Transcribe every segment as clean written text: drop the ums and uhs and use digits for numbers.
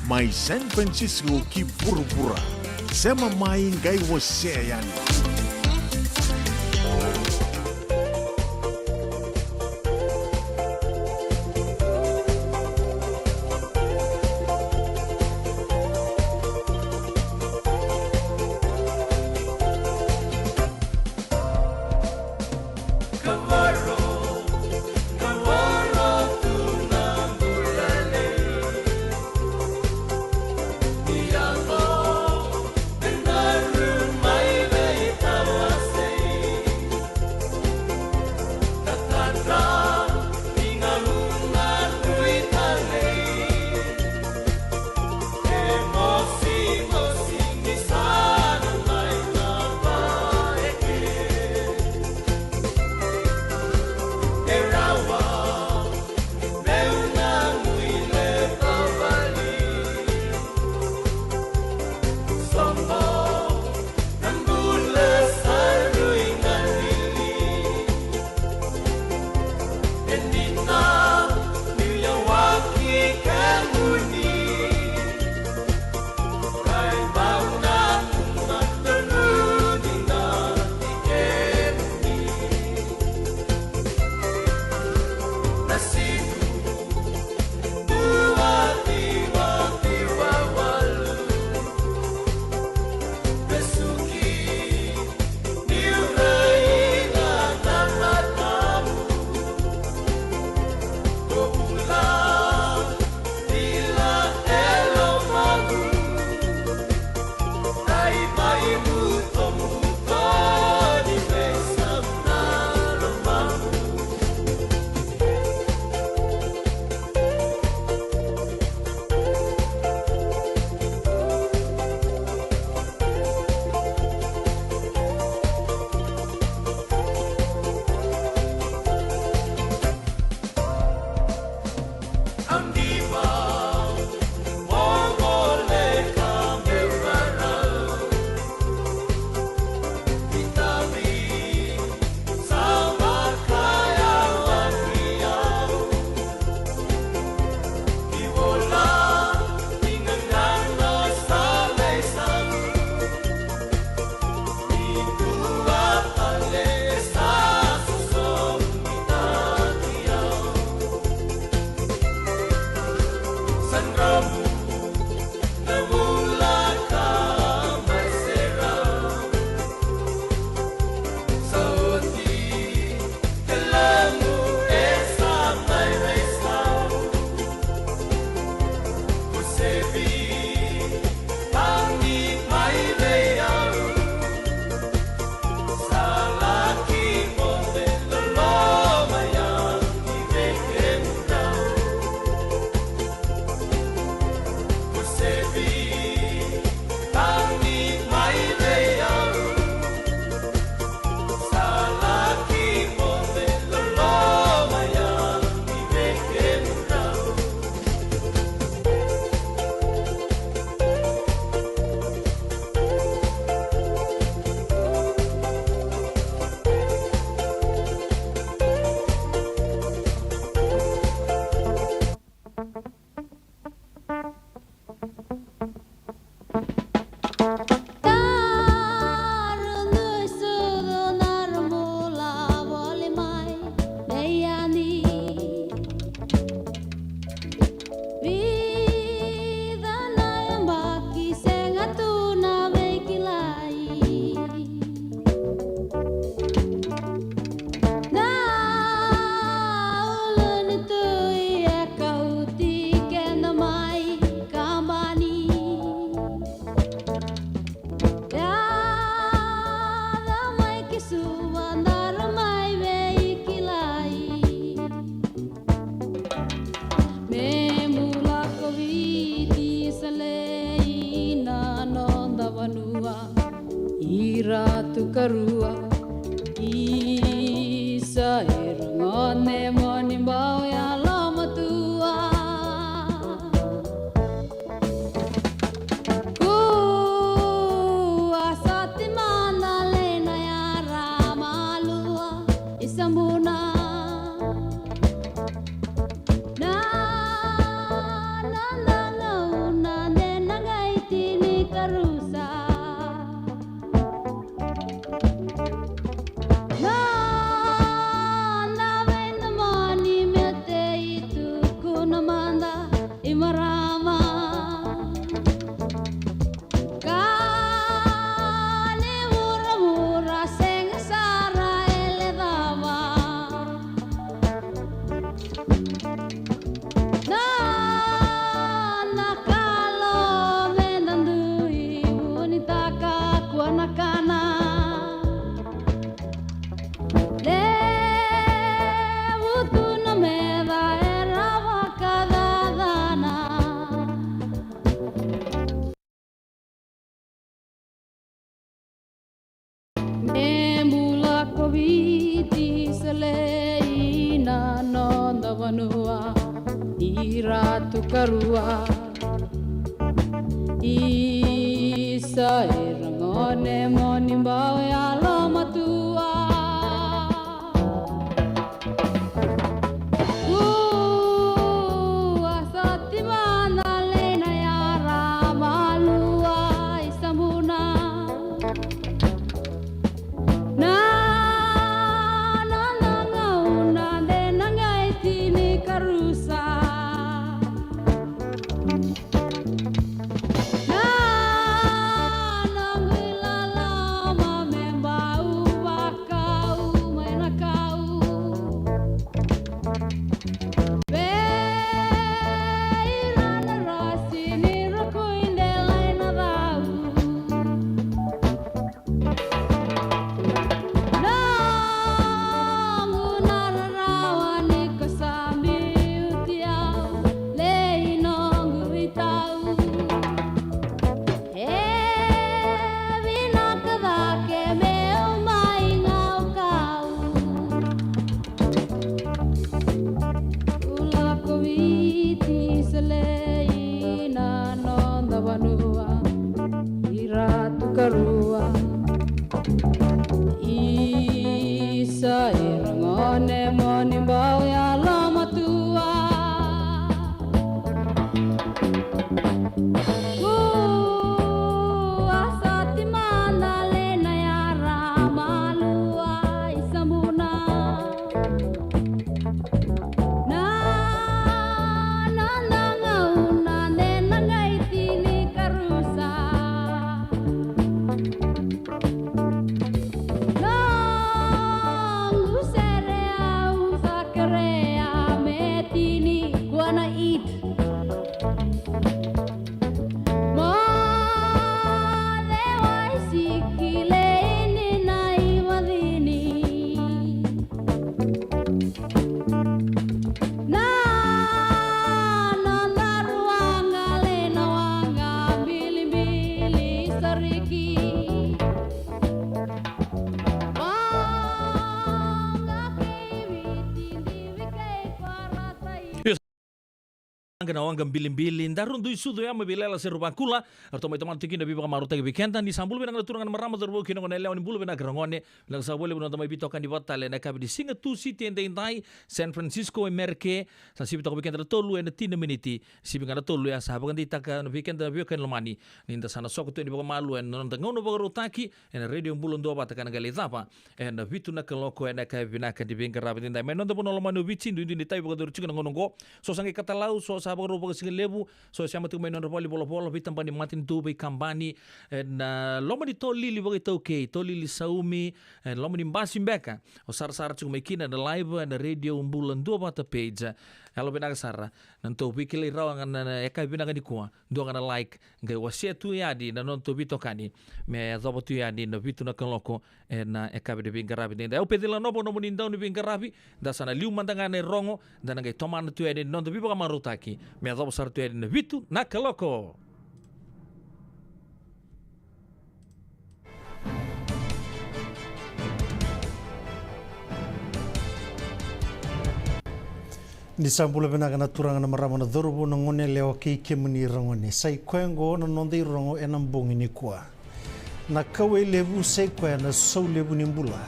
Mai San Francisco ki pura-pura. Sema mai ngai você yani. Iratu karua Isa irungone moni bau ya lama tua Ku asati mana lena ya ramalua Isambuna na na na na na Iratu karua Isa irangone monimbao ya loma tua Asati mana lena ya ramalua Isamuna Na na na ngauna de nangai tini karusa Karua Isa irangone monimbao ya lama tua Asati mana lena ya ramalua Isamuna Na ngauna de nangai tini karusa Angana wanga mbili-mbili ndarundu isudu ya mabilela serubakula arto mai toman tikinda biba maruta ke weekenda ni sambul bena turangan marama dorbo kino ngone lewan bulu bena grangone lang sa bole bena tamai bito kan dibatale na kabi di singa tu city ende indai San Francisco emerke sa sibi to weekenda tolu ene 10 miniti sibi ngana tolu ya sahabat di taka no weekenda bio kan lomani ninda sana soko tu ni biba malu en non ngono bago taki en radio bulu ndo bata kan gali zapa en vitu na kaloko ene kabi bina kan di bengka rabi indai menon da bono lomani vici ndu ndi tai bago dorchu ngono ngo so sange katalau so sahabat robo ke lebu so siama tu mainon poli bolo bitam pani matin tu be kambani na loma di tolili bagi toke tolili saumi loma di basim beka o sar tu mekina na live na radio umbulan dua bata page kalau benar sara nanto bikili rawangan na eka benar di kuah dua ngana like ngai wasia tu ya di na nonto bito kani me zobo tu ya di na bitu na kaloko na eka be bingarabi nda o pedila nobo no munindau ni bingarabi da sana liu mandangane rongo dan ngai toman tu ya di nonto bibo kamarutaki me zobo sar tu ya di na bitu na kaloko. Ni sambula bena kana turanga na marama na dorobo na ngone leo ke muni rangone sai kwengo na nonde rongo enam bongi ni kwa na kawe lebu sai kwa na sau lebu ni mbula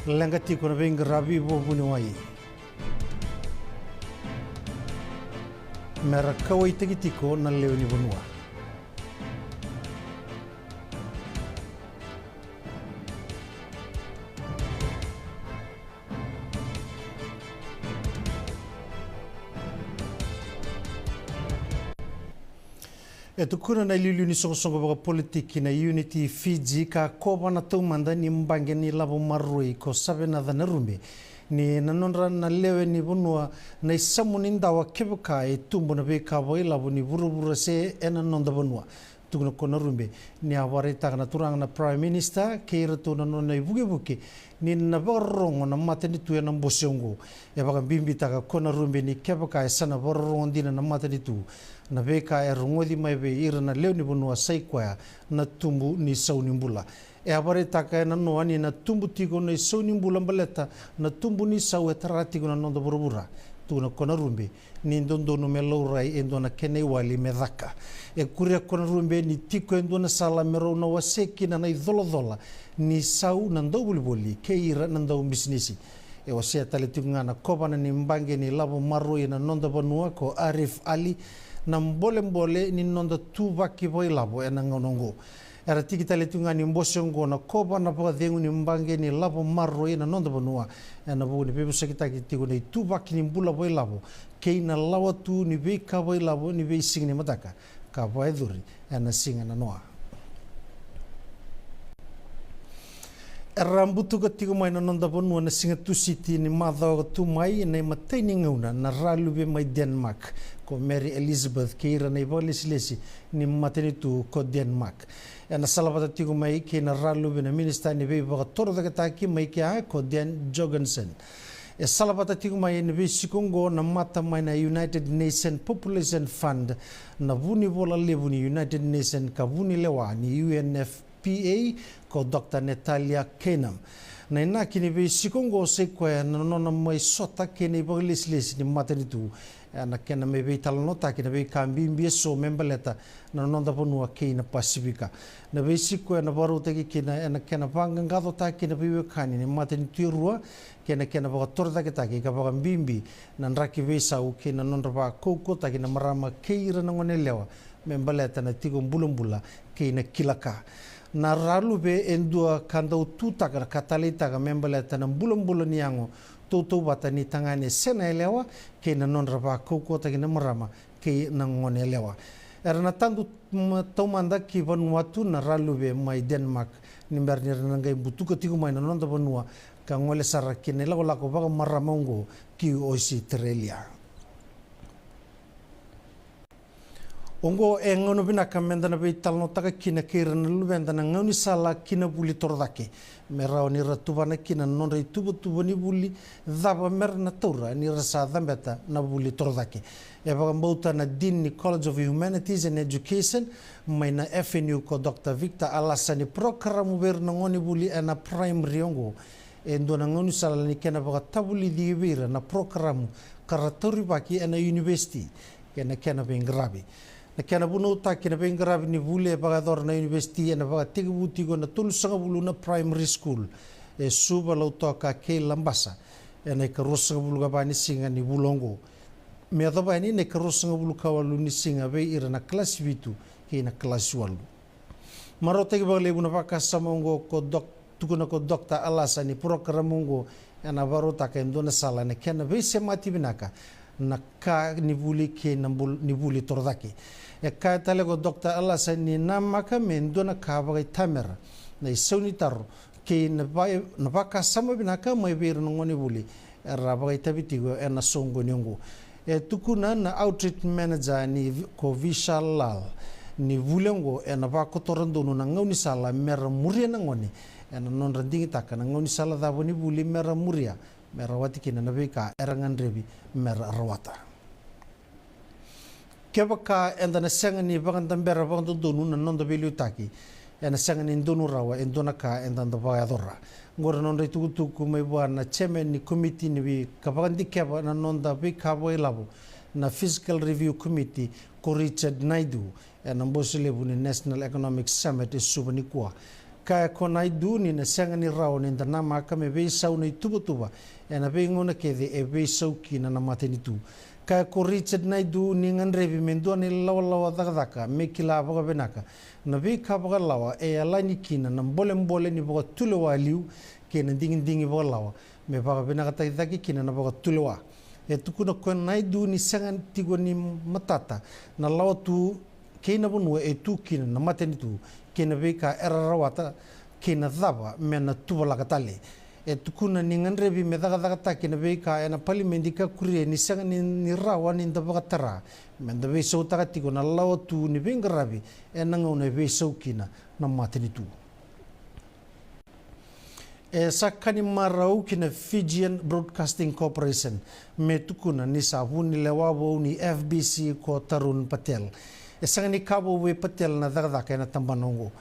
langati ko na benga rabi bo buni wai mera kawe tegitiko na leo ni bonua E tukuna na iliu ni songo baka politiki na Unity Fiji ka koba na taumanda ni mbange ni labo marui ko sabe na dhana rumbi ni nanonra na lewe ni bunua na isamu ni ndawa kebuka e tumbo na beka boi labo ni burubura se ena nonda bunua tukuna kona rumbi ni awari taka na turanga na Prime Minister keira tu na nona i buke ni na barongo na matani tu ya na mbosiongo e baka bimbi taka kona rumbi ni kebuka e sana barongo dina na matani tu na beka e rongodi mai be ira na leo ni bonua sai kwa na tumbu ni sau ni mbula e avare taka na noa ni na tumbu tigo na isau ni mbula mbaleta na tumbu ni sau e taratigo na nonda burubura tuna kona rumbe ni ndondo no me laurai e ndona kene wali me dhaka e kuria kona rumbe ni tiko e ndona sala mero na waseki na idhola ni sau na ndau buli ke ira na ndau business e wasea tale tingana kobana ni mbange ni lavo maroi na nonda banua ko Arif Ali na mbole ni nonda tubaki voi lavo e na ngonongo era tiki tale tungani mbosongo na kobana pa dengu ni mbange ni lavo maroi na nonda banua e na bu ni pebu sekita ki tigo ni tubaki ni mbula voi lavo ke na lawa tu ni be ka voi lavo ni be sing ni mataka ka vai duri e na singa na noa rambutu ka tigo mai na nonda bonua na singa tu city ni madhawa tu mai na matei ni ngauna na ralube mai Denmark ko Mary Elizabeth keira na iwa lesi ni mateni tu ko Denmark e na salapata tigo mai ke na ralube na minister ni bei baka toro daga taki mai ke a ko Dan Jorgensen e salapata tigo mai ni bei sikongo na mata mai na United Nations Population Fund na vuni vola levu ni United Nations ka vuni lewa ni UNFPA ko Dr. Natalia Kenam. Na ina kini be sikongo se kwa na nona mai sota kene ba les ni matani tu na kena me be talnota kene be kambi mbieso membaleta na nonda ponua kina Pasifika. Na be sikwa na baru te kina na kena panga ngado ta kene be kani ni matani tu rua kena ba torda ke ta ke ka ba mbimbi na raki be sau kena nonda ba koko ta kina marama keira na ngone lewa membaleta na tigo mbulumbula kina kilaka. Na ralube endua kandau tutaka katalita ka membala tana bulan niango toto bata ni tangane sena elewa ke na non raba koko ta kina marama ke na ngone elewa erna tandu tomanda ki Vanuatu na ralube mai Denmark nimber ni ngai butuka tigo mai na non da Vanua ka ngole sara kine la ko ba marama ngo ki Australia Ongo e ngono bina kamenda na be talno taka kina kira na lubenda na ngoni sala kina buli tordake merao ni ratubana kina non rei tubu ni buli dhaba mer na tora ni rasa dhambeta na buli tordake e baga mbauta na Dean ni College of Humanities and Education mai na FNU ko Dr. Victor Alasani program ber na ngoni buli e na primary ongo e ndo na ngoni sala ni kena baga tabuli di bira na program karatori baki e na university kena bengrabi na kena bunu ta kena bengrabi ni bule baga dor na university na baga tigu na tulusanga bulu na primary school e suba lo toka ke lambasa e na karosanga bulu ga bani singa ni bulongo me ado bani ne karosanga bulu kawalu ni singa be ira na class vitu ke na class walu marote ke baga lebu na baka samongo ko tukuna ko Dr. Alasani programungo ana barota ka ndona sala na kena be semati binaka na ka nibuli ke nibuli tordake e ka tale ko Dr. Alasani na maka mendona ka bagai tamera na isoni taro ke na baka sama binaka mai ber no ngoni buli ra bagai tabitigo e na songo nyongo e tukuna na outreach manager ni ko Vishal Lal ni vulengo e na baka torando no na ngoni sala mer muria na ngoni e na non randingi taka na ngoni sala da boni buli mer muria merawati kina nabika erangan rebi merawata kebaka enda na sangani bagan tambera bagan donu na non da belu taki ena sangani donu rawa endona ka enda da bayadora ngora non ritu tu mai na chairman ni committee ni kabagan dikeba na non da be kabo elabo na fiscal review committee ko Richard Naidu ena mbosile buni National Economic Summit subani kwa kaya ko Naidu ni na sangani rawa ni na maka me be sau ni tuba ena be ngona kede e be sauki na mateni tu kaya ko Richard Naidu ni ngan revi mendua ni lawa daka mekila baga benaka na be ka baga lawa e alani kina na mbole ni baga tulewa liu ke na dingi baga lawa me baga benaka taki kina na baga tulewa e tukuna ko Naidu ni sangan tigo ni matata na lawa tu ke na bonua e tu kina na mateni tu ke na be ka erarawata ke na dhaba me na tuwala katale e tukuna ni ngan revi me daga taki na be ka ena parliament ka kurie ni sanga ni rawa ni ndabaga tara me da be so taka tiko na lawa tu ni be ngarabi e na ngone be so kina na mateni tu e sakani marau kina Fijian Broadcasting Corporation me tukuna ni sabuni lewabo ni FBC ko Tarun Patel e sanga ni kabo we Patel na daga na tambanongo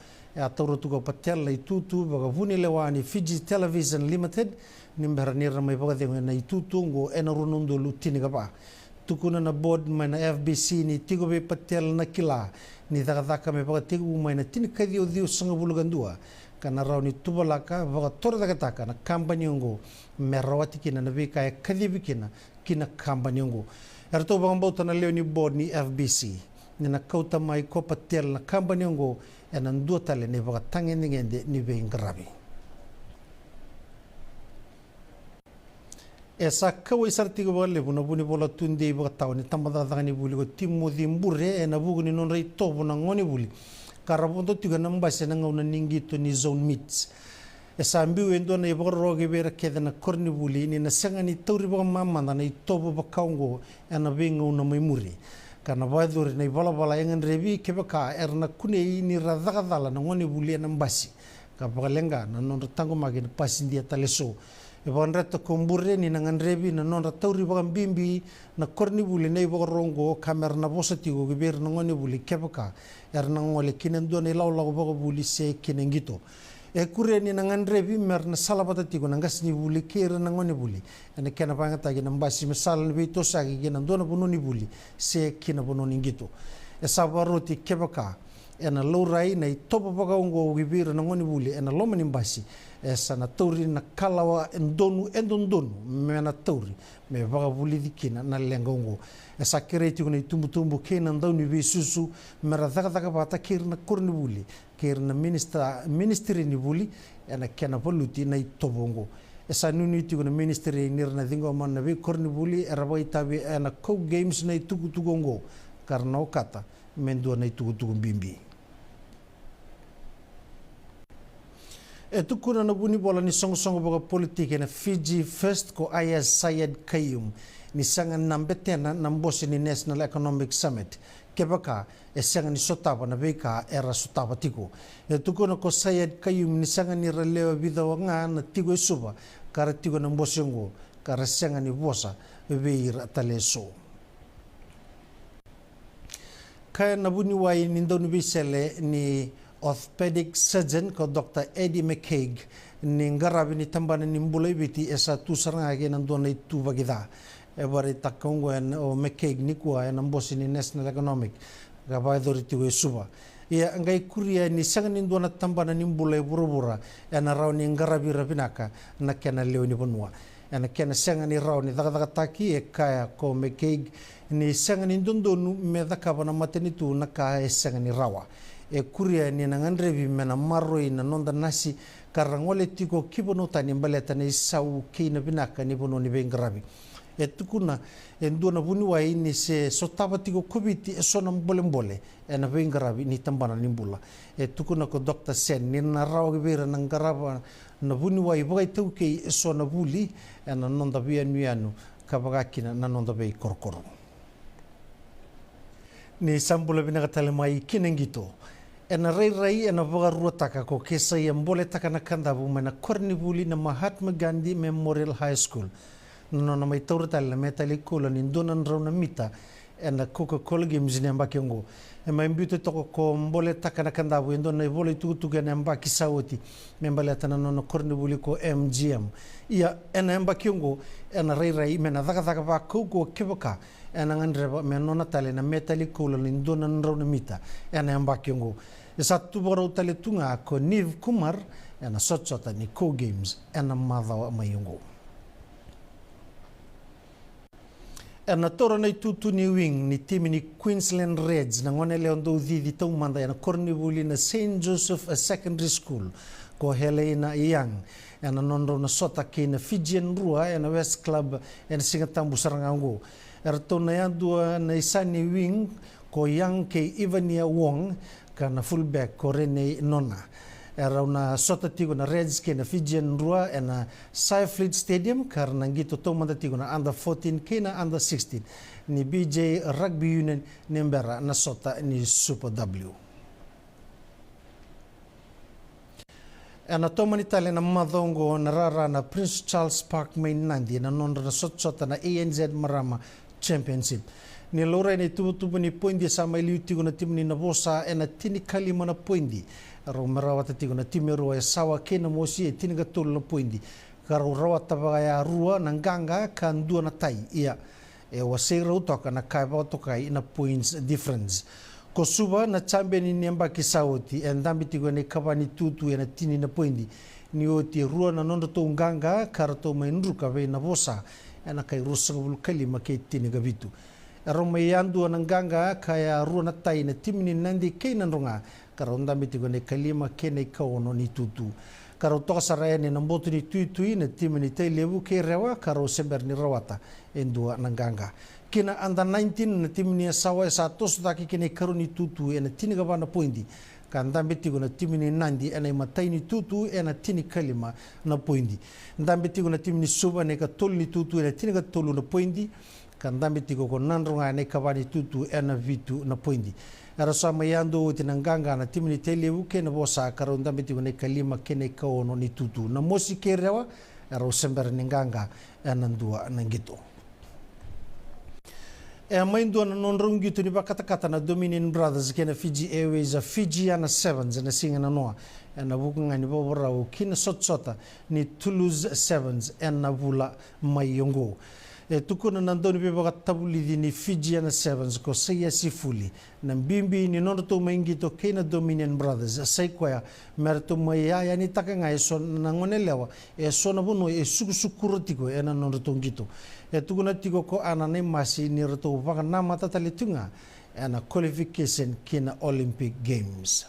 atauro tuga patel na itutu baga vuni lewani Fiji Television Limited nimbera nira mai baga dengo na itutu ngo ena runundo lutini gaba tukuna na board mai na FBC ni tigo be patel na kila ni daga me baga tigo mai na tini kadio dio sanga bulugandua kana rau ni tubalaka baga tora daga taka na kampanye ngo merawati kina na bika ya kadhibi kina kampanye ngo erto baga mbauta na leo ni board ni FBC ni na kauta mai ko patel na kampanye ngo ena ndua tale ni baga tangende ni be ingrabi esa kawai sartigo baga lebu na buni bola tunde baga tau ni tamada dagani buli ko timodi mbure ena bugu ni non rei tobu na ngoni buli karabondo tiga na mbase na ngauna ningito ni zone meets esa mbiu endo na baga roge bera keda na korni buli ni na sanga ni tauri baga mamanda na itobu baga kaungo ena be ngauna mai muri kana baiduri na bala engan revi kebaka erna kune ni radagala na ngoni buli na mbasi ka lenga na non tango magi na pasindia taleso e bonreta kombure ni na nganrevi na non tauri baga bimbi na korni buli na baga rongo kamera na bosatigo giber na ngoni buli kebaka erna ngole kinendo ni lawlago baga buli se kinengito e kure ni na nganrevi mer na salabata tigo na ngasni buli kere na ngoni buli ene kena pangata gi na mbasi misal ni bito sagi gi na dona bononi buli se kina bononi ngito e sabaroti kebaka ena lourai na topo baga ngo gibira na ngoni buli ena lomani mbasi e sana tauri na kalawa endondonu mena tauri me baga buli dikina na lenga ngo e sakireti kuna tumbu kena ndau be susu mera daga bata kir na kurni buli kir na ministry ni buli ena kena poluti na tobongo e sanuni ti kuna ministry nir na dingo man na be kurni buli erabai tabi ena co games na tugu karna okata mendo na tugu bimbi e tukuna na buni bola ni songo baga politik na Fiji First ko Ayaz Sayed Kayum ni sanga nambetena nambosi ni National Economic Summit kebaka e sanga ni sotaba na beka era sotaba tiko e tukuna ko Sayed Kayum ni sanga ni relewa bidawanga na tigo suba kara tigo na mbosi ngo kara sanga ni bosa beir taleso kaya na buni wai ni ndonu bisele ni orthopedic surgeon ko Dr. Eddie McCaig ni ngarabi ni tambana ni mbulai biti esa tusaranga ge nan dona itu bagida e bare takongo en o McCaig ni kwa en ambosi ni National Economic ga ba authority we suba ia ngai kuria ni sanga ni dona tambana ni mbulai burubura en raw ni ngarabi rabinaka na kena leo ni bonwa en kena sanga ni raw ni daga taki e kaya ko McCaig ni sanga ni dondonu me daka bana matenitu na ka e sanga ni rawa e kuria ni na ngandrevi mena maroi na nonda nasi karangole tiko kibono tani mbaleta ni sau kina binaka ni bono ni bengrabi e tukuna e ndona buni wa ini se sotaba tiko kobiti e sona mbole e na bengrabi ni tambana ni mbula e tukuna ko Dr. Sen ni na rawa gebera na ngaraba na buni wa iboga tauke e sona buli e na nonda bianu kabagakina na nonda bei korkoro ni sambula binaka talemai kinengito ena rei ena vaga ruataka ko kesa ia mbole taka na kandabu mena korni buli na Mahatma Gandhi Memorial High School no na mai taurtal na metali kola ni donan rauna mita ena Coca-Cola games ni ambaki ngo e mai mbito toko ko mbole taka na kandabu endo na vole tuga na ambaki sawoti membale tana no korni buli ko MGM ia ena ambaki ngo ena rei mena daga ba ko kebaka ena ngandreba menona tale na metali kola ni donan rauna mita ena ambaki ngo satu baru tale tunga ko Niv Kumar ena sotsota ni co games ena madhawa mayungo ena toro na tutu ni wing ni timi ni Queensland Reds na ngone leondo dhidi tau manda ena kornibuli na St. Joseph Secondary School ko Helena Young ena nondo na sota ki na Fijian Rua ena West Club ena singatambu sarangango erto na yandua na isani wing ko Young ke Ivania Wong kana fullback ko Rene Nona era una sota tigo na Reds ke na Fijian Rua na Saifleet Stadium karena gitu to manda tigo na under 14 ke na under 16 ni BJ Rugby Union nembera na sota ni Super W ena to manitale na madongo na rara na Prince Charles Park main nandi na nondra na sota na ANZ Marama Championship ni lora ni tubu ni pointi sama ili utigo na timu ni navosa ena tini kalima na pointi aro merawata tigo na timu roa e sawa kena mosi e tini gatolo na pointi karo rawata ya rua na nganga kan dua na tai ia e wasira utoka na kai toka ina points difference ko suba na champion ni nemba kisauti e ndambi tigo ni kabani tutu ena tini na pointi ni oti rua na nondo to nganga karato mainru ka ve na vosa ena kai rusa bul kalima ke tini gavitu Roma yandu nanganga kaya rua na tai na timini nandi kei nanronga karonda mitigo ne kalima kene kaono ni tutu karo toka saraya ni nambotu ni tui na timini tai levu ke rewa karo sember ni rawata endua nanganga kina anda 19 na timini sawa sa tos daki kene karo ni tutu ena tini gavana pointi kanda mitigo na timini nandi ena matai ni tutu ena tini kalima na pointi ndambitigo na timini suba ne ka tolu ni tutu ena tini ka tolu na pointi kandambi tigo ko nandronga ne kavani tutu ena vitu na pointi era sama yando uti nanganga na timini televu ke na bosa karo ndambi tigo ne kalima kene kaono ni tutu na mosi kerewa era sember ninganga ena ndua nangito e maindo na nonrong gitu ni bakata na Dominion Brothers kena Fiji Airways a Fijiana Sevens na singa na noa ena bukunga ni bobora o kina sotsota ni Toulouse Sevens ena vula mayongo e tukuna nandoni pe baka tabuli ni Fijiana Sevens ko saya sifuli na bimbi ni nono to maingito kena Dominion Brothers sai kwa merto maya yani takanga eso na ngonelewa e sona bono e sukusukurotiko ena nono to ngito e tukuna tiko ko anane masi ni roto baka na mata talitunga ena qualification kena Olympic Games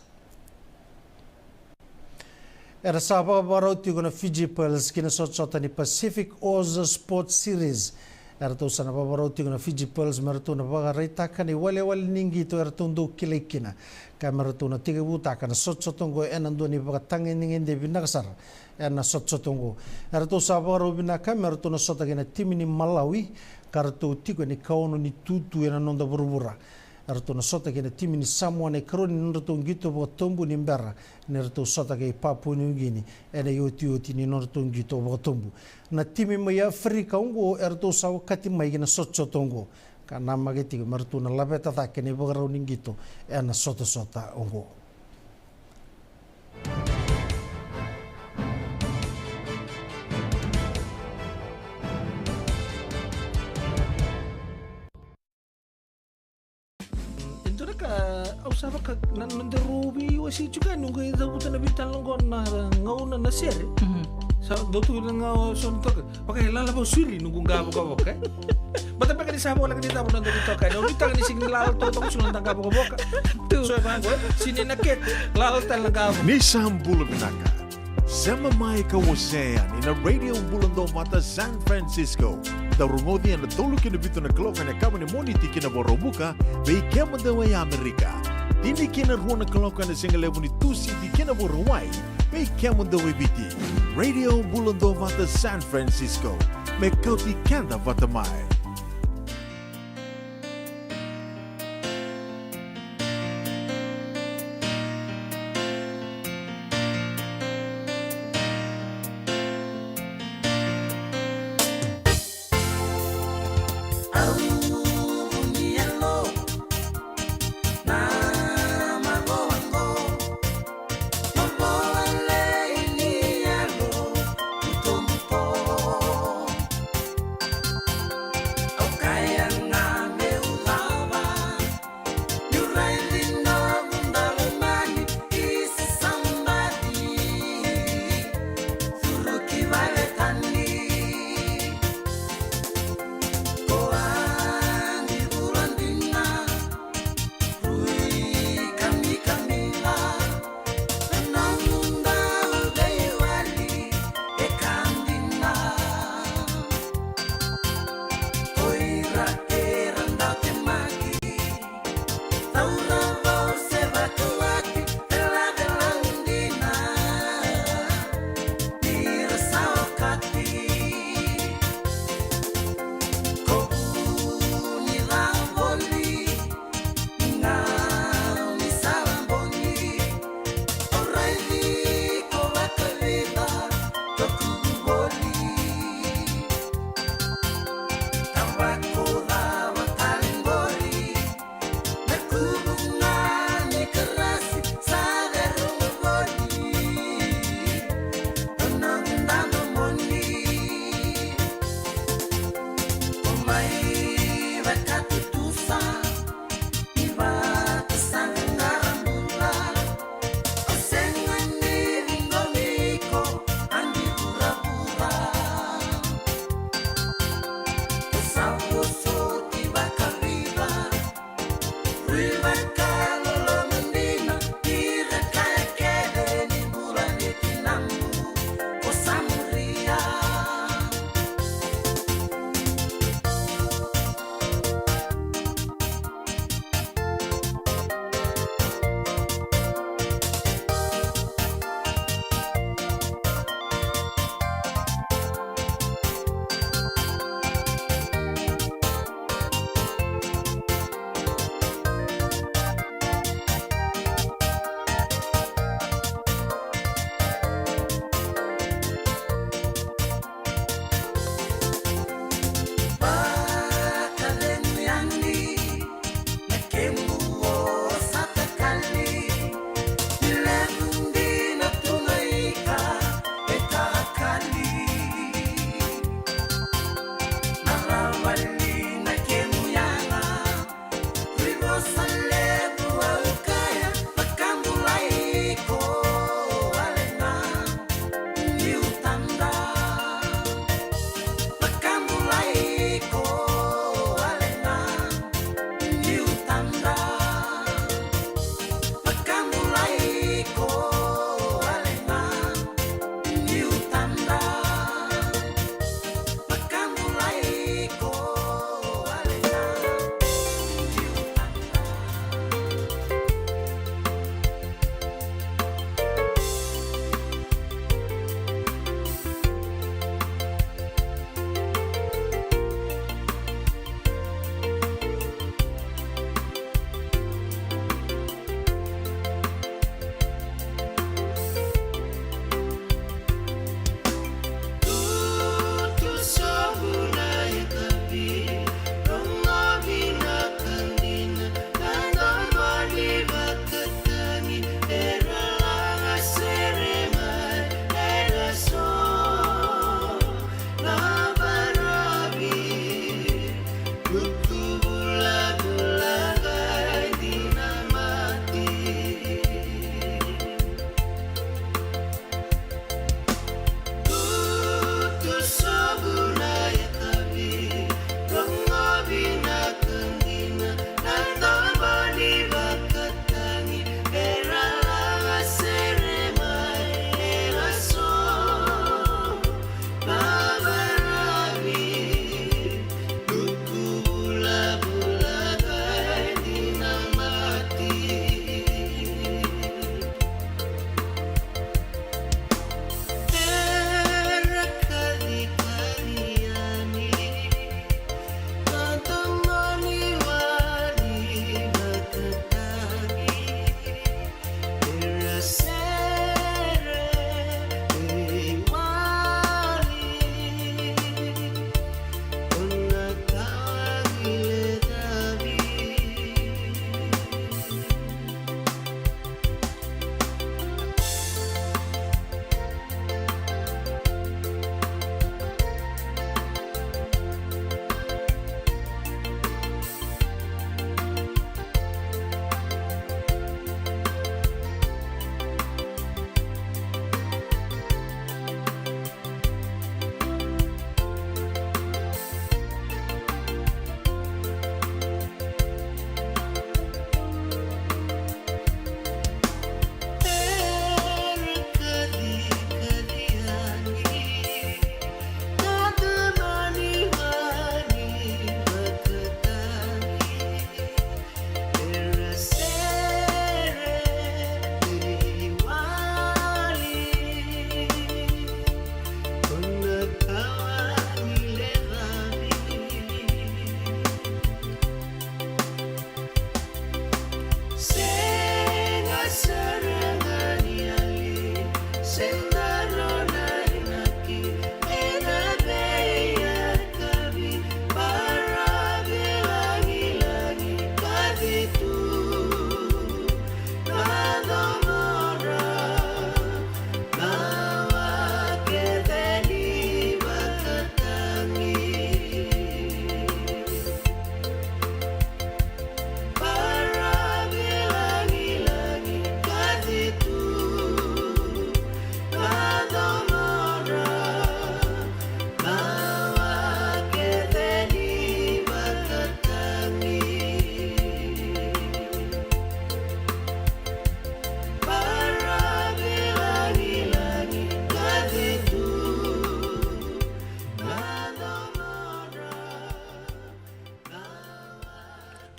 era sababa barauti gona Fiji Pearls kina sotsota ni Pacific Oz Sports Series era to sana barauti gona Fiji Pearls marato na baga reita kani wale ningi to era tondo kilekina kamera to na tiga buta kana sotsotongo enando ni baga tangi ningi de binaksar ena sotsotongo era to sababa robina kamera to na sota gena timini Malawi karto tigo ni kaono ni tutu ena nonda burubura Erto na sota ke na timi ni Samoa ne kroni nroto ngito bo tombu ni mbera ne erto sota ke Papua New Guinea ene yoti ni nroto ngito bo tombu na timi mai Afrika ungo erto sawa kati mai na sotso tongo ka nama ke tigo mertu na labeta ta ke ne bo rauning ngito ena sota ungo Usaba ka nanderubi wasi juga nunggu itu bukan nabi talongon na ngauna na sere. Sa dotu lang ngau son to. Pakai lala ba suri nunggu ngabo ka boka. Bata pa kani sabo lang dito mo nando dito ka. No bitang ni sing lalo to to sunan tangka boka. So ba go sini naket lalo tal ngabo. Ni sambul binaka. Sama mai ka wasea ni na radio bulando mata San Francisco. Da rumodi na tolu kina bito na kloka na kama ni moniti kina borobuka bei kema da way Amerika. Dini kina ruona kloka na singa levo ni tusi di kina borowai bei kema da way biti. Radio bulando mata San Francisco. Me kauti kanda vatamai.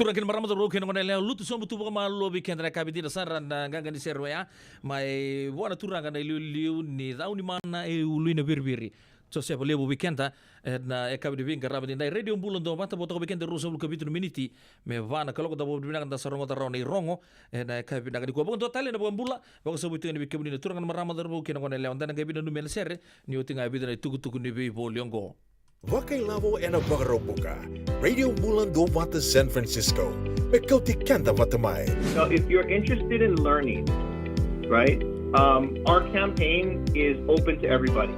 Turang kin marama ro kin ngone le lutu so butu ma lo bi kendra kabiti da saran na ganga ni serwea mai wana turanga na liu ni dauni mana e uluina birbiri so se volevo weekenda na e kabidi vinga rabadi na radio bulan do mata boto weekenda ruso lu kabitu miniti me vana kaloko da bobu binanga da sarongo da rone rongo na kabidi na ko bondo tale na bula bako so butu ni kabidi turanga marama da ro kin ngone le onda na kabidi no mel serre ni utinga kabidi na tugu ni bi boliongo. Wakailavo en Wakarobuka, Radio Bulan do Wata San Francisco, Mekauti Kanta Watamai. Now, if you're interested in learning, right, our campaign is open to everybody.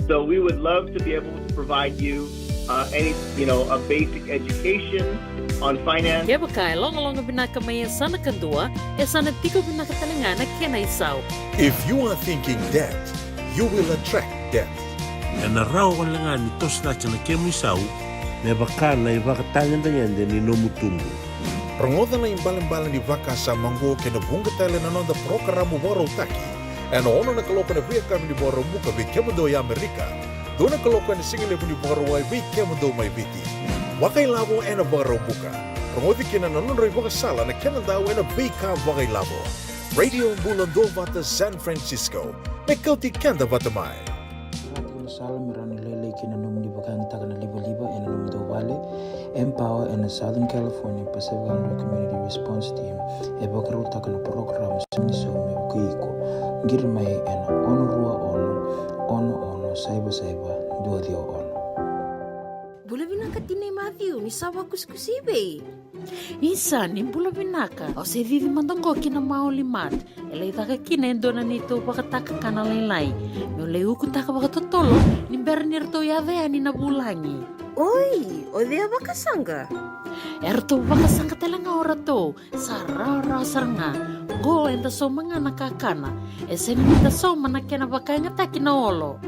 So we would love to be able to provide you a basic education on finance. Kaya bakay, long binaka may sana kandua, sana tiko binaka talangana kena isaw. If you are thinking debt, you will attract debt. Na rao kan langa ni tos na chana kemisau ne baka na ibakatangan dengan ni nomutungu. Rongoda na imbalan-balan di vaka sa mango kena bunga tele na nonda programa waro taki. En ono na kaloka na via kami di waro muka vi kemado ya Amerika. Dona kaloka na singile puni waro wai vi kemado mai viti. Wakai lavo ena waro muka. Rongodi kena na nonda vaka sala na kena daw ena vika wakai lavo. Radio Bulan do Wata San Francisco. Mekauti kenda watamai. Salam Mirani Lele kina num di bagang takana liba and num do vale Empower and Southern California Pacific Islander Community Response Team e bakarul takana program sumni so me kuiko ngir mai and onurua ono saiba do dio on Bula binaka tinay Matthew ni sawa kuskusibe Isa ni bula binaka o se vivi mandongo kina maoli mat ele taka kina endona nito bakataka kana lailai no leu kutaka bakatotolo ni bernir to yave ani na bulangi Oi, o dia bakasanga erto bakasanga telanga ora to sarara saranga go enda so manga nakakana eseni nita so manakena bakanga takina olo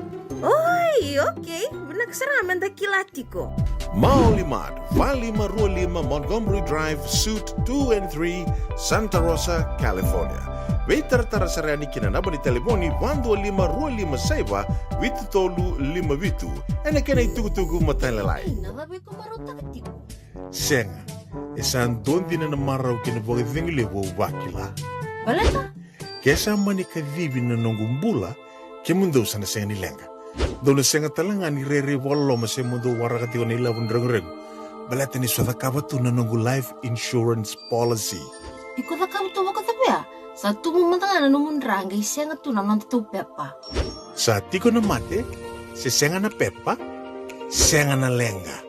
Oi, okay, binaksaraman da kilatiko Maulimad, Valima Rualima Montgomery Drive, Suite 2 and 3, Santa Rosa, California. Vetar tarasarani kina nabani telefoni 125 Rualima Saiba, Vitu Tolu Lima Vitu, and again I tugu matalalai. Nadabe ko marota katiko Senga, isan dondi na namaraw kinabogi vingilewo wakila. Balata Kesa manika vivi na nongumbula, kemundo sana senga nilenga. Dona senga talanga ni rere walo ma se mundo warakati ko nila reng. Balata ni swada kabatu na nongu life insurance policy. Iko na kam to wakatapya Sa tumumantanga na numundrangay siya nga tunanon to pepa Sa tiko na mate, se senga na pepa, senga na lenga.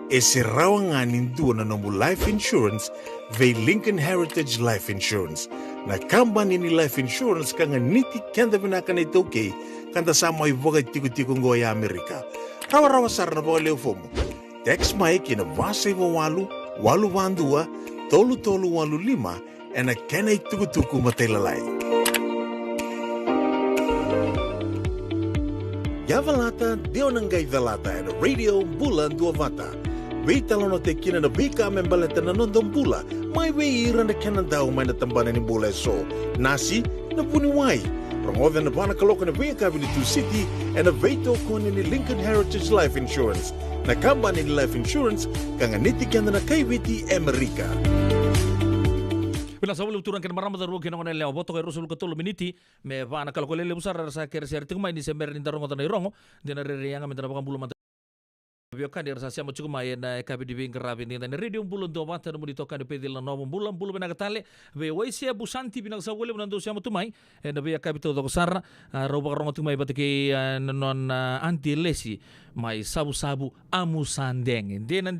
E se rawa nga nindu na nongu life insurance ve Lincoln Heritage Life Insurance. Na kambani ni life insurance ka nga niti kenda binaka na ito kay kanta sa mga ibogay tiko-tiko ngoya Amerika. Rawa-rawa sar na baka leo fomo. Text mai kina vasay wawalu, walu wandua, tolu walu lima, e na kena ituku-tuku mataylalay. Yavalata, deo nanggay dalata, e na radio bulan duavata. Veitalo no te kina na vika membaleta na nondong bula, may veira na kena daw may natambanan ni bula so. Nasi, na puniway. Promoven na bana kaloka na vika Avenue City and na veito ko ni Lincoln Heritage Life Insurance. Na kamba ni Life Insurance kanga nitikyan na kay Viti Amerika. Bila sa wala turang kan marama daru kina ngone leo boto kay rusul katolo miniti me vana kalko lele usar sa kerser tingmay ni sember ni darongo tanay rongo dina rereyanga mentana bakang bulu Biokan di rasa siapa cukup main KPD Bingkarabi ni dan radio bulan dua mata namun ditokan di pedil na novum bulan benakatale be waisia busanti binang sa wala menandu siapa tumai na be kapito do sar roba rongo tumai batiki non anti lesi mai sabu amu sandeng denan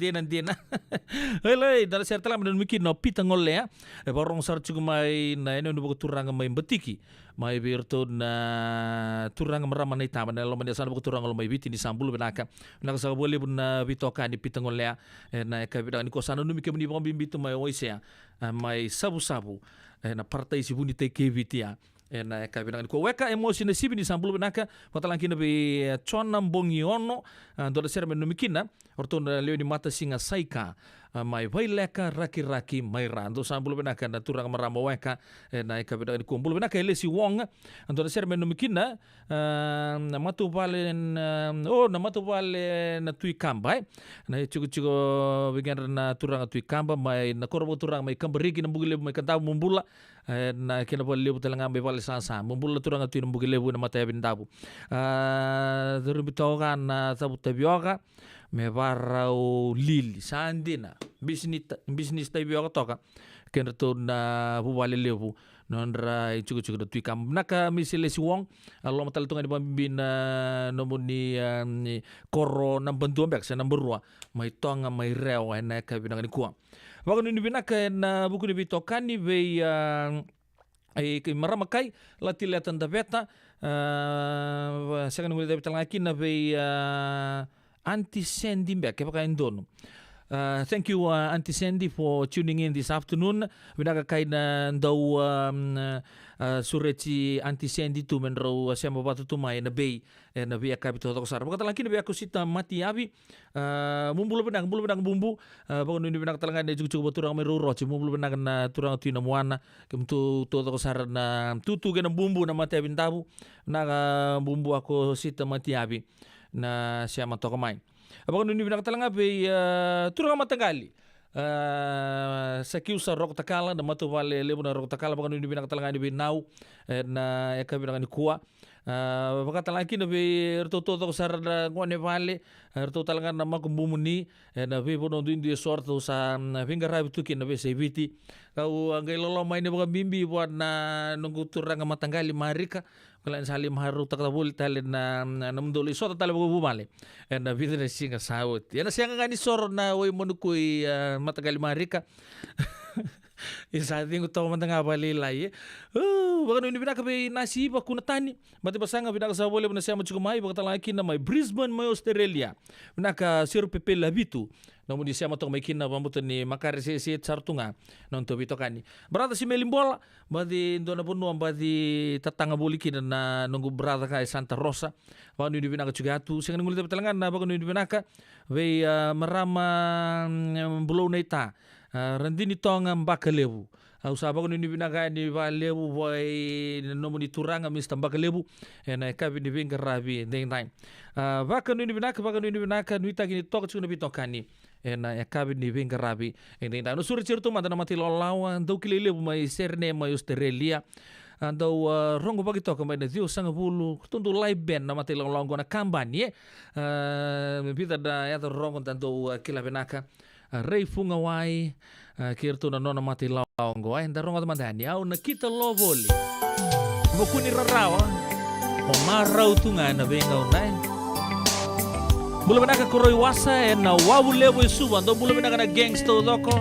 helai dari serta lam dan mikir no pitangol ya barong sar cukup main na eno nubu turang main betiki mai birto na turang meraman na itaman na loman sana buku turang lomai biti ni sambul benaka sa boleh pun bitoka ni pitangol ya na kabida ni kosana numi kemuni bang bimbito mai oisia mai sabu na partai si buni te kevitia na kabida ni ko weka emosi na sibi ni sambul benaka patalang kina be chonam bongi ono do ser men numi kina orto na leo ni mata singa saika mai vaileka raki-raki mai rando sambul benaka na turang marama weka na eka beda kumpul benaka elesi wong anto na sermen numikina na matu vale na tui kamba na chugo bigan na turang tui kamba mai na korbo turang mai kamberigi na bugile mai kanta mumbula na kena pole lebu talanga mai vale sasa mumbula turang tui na bugile lebu na mata bindabu Bitoga na tabuta bioga me varau lili sandina bisnis tai bioga toka kena to na buwale lebu nondra ichugo da tui kam naka misile si wong allo matal tunga di bambin nomuni koro na bantu ambek sa number 2 mai tonga mai rewa na ka binang ni kuang wakon ni binaka na buku ni bitokani be ai maramakai latilatan da beta second nguli dapat lagi na be Auntie Sandy mbak kaya indono. Thank you Auntie Sandy for tuning in this afternoon. Binaka kay na daw sureti Auntie Sandy tu menro siya mabatu tumay na bay na bay akabito to sar. Bakit lagi na bay ako sita mati abi mumbulu benang bumbu. Bakit nini benang talaga na juga baturang may ruro. Mumbulu benang na turang tu na muana kemtu to sar na tutu ganang bumbu na mati abi tabu na bumbu ako sita mati abi na siya matokamay. Abang nini binang talaga be turang matagali. Sa kiusa rok takala na matu vale lebu na rok takala abang nini binang talaga ni binau na eka binang ni kuwa. Baka talaki na be erto sar na ngone vale erto talaga na makumbumuni na be bono duindi sorto sa fingarabi tuki na be sebiti. Kau angay lolo may ni baka bimbi buat na nunggu turang matanggali marika. Kalian salim haru takabul tali na namduli so tali bago bumali na video na singa sawut yan na siya nga ni sor na way monukui matagali marika isa ating utaw matanga balilay baka nung binaka be nasi ba kunatani mati basanga binaka sa bole na siya machukumay baka talaki na may Brisbane may Australia binaka sir pepe labitu namun di siya matong may kina pambuto ni makari si sartunga non to bito kani berada si melimbola badi dona puno badi tatanga bulikin na nunggu berada kay Santa Rosa baka nung binaka chugatu siya ngulit talangan na baka nung binaka be marama bulo na ita randini tonga mbakalebu au sabako ni binaka ni valebu boy nomu ni turanga mista mbakalebu na kabi ni vinga rabi ding time baka ni binaka ni tagi ni tok chuna bitokani na kabi ni vinga rabi ding time no suri certo mata na mati lolawa do kilelebu mai serne mai Australia andau rongo pagi toka mai na dio sanga bulu tundu live band na mati lolawa gona kambani bita da ya rongo tanto kila benaka rei funga wai kirtu na nona mati laongo ai ndarong mandani au na kita lovoli mukuni rarawa o marau tunga na benga unai bula benaka koroi wasa na wawu levo suba ndo bula benaka na gangsta doko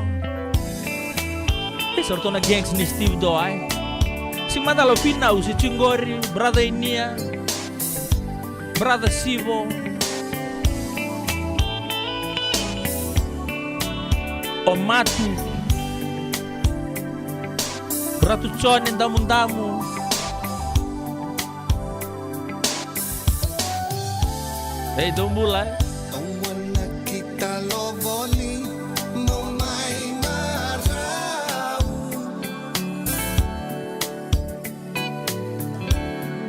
sorto na gangs ni Steve Doai si madalo finau si Chingori brother Inia brother Sivo o matu Ratu Chone damu-damu hey dong mulai kita lovoli no mai marau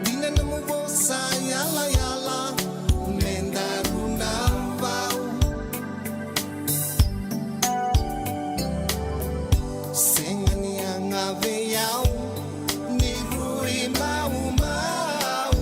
dina nemu bosa yala yala mendaru nambau sengani yang ave yau ni rui mau mau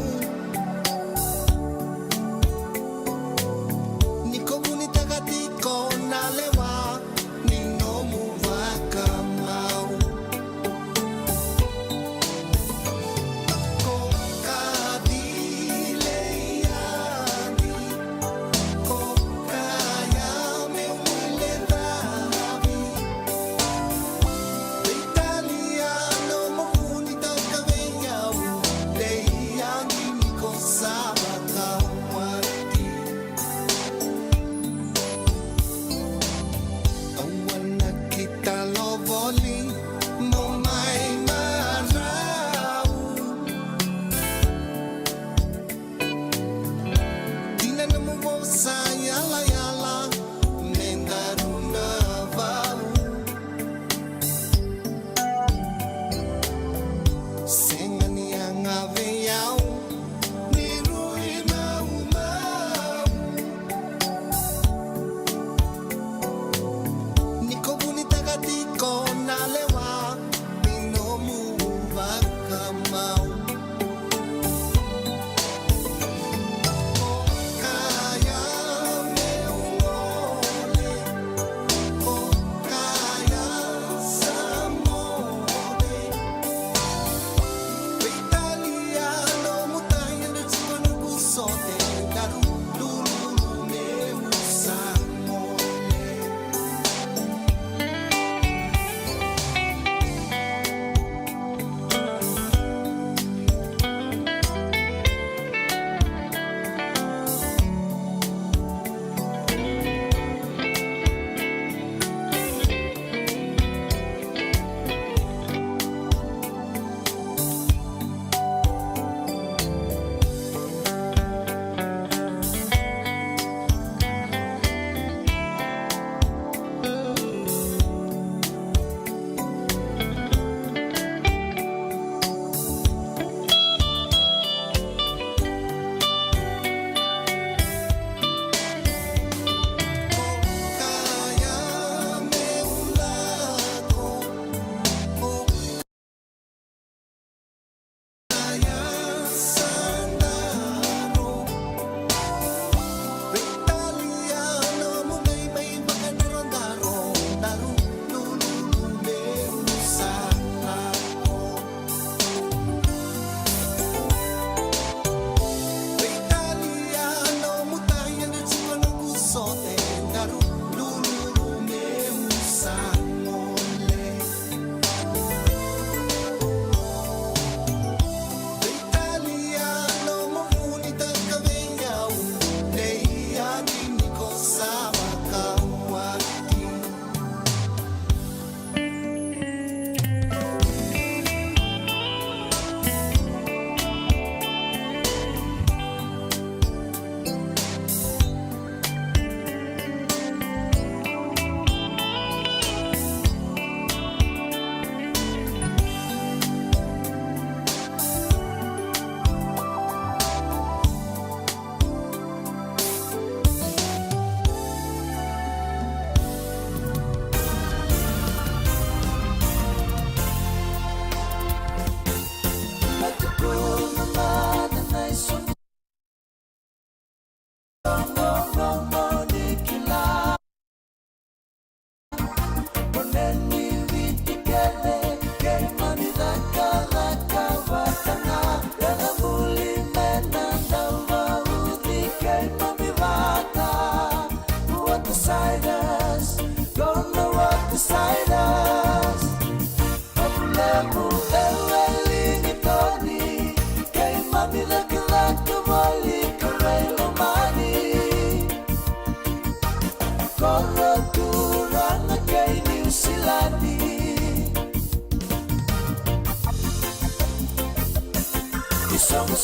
Songo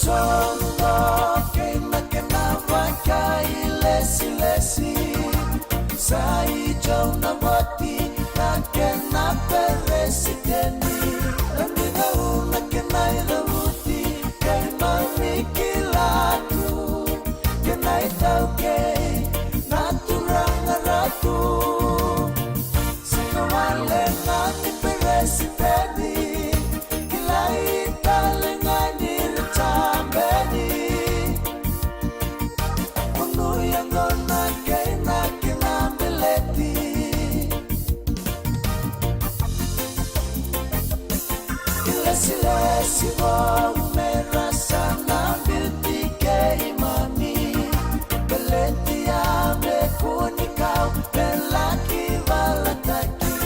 kena kena wakai lesi sai jauh na mati na kena presideni amiga una kena iramuti kai mamikilatu kena itauke na turang ratu sinawale na ni presideni kilai talengani tambeni unu yang gona kena kena beleti ilesi bo merasa nambil tiga imami beleti ame kuni kau belaki balataki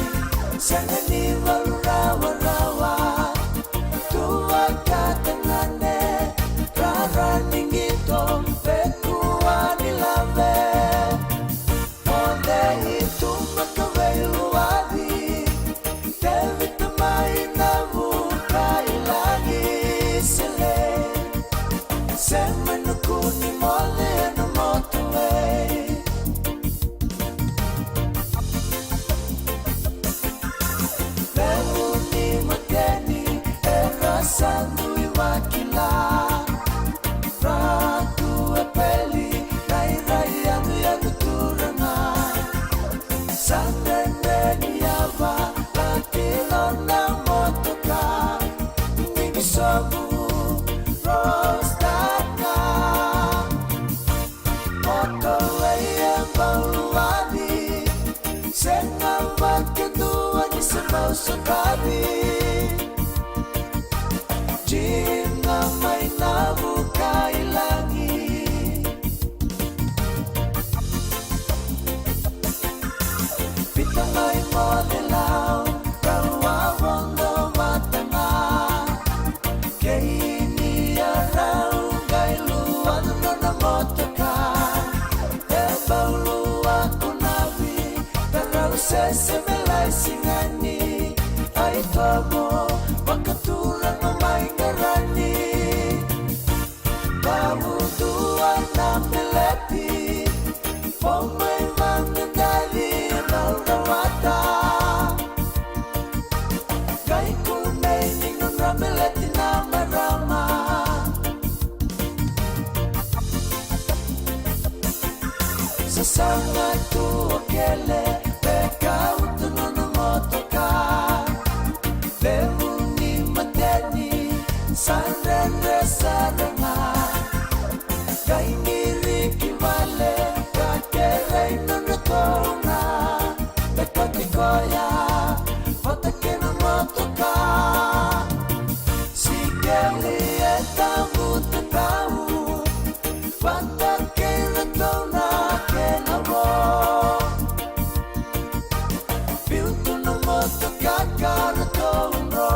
sangani rawa tua katangane running it on pekuani lave onde itu makawailuadi David maina buka ilangi sele semenukuni mole no motorway Leuni mateni era sandui wakila Ratu epeli rai anu turana Sandene niava latino na motoka Nigisobu rostaka Motorway yang baluadi Sengamba kedua di semau sekali Jinga may nabuka ilangi Pita may molilaw Kawawang no matanga Kaini araw Kailuan no na motoka Ebaw luwa kunabi Taraw sesemelay singani Ay tomo Makatulang ng may garani Babuduan ng meleti Pumay mangadali Naurawata Kay kunay ningon na meleti na marama Sa sangat tuwakele Beka utuno ng motoka Leuni mateni Sandrende saranga Kay niriki vale Kakerey nunatona Bekotikoya Otake no motoka Sikeli etamu tetau Pantake natona kenawo Piutu no motoka karatonro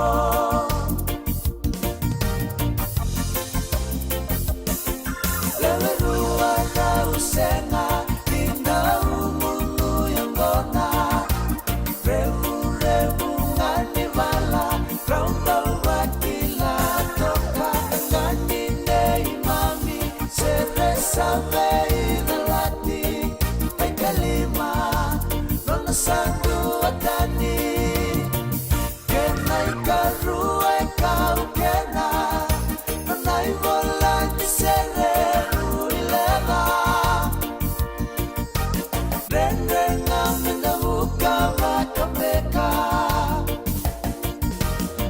Lewerua na usenga Ina umunu yang gona Revu ngani vala Raumba wakila toka Ngani ne imami Seresa mei nalati Mekalima Nona sandu atani Kenai karua kau kena Nonai volani sere uilela Renrenga minabuka makameka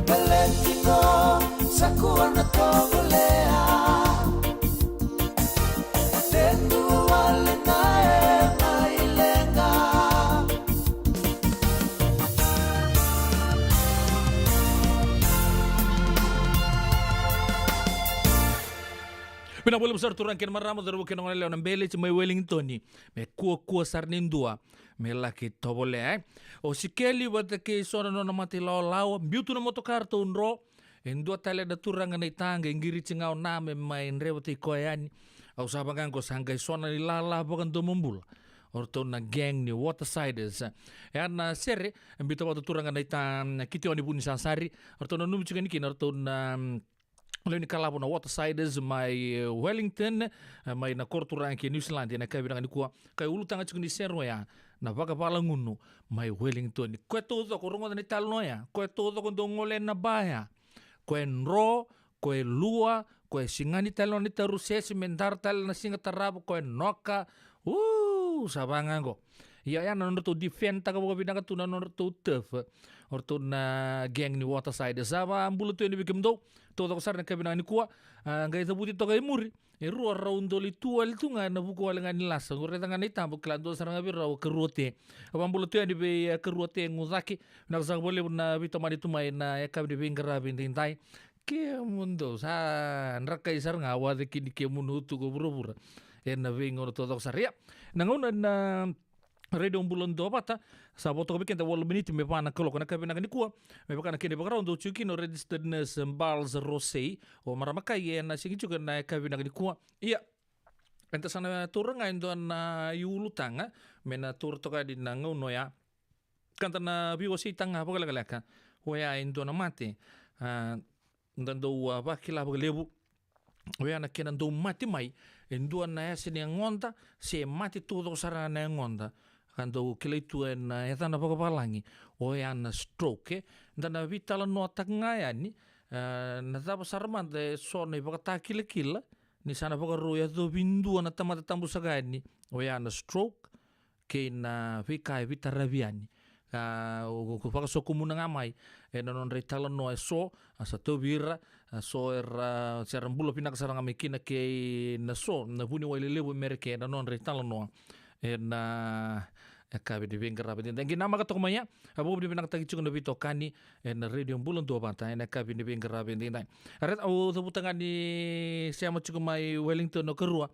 Valentino sakuwa na togolea Tendu wale nae mailenga Pinapulong besar turang kin maramo daru kin ngale leon bele ci may Wellington ni me kuwa sarnindua me laki tobole o sikeli wata ke sona no mati law biutu no motokar to unro endua tale da turang ngai tanga ngiri cingau name main rewati koyani au sabangan ko sangkai sona ni lala bokan to mumbul orto na geng ni watersiders na sere ambito wata turang ngai tan kiti oni buni sasari orto no num cingani kin orto na Leo ni kalabu na Watersiders mai Wellington mai na Korturang ki New Zealand na kai binanga ni kuwa kai ulu tanga chukuni serwa ya na vaka pala ngunu mai Wellington koe todo ko rongo ni talno ya koe todo ko ngole na baya koe nro koe lua koe singani talno ni tarusesi mentar tal na singa tarabu koe noka sabangango ya nonor to defend taka boga binanga tu nonor to tough or to na geng ni Waterside sama ambulu tu ni bikim do to sar na kabinanga ni kuwa ngai tabuti to kai muri rua raundo li tual tu nga na buku alenga ni lasa ngore tanga ni tambo klando saranga bi raw keruote ambulu tu ni be keruote nguzaki na sa bole na bito mari tu mai na ya kabdi bingara bintai ke mundo sa nrakai sar ngawa de kini ke munutu go buru na vingor to sar ya nangona na radio bulan do bata sa boto ko kenta wol minute me pana kolo kana kabina ni kuwa me kana kene background do chuki no registered nurse Mbals Rosei o maramaka ye na singi chuka na kabina ni kuwa iya enta sana turanga indo na yulu tanga mena tur to ka di nango no ya kanta na biwo si tanga ba kala ka hoya indo na mate ndando ba kila ba lebu hoya na kena do mate mai indo na ya sini ngonda se mate todo sara na ngonda kando kile tu na etana poko palangi o ya na stroke ndana vitala no tanga ya ni na taba sarman de sone poko kile kila ni sana poko roya do bindu na tamata tambu sagani o ya na stroke ke na vikai vitaraviani o poko so komuna ngamai na non retala no so asa to vira so era serambulo pinak saranga mikina ke na so na buni wale lebu merke na non retala no na kabe di bengara be dengi nama ka tokomanya abo di benak tagi chukun bito kani na radio bulan do bata na kabe di bengara be dengi aret au tebutanga ni siamo chukun mai Wellington no kerua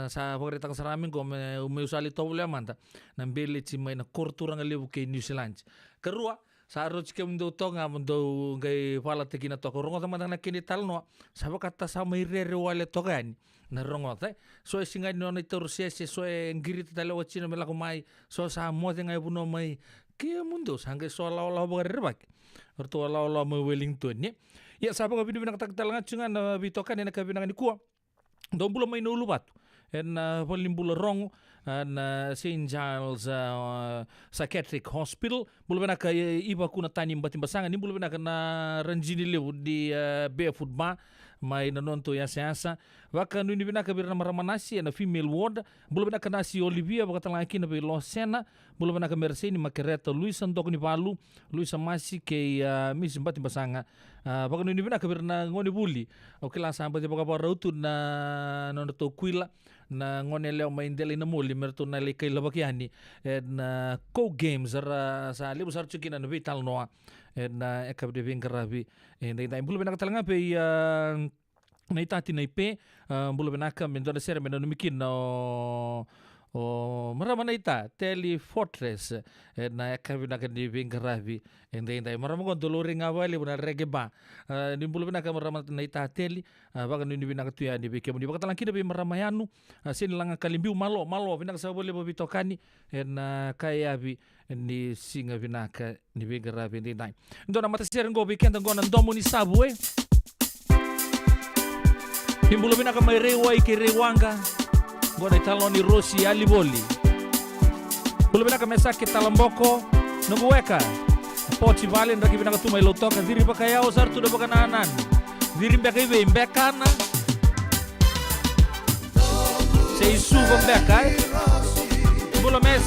sa pagre tang saramin go me usali tobule manta na bele chi mai na korturanga lebu ke New Zealand kerua saro chike mundo tonga mundo ngai fala tekina to rongo tamang na kini talno sabo kata sama irere wale togani na rongo te so singa no na torsiese so ngiri tale wachina melako mai so sa mo ngai buno mai ke mundo sangai so la bagare bak orto la mai Wellington ni ya sabo ka binu tak talanga chunga na bitokan na kabinanga ni kuwa dombulo mai no lubatu en polimbula rongo na St. Giles Psychiatric Hospital bulu bena ka iba kuna tani mbatimbasanga ni bulu bena na ranjini lewu di barefoot ba mai na nonto ya siasa waka nuni bena ka birna maramanasi na female ward bulu bena ka nasi Olivia baka talaki na be Losena bulu bena ka Merseni makereta Luisa ndok ni balu Luisa masi ke mis mbatimbasanga baka nuni bena ka birna ngoni buli okela samba de baka rautu na nonto kuila na ngone leo maindele na muli merto na le kai labakiani na co games sa lebu sar chukina na vital noa na ekab de vingarabi na bulu bena talanga pe na itati na ipe bulu bena ka mendo na sere mendo mikin no o marama na ita Tele Fortress na ekab na kan di vingarabi endai marama kon dolore ngawali buna regeba ni bulu bena ka marama na ita teli baka ni bina ka tuya ni beke ni baka talangki de marama yanu sin langa kalimbiu malo bina sa bole bo bitokani na kaya bi ni singa bina ka ni vingarabi endai ndo na mata sere ngo weekend ngo na ndomo ni sabwe Himbulu bina ka may rewa ikirewanga Gona italoni Rosi Aliboli Bulu bina ka mesaki talamboko Nunguweka Pochi Valen raki bina ka tumay lotoka Diri pa kaya o sartu na baka nanan Diri mbeka ibe imbekana Se isu mbeka Bulu mes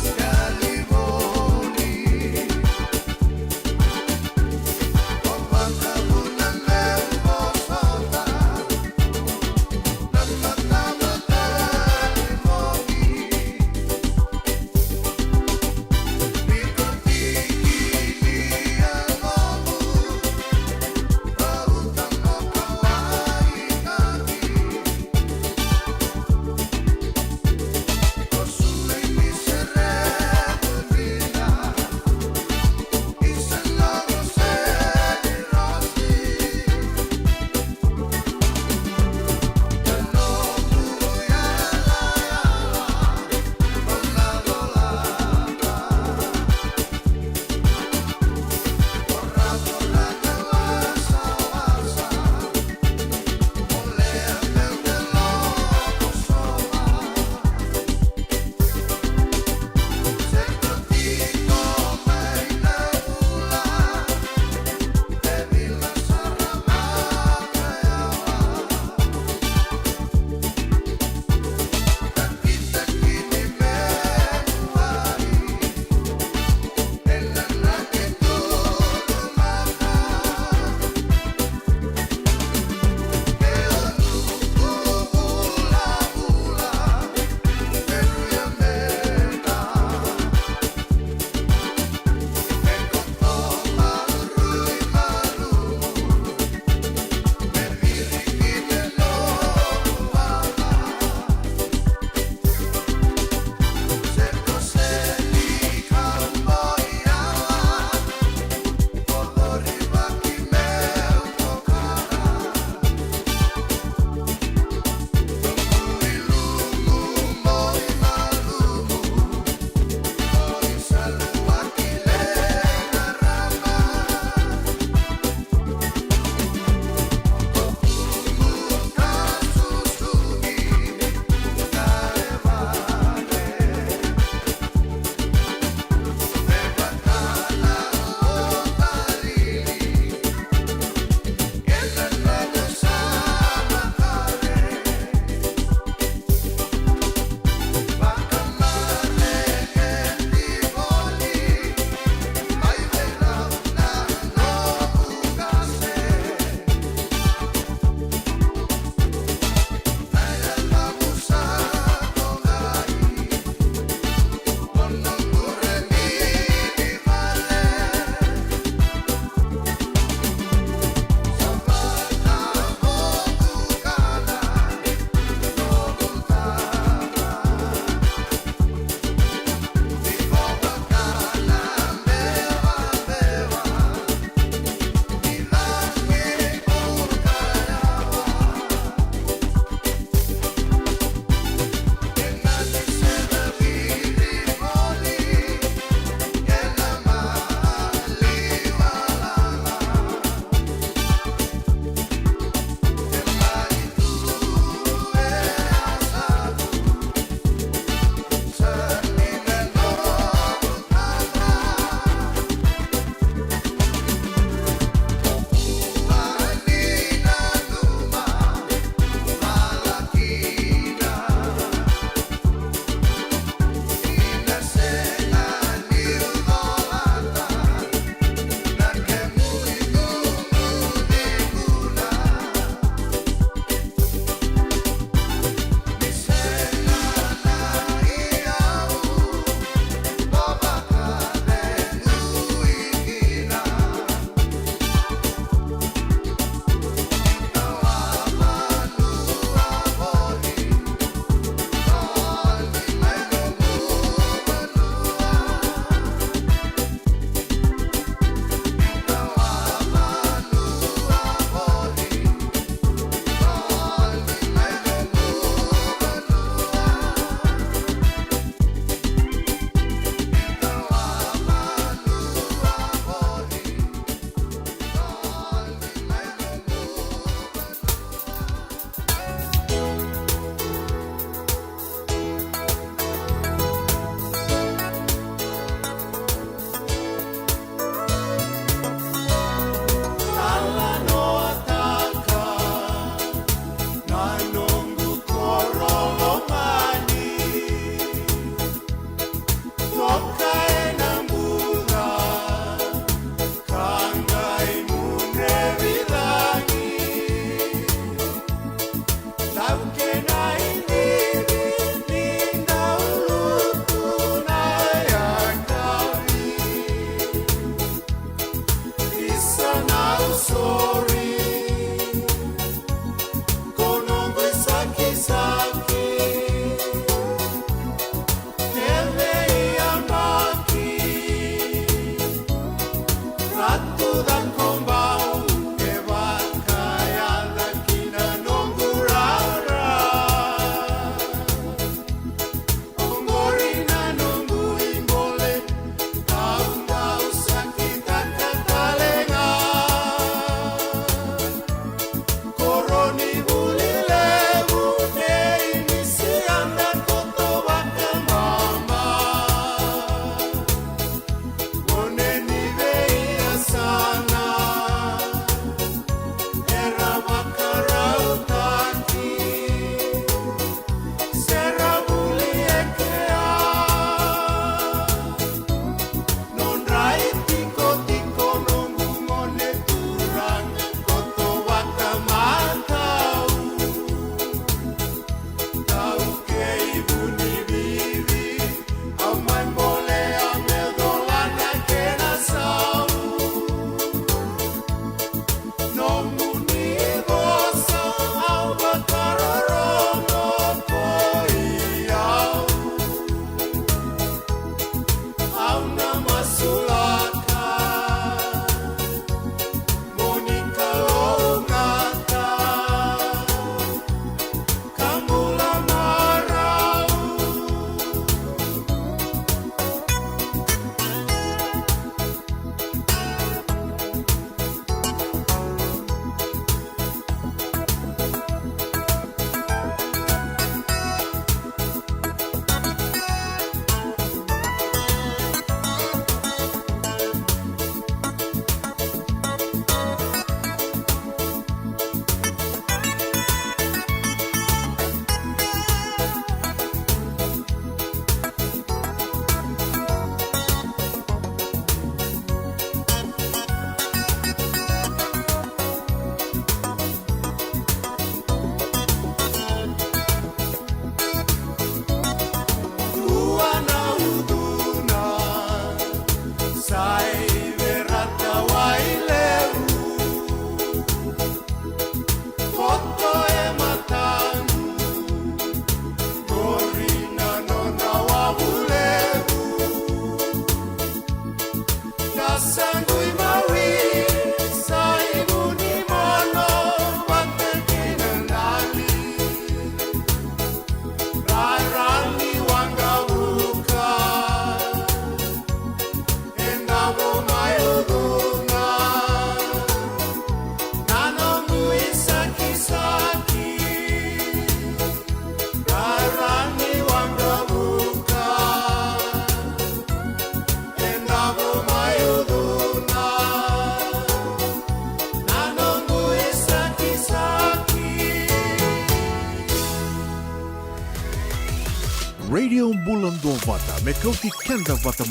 Radio Bulando Vata, Mekauti Kanda Vata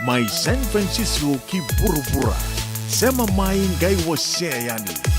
Mai San Francisco ki Burubura, Sema Mai Ngai Waseayani.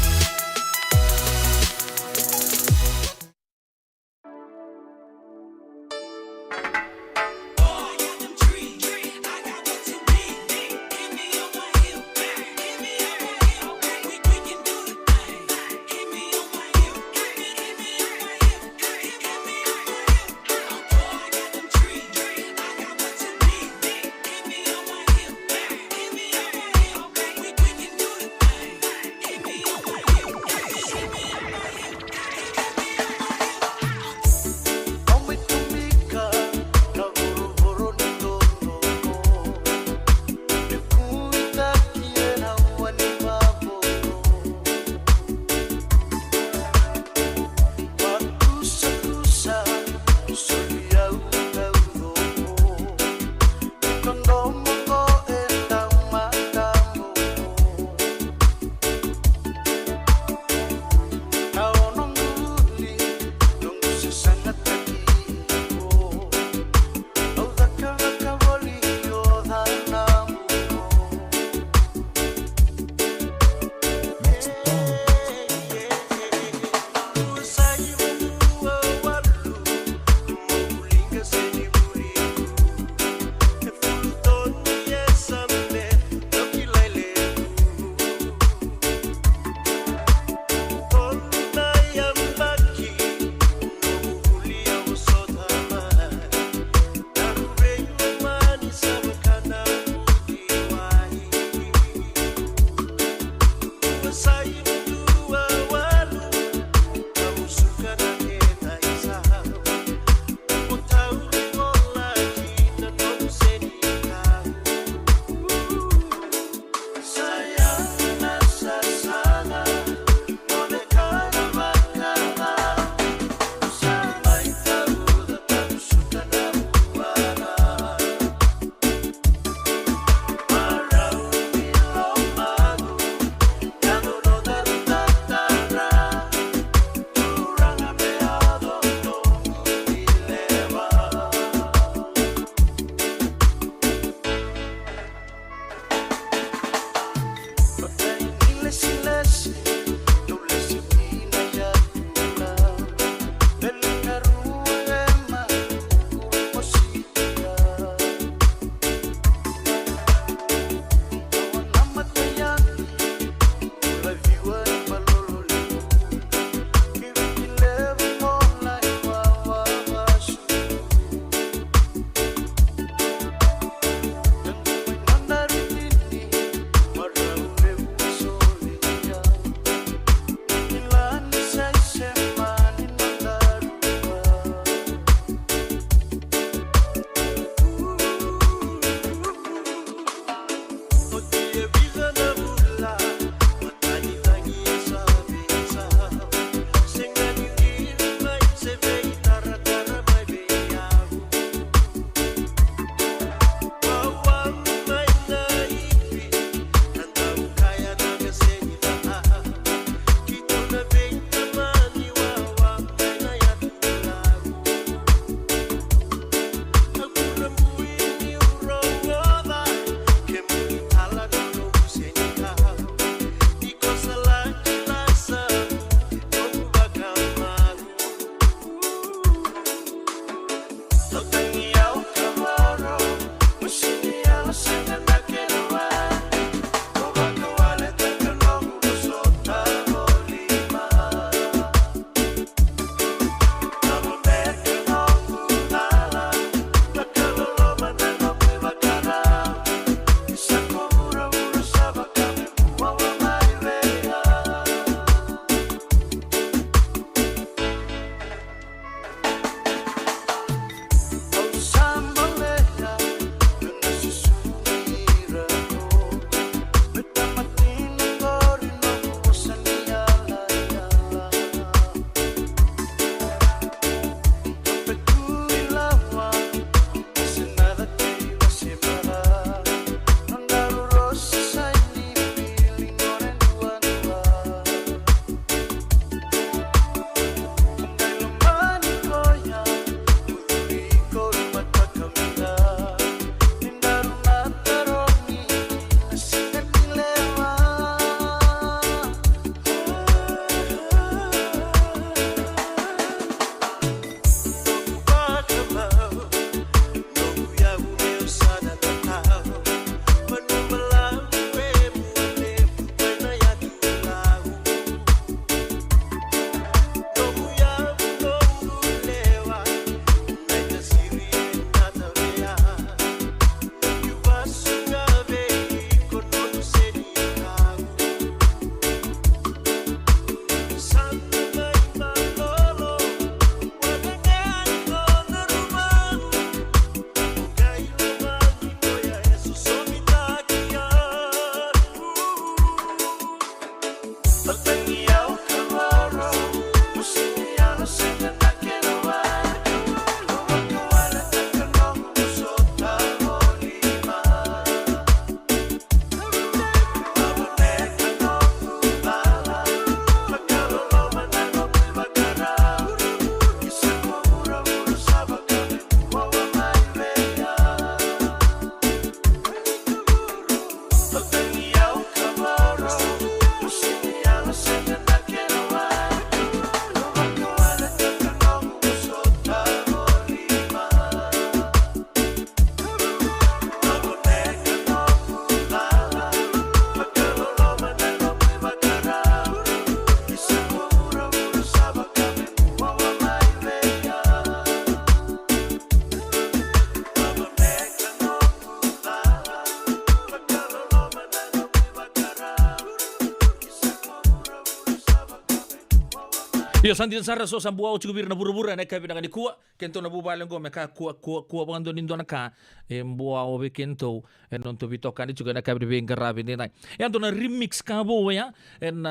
Yo santi sara so sambu au chukubir na buru-buru na kabi na kuwa kento na bubale ngo meka kuwa bangando nindo na ka mbua obe kento en non to bitoka ni juga na kabi be ngarabi ni nai ya na remix ka bo ya en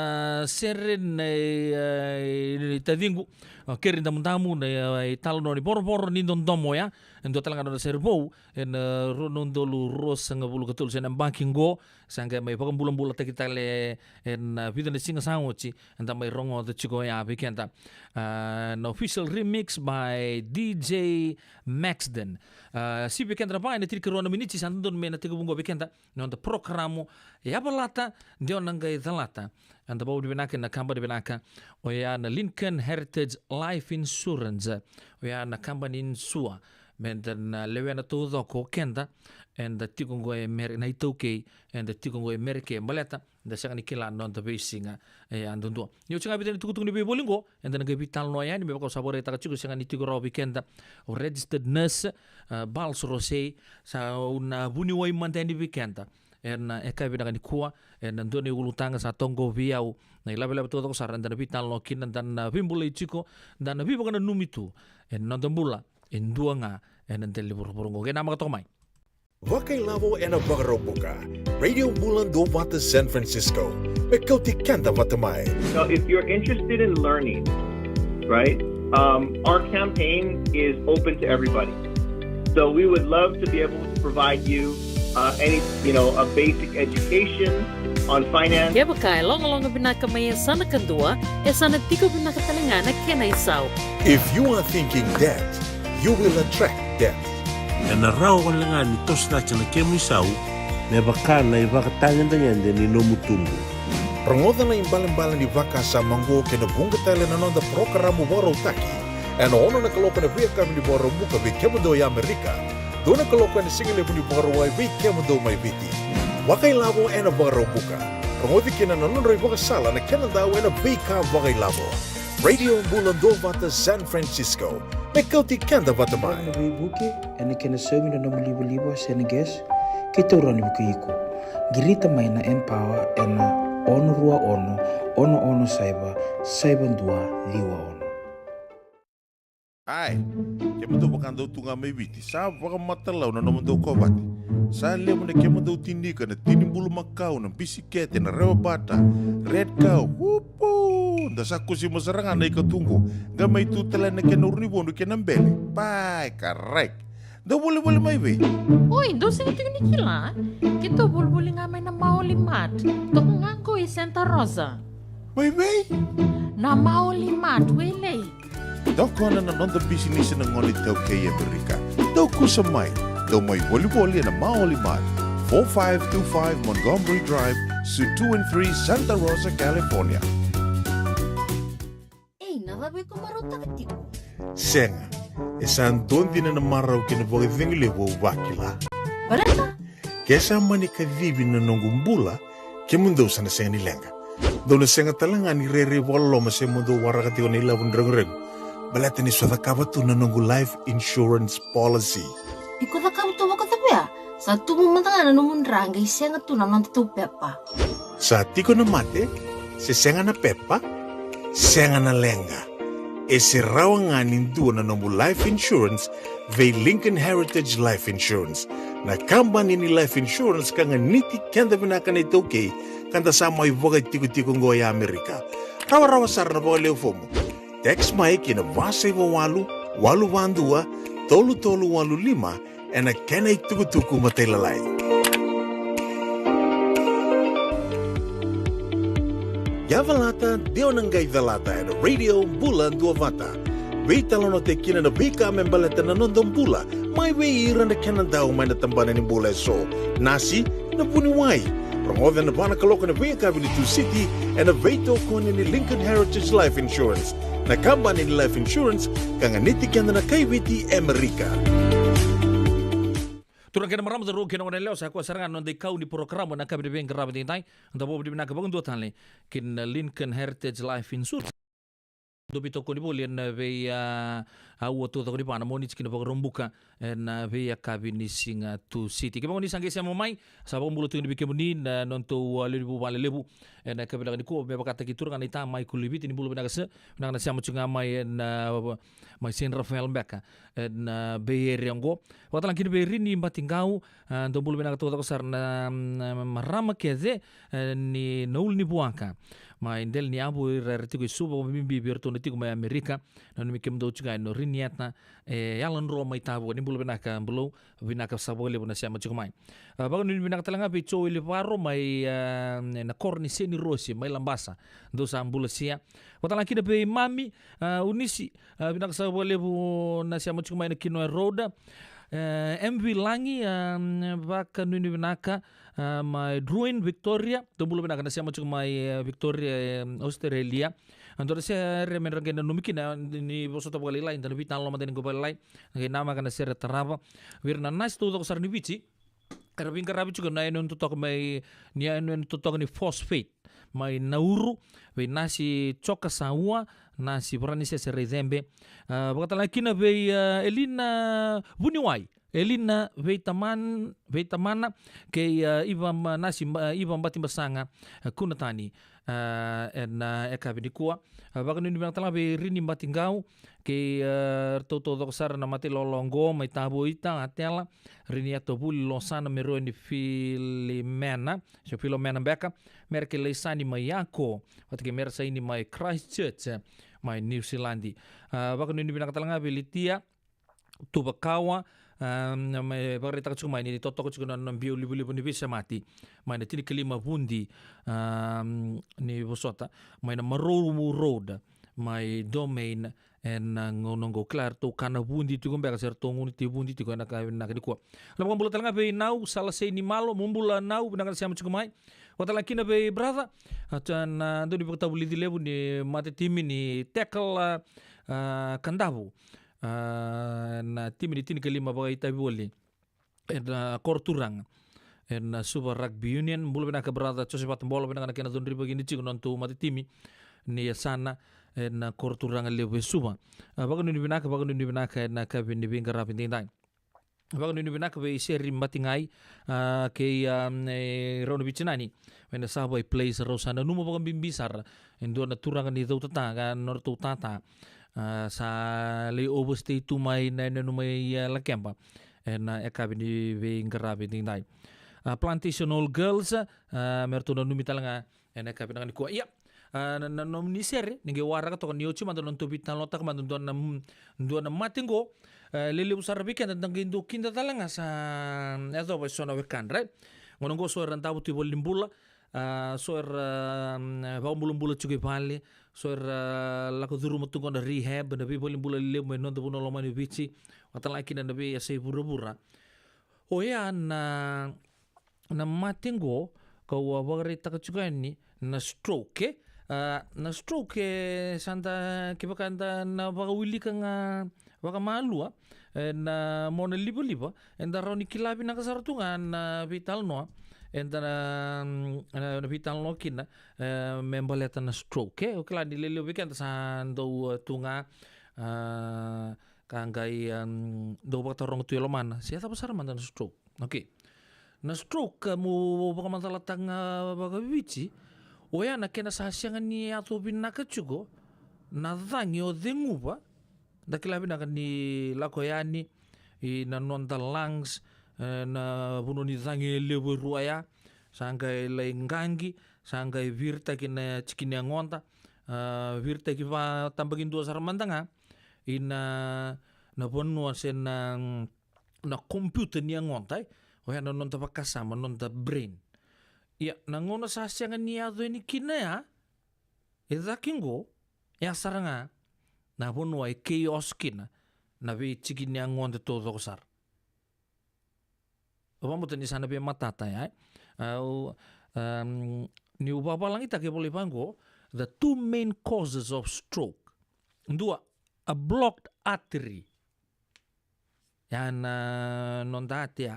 seren tadingu kerin damu na italo ni boro nindo ndomo ya endo talanga na serbo en ronondo lu rosanga bulu ketul sen banking go sanga mai pakam bulan-bulan kita le en video na singa sangochi enda mai rongo de chigo ya bekenda an official remix by DJ Maxden. Si bekenda pa ina tirikiro na miniti sandon me na tigubungo bekenda no the programo ya balata ndio nanga idalata and the bawdi benaka na kamba de benaka o ya na Lincoln Heritage Life Insurance o ya na kamba in sua men dan lewena todo ko kenda and the tikungo e mer na itoke and the tikungo e merke baleta da sanga nikila non the basinga e andondo yo chinga biten tukutung ni be bolingo and then ga bital no ya ni be ko sabore ta chiku sanga ni tigoro weekend o registered nurse bals rose sa una buni wai manteni weekend en eka bina ni kuwa en ndoni ulutanga sa tongo viau na ilabela todo ko saran dan bital no kin dan bimbule chico dan bibo kana numitu en nondombula en duanga en ndeli burburungo ke nama to mai Wakailavo en Wakarobuka, Radio Bulan do Wata San Francisco, Mekoti Kanda Watamai. So if you're interested in learning, right, our campaign is open to everybody. So we would love to be able to provide you a basic education on finance. Kaya baka long binaka may sana kandua, sana tiko binaka talangana kena isaw. If you are thinking that, you will attract that. Na rao kan langa ni tos na chana kemu sau me bakana i bakatangan dangan ni no mutungu. Rangoda na imbalan-balan di vaka sa mango ke na bunga tele na nonda programo boro taki. En ono na kaloka na via kami ni boro buka vi kemado ya Amerika. Do na kaloka na singile ni boro wai vi kemado mai viti. Wakailavo en boro buka. Rangodi kina na nonda vaka sala na Canada en vika wakailavo. Radio Bulan do Wata San Francisco. Mekauti Kanda Watamai. Na buki ene kena semi na nomu libo seneges kita urani buki iku. Girita mai na empower ena ono rua ono saiba dua liwa ono. Ai, kemado bakando tunga mai viti. Sa waka matalau na nomu do kovati. Sa lemo na kemado tindika na tinimbulu makau na bisikete na rewa bata. Red cow. Wupu. Dasa kusi masarangan na ikatungo. Gamay tutala na kenurni bono kenambele. Pai, correct. Da boleh mai be. Oi, dosa itu ni kila. Kita boleh ngamai na maulimat. Tok nganggo i Santa Rosa. Mai be? Na maulimat wele. Dokona na nonda business na ngoni tau kaya Amerika. Dau kusamai. Dau mai boli na maulimat. 4525 Montgomery Drive, Suite 2 and 3, Santa Rosa, California. Navabi ko marota katiko. Senga, esanton din na maraw kinabuhay vingli wo wakila. Balata? Kesa mani kadhibi na nongumbula, kimundo sa nasenga nilenga. Do na senga talanga ni rere walo masemundo warakati ko nila wundrang-reng. Balata ni swata kabatu na nongu life insurance policy. Iko na kabuto wakatapya. Sa tumumantanga na numundrang ay senga tu na nonto pepa. Sa tiko na mate, si senga na pepa, senga na lenga. E se rawanganin doon na nomu life insurance vei Lincoln Heritage Life Insurance. Na company ni life insurance ka nga niti kanda vinaka na ito kay kanta sama ivoga tiku ngo ya Amerika. Rawa sarna boga leo fomo. Text mai kina vasa iwa walu vandua, tolu walu lima, ena kena tuku matelalai. Yavalata, Deonangai Valata, and Radio Bulan Duavata. Veitalono te kina na vika membaleta na nondong bula, mai veira na kenandao mai na tambana ni bula so. Nasi, na puniwai. Promover na bana kaloka na vika vili tu city, and a veito kone ni Lincoln Heritage Life Insurance. Na kambani ni Life Insurance, kanga niti kanda na kaiviti Amerika. Turang kena maram daru kena wana leo sa ko sarangan non de kau ni programa na kabine beng graba dintai anda bo dibina ka bangun do tanle kin Lincoln Heritage Life Insurance do bito ko ni bolien ve au to ko ni pana moni kin bo rombuka na ve kabine singa tu city ke bangun sange sama mai sa bo mulo tu ni bikemuni non to lebu wale lebu na kabila ni ko be bakata ki turang ni ta mai kulibiti ni bulu bina kase na sama chunga mai na mai Saint Rafael Mbeka na beyeri yango wakati langkini beyeri ni mbatingau ndo bulu bina katoa kusar na marama keze ni naul ni buangka ma indel ni abu raritiku isuba mimbi birto nitiku mai Amerika na numikem do chuga no riniatna yalan ro mai tabu ni bulu bina ka bulu bina ka sabole buna siama chuga mai bagan ni bina katalanga bicho ili paro mai na korni seni rosi mai lambasa ndo sa ambula sia wakati langkini be mami unisi bina ka sabole bu na siama chuga mai na kino roda MV Langi baka nuni binaka mai Druin Victoria tumbulo binaka na siya chuga mai Victoria Australia andor siya remenrangena numikina ni bosota bogalila inda bitan lo maden gobalai ngai nama kana siya tarava wirna nas tu sar ni bici karabing karabi chuga na eno tutok mai ni eno tutok ni phosphate mai nauru we nasi choka saua nasi berani se rezembe bakata lakina be Elina Buniwai Elina veitamana ke iba nasi iba mbati basanga kunatani na ekabidikua bakanu ni tala be rini mbatingau ke toto doksar na mati lolongo mai tabu ita atela rini atobuli losana mero ni Filomena so Filomena beka merke leisani mai yako watke mersa ini mai Christchurch mai New Zealandi bakanu ni tala be litia tubakawa mai barita cuma ini toto cuma na biu-biu ni bisa mati mai na tini kelima bundi ni bosota mai na Maroru Road mai domain en ngonongo klar to kana bundi tu gombe kasar to nguni ti bundi ti ko na ni ko la ko talanga be nau sala sei ni malo mumbula nau bina siam cuma mai wata lakina be brother atan do di bota buli lebu ni mate timi ni tackle kandabu na tim ni tini kelima bagai tabi wali na korturang na Super Rugby Union bulu bina keberada cosepat bola bina kena don riba gini cik nontu mati timi ni sana na korturang lewe suma bagan ni bina na kabin ni binga rapin tingdai bagan ni bina be seri matingai ke rono bichinani when sabai place rosana numo bagan bimbisar endo na turang ni tau tata nortu tata sa le overstay tu mai na numai la kempa na ekabini ve ngarabi dingdai plantation all girls mertuna numitalanga ena kabina kan ko iya na nomni sere ninge wara to kan yochi mandan to bitan lotak mandan na matingo lele usar bikan tentang indo kinda talanga sa ezo ba sona wekan right ngono go so rantabu ti bolimbula soer baumbulum-bula cukai pale soer lako duru mutungo na rehab na bi bolimbula lele mo non buno lo mani bici wata laki na be asai bura-bura o ya na matingo kau wagari taka cukai ni na stroke santa kibakanta na bagawili ka nga baka malua na mona liba-liba enda raw ni kilabi na kasartungan na vital no enda na vital no kina membaleta na stroke o kila ni lele weekend sa do tunga kanggai do baka rong tuelo mana siya tapos man na stroke okay na stroke mo baka mantalatang baka bici o ya na kena sasyangan ni ato binaka chugo na dhangi o denguba dakilabi na ni lakoyani na nonta lungs na buno ni dhangi lewe ruaya sangka lengangi Sangga virta kina cikini angonta virta kiva tambagin dua saramantanga ina na bonua sen na computer ni angonta o ya non ta pakasama non ta brain ya nangona sa sianga ni ado ni kina ya kingo ya saranga na bonua chaos kina na vi cikini angonta todo kosar vamos ni sana be matata ya ni ubaba lang ita ke boleh pango the two main causes of stroke. Dua, a blocked artery. Yan non dati ya.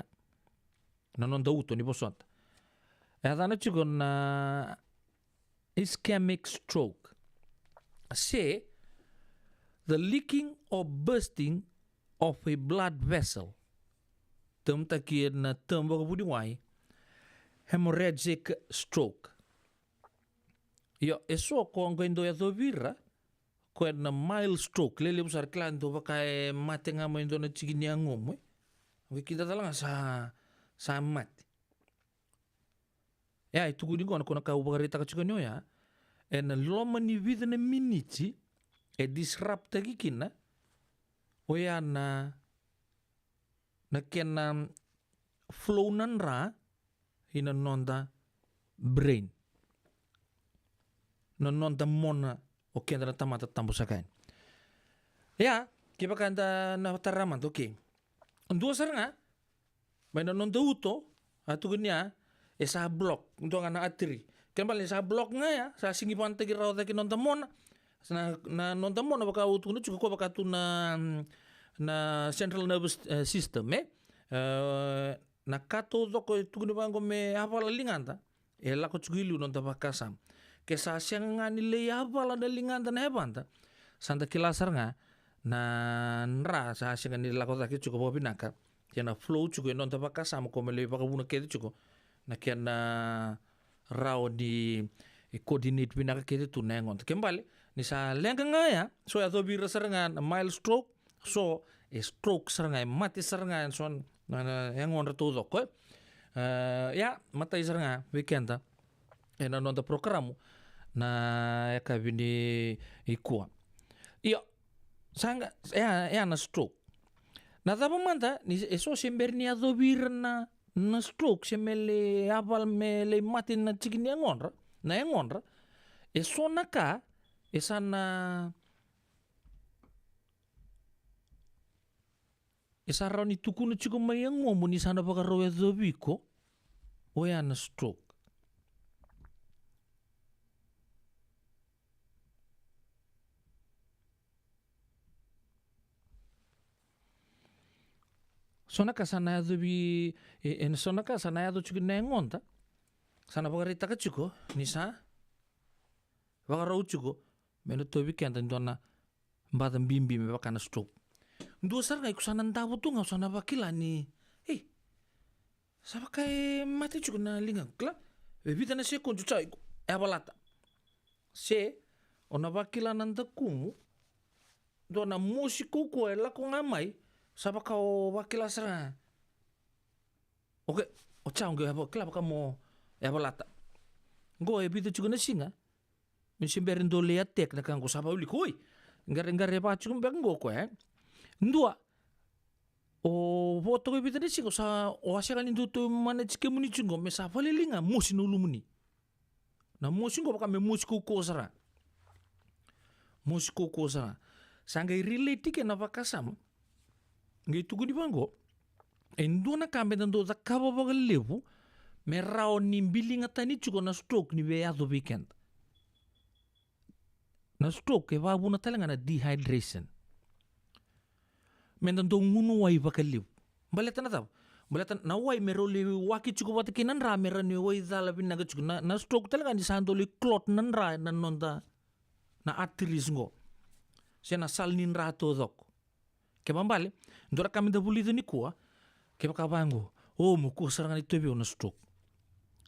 Non dauto ni posot. Adana chugo na ischemic stroke. Say the leaking or bursting of a blood vessel. Term takir na term bago budi wai. Hemorrhagic stroke. Yo, eso ko ngendo ya dovira ko na mild stroke lele usar klan do baka mate nga mo ndo na chigini angom we kita talaga sa mate ya itu gudi ko na ka ubagarita ka chikonyo ya en loma ni vida na miniti e disrupt gikina o ya na kena flow nan ra ina nonda brain non da mona o kenda na tamata tambo sakain. Ya, kiba kanda na taraman okay. Dua saranga may non da uto atu ganya esa block ndo nga na atri. Kembali sa block nga ya sa singi pante giraw da kinon da mona na non da mona baka utu no chuko baka tu na central nervous system na kato doko tu ni bango me avala linganta e la ko chugilu non da bakasam. Kesa siang nga nilay abala na linganda na hebanta. Santa kilasar nga na nra sa siang nga nila ko taki chuko po pinaka. Kaya na flow chuko non tapa kasama ko malay baka muna kete chuko. Na kaya na raw di coordinate pinaka kete tu na ngon. Kembali ni sa lengka nga ya. So ato bira sar nga na mild stroke. So stroke sar nga mati sar nga so na ngon rato doko. Ya matay sar nga weekenda. E na non da programo na ya kabini ikua. Iyo, sanga ya na stroke. Na tapa manta ni eso sember ni adobir na stroke semele abal mele mati na chikini angonra, na angonra. Eso naka esa na esa raw ni tukuna chiko may angomo ni sana baka raw adobiko o ya na stroke. Sonaka sana yado bi sonaka sana yado chuko na ngonta sana bagarita ka chuko nisa bagarau chuko meno tobi kenta ndona mbada bimbi me bakana stroke ndo sar ngai kusana ndabo tu nga sana bakila ni saba kai mati chuko na linga kla bebita na se konju chai abalata se ona bakila nanda kumu dona musiko ko ela ko ngamai saba kau wakila sera. Oke, ocang gue apa kelapa kamu ya balata. Gue ebita juga nasinga. Mensimberin do leatek na kanggo saba uli koi. Engar apa cukup bang gue kue. Ndua. O foto gue ebita nasinga sa o asyakan indo tu mana cike muni cungo me sa falilinga musi nulu muni. Na musi gue bakal me musi kuko sera. Musi kuko sera. Sanggai relate ke na pakasam. Ngai tugu di bango endo na kambe dando za kaba baga levu me rao ni mbili ngata ni chuko na stroke ni be ado weekend na stroke e babu na talanga na dehydration me dando ngunu wai baga levu baleta na tab baleta na wai me role waki chuko wata kinan ra me rani wai zala bin naga chuko na stroke talanga ni sando li clot nan ra na nonda na arteries ngo sena salnin ra to dok kebambale ndora kami da bulido ni kuwa keba kabango muku saranga ni tebe na stroke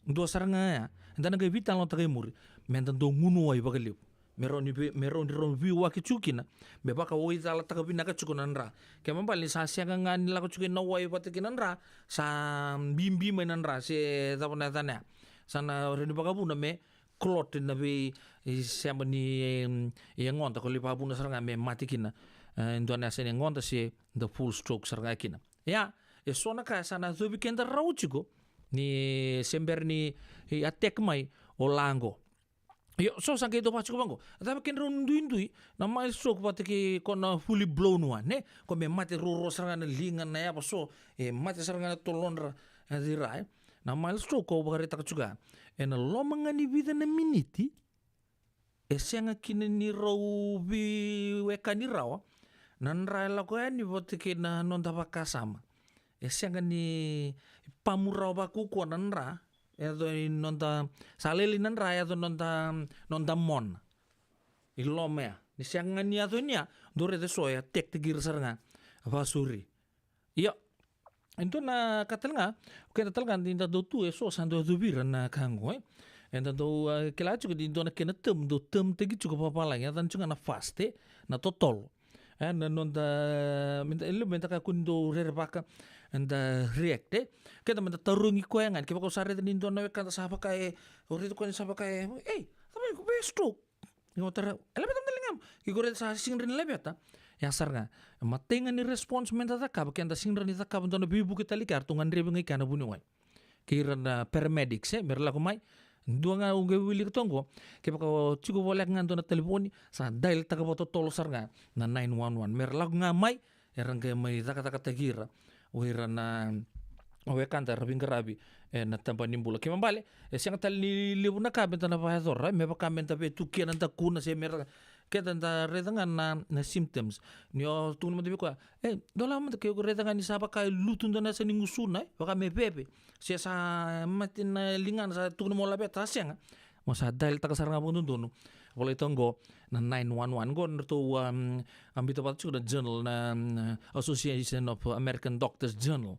ndo saranga ya ndana ga vital no tagay muri menda do ngunu wai bagalip meron vi wa ke chukina me baka woi zala taga bina ka chukunan ra kebambale sa sianga ngani la ko chukin no wai patakinan ra sa bimbi mainan ra se tapona tana sana rin bagabuna me klot na be sema ni ngonta ko lipabuna saranga me matikina indona sen ngonta si the full stroke saranga kina ya sona ka sana zo bikenda rauchiko ni sember ni attack mai olango yo so sang itu pachiko bango tapi ken rundui na mai stroke patiki kona fully blown one ne ko me mate ro saranga linga na ya so mate saranga tolondra adirai na mai stroke ko bagari tak juga en lo mangani vida na miniti senga kini ni ro bi wekani rawa nan raila ko ni patiki na nonda bakasama senga ni pamurau baku ko nan ra edo nonta saleli nan ra edo nonta mon ilomea ni siangan ni ato nia dore de soya tek te gir saranga basuri iya ento na katalnga okay tatalgan dinda do tu eso sando do bir na kango ento do kelachu di do na kena tem te gitu ko papala ya tan chunga na faste na totol na nonta minta elu minta ka kundo rerbaka anda reacte kita minta tarungi koyangan kita ko sare din do na kanta sa pakai ori ko sa pakai tapi ko besto ngotar elebet lingam ki gore sa singrin lebeta ya sarga matenga ni response menta ta ka kanta singrin ni ta ka do na bibu kita likar tungan rebe ngai kana bunu wai kirana paramedics merla ko mai duanga unge wili tongo ke ko chugo bolak nganto na telefoni sa dial ta ko tolo sarga na 911 merla ngamai erang mai ta kata gira wira na owe kanta rabing karabi na tampa nimbula ke mambale siang tal ni libuna ka benta na pahador me pa kamenta pe tukian anta kuna se mer ke tanta redangan na symptoms ni o tun mo ko dola mo ke ko redangan ni sapa kai lutun dana sa ningusuna baka me pepe se sa matin lingan sa tun mo labe ta siang mo sa dal ta kasar ngabun dunu boleh tonggo na 911 go to ambito pat the journal na Association of American Doctors Journal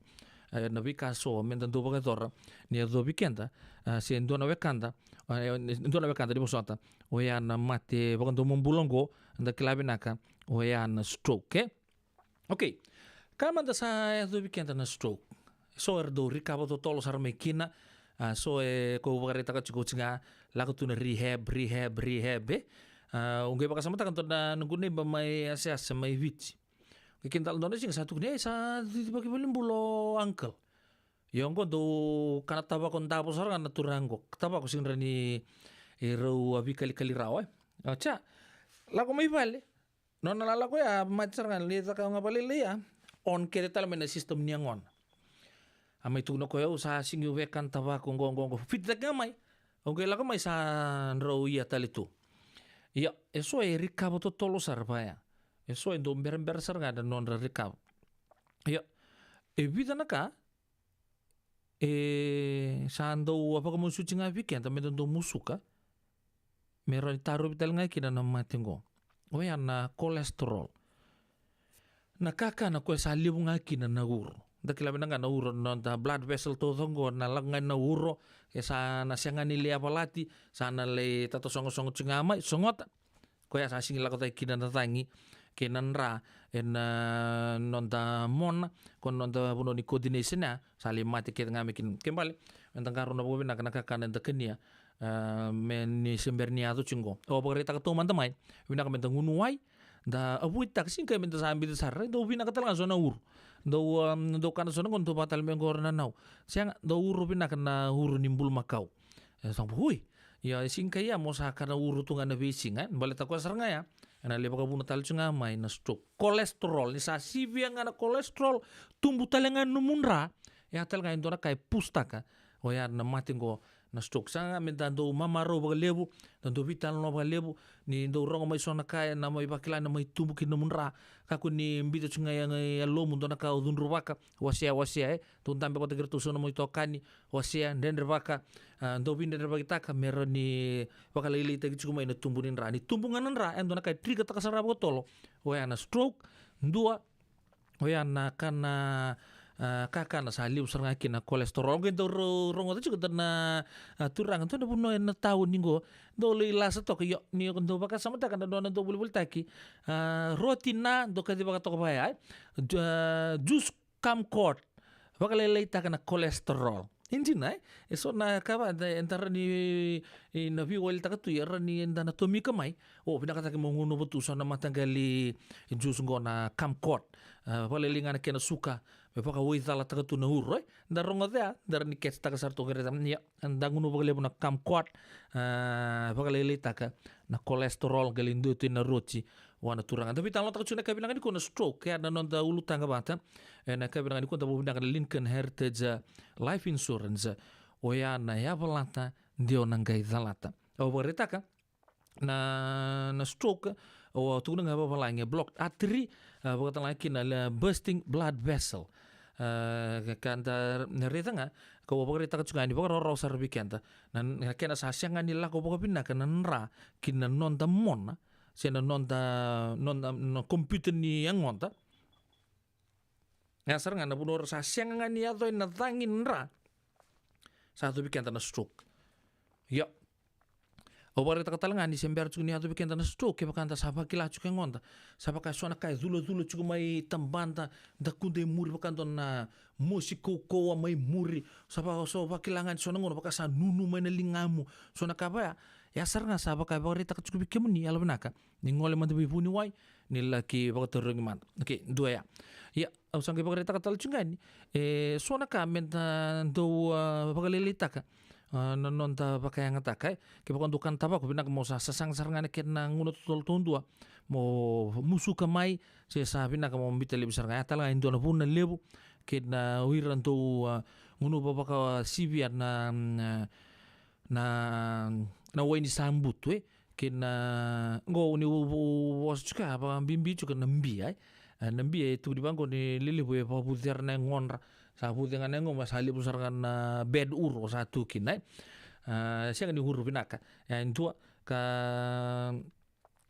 na vikaso mentan do bagator ni do vikenda si ndona wekanda di bosota oyan mate baganto mumbulongo nda kilabinaka oyan stroke okay kama da sa do vikenda na stroke so do ricavo to tolo sar mekina so ko bagari taka chiko chinga lago tuna rehab unge baka samata kan na nungune ba may asas may witch kikintal doon sing satu kene sa bagi bulo uncle yung ko do kana taba kon tapos sarang na turango taba ko sing rani ero abi kali rawa cha lago may vale non nalala ko ya matsarangan lita ka nga balili ya on kere talaman na system niya ngon amay tuno ko yo sa singyuwekan taba kung gong fit gamay okay lago may sa ro ya talito ya eso e ricavo to tolo sarbaya eso endo berber sarga da non ricavo ya e vida naka sando apa kamu suci ngapi kan tapi do musuka meron taruh bital ngai kina na matingo oya na kolesterol nakaka na ko sa libu ngai kina na uro dakila benanga na uro na blood vessel to tongo na langai na uro sa na sianga ni lia palati sana le tato songo cingama songota ko ya sa singila ko tay kina na tangi kenan ra en nonta mon kon nonta buno ni coordination na sali mati ket ngamikin kembali entang karuna bo bina kana kana kenia men ni sembernia tu cinggo o bagari tak to man tamai bina kamenta ngunuai da abuit tak sing kamenta sambi sar do bina katal zona ur do kana zona kon to batal mengor na nau siang do ur bina kana ur nimbul makau sang hui ya sing kaya mo sa kana ur tungan na bisingan balik tak saranga ya ana leba ka buna tal cunga mai na stroke kolesterol ni sa sibia ngana kolesterol tumbu talengan numunra ya tal ngai ndona kai pustaka o ya na matingo na stroke sanga mentando mamaro ba lebu tando vital no ba lebu ni do rongo mai sona kai na mai bakila na mai tumbu ki numunra ka ku ni mbito cunga yang lo mundo na ka udun rubaka wasia tun tambe ko tegirtu sono mo tokani wasia den rubaka do bin den rubaka ka mero ni bakala ili tegi cunga mai na tumbunin ra ni tumbungan ra endo na kai triga ta kasara ba tolo o ya na stroke ndua o ya na kana kaka na saliw sarang kina kolesterol gento rongo tu juga na turang tu na puno na tahun ningo do lila sato yo ni kondo baka samata kan do na do bulbul taki roti na do kadi baka to baya juice camcord baka lelai ta kana kolesterol Hindi na so na kaba entara ni na viwal taka tu era ni enda na tomi kamai pinakataki monguno butusa na matanggali jus ngona camcord wale linga na kena suka me paka woi tala taka tu na uro daronga dea dar ni ket taka sarto gere ya andanguno bagale na camcord paka lele taka na kolesterol galindo tu na roti wana turangan tapi talo taka chuna kabilangan ko na stroke ya na nonda ulu tanga bata na kabilangan ko tabu binaka Lincoln Heritage Life Insurance na ya balata ndio nangai dalata o beritaka na stroke o tugna nga babalanga blocked artery bakata laki na bursting blood vessel kanta neritanga ko beritaka chungani bakaro rosa rubikanta nan kena sasyanga nila ko bakapina kana nra kina nonda mona sena nonda computer ni yang ngonta ngasar nga na punor sasyanga ni ato na tangin nra satu bikin tanah stroke. Ya. Obar kita katalangan di sember cukup ni atu bikin tanah stroke. Kepa kanta sapa kila cukup ngonta. Sapa kasuana kai dulu cukup mai tambanta. Dakunde muri pakanto na musiko koa mai muri. Sapa kilangan suana ngono pakasa nunu mai na lingamu. Suana kapa ya saranga sapa kai bari tak cukup bikin ni ala benaka. Ni ngole mantabi puni wai ni laki bakaturung man. Oke, dua ya. Ya, usang ke bari tak katal cungan. Suana ka menta do pagalilita ka. Nonta pakai yang takai ke pokon dukan tabak binak mo sa sasang sarangane ket na ngunut tol tondua mo musu kamai se sa binak mo bitali besar ga tala indo na pun lebu ket na wiran to ngunu baba ka sibiar na wani sambut we ket na ngo ni was chuka ba bimbi chuka nambi ai nambi tu di bangko ni lili bu pa putir na ngonra sa putir na ngom masali besar kan bed uro satu kinai siang ni huru binaka yang tua ka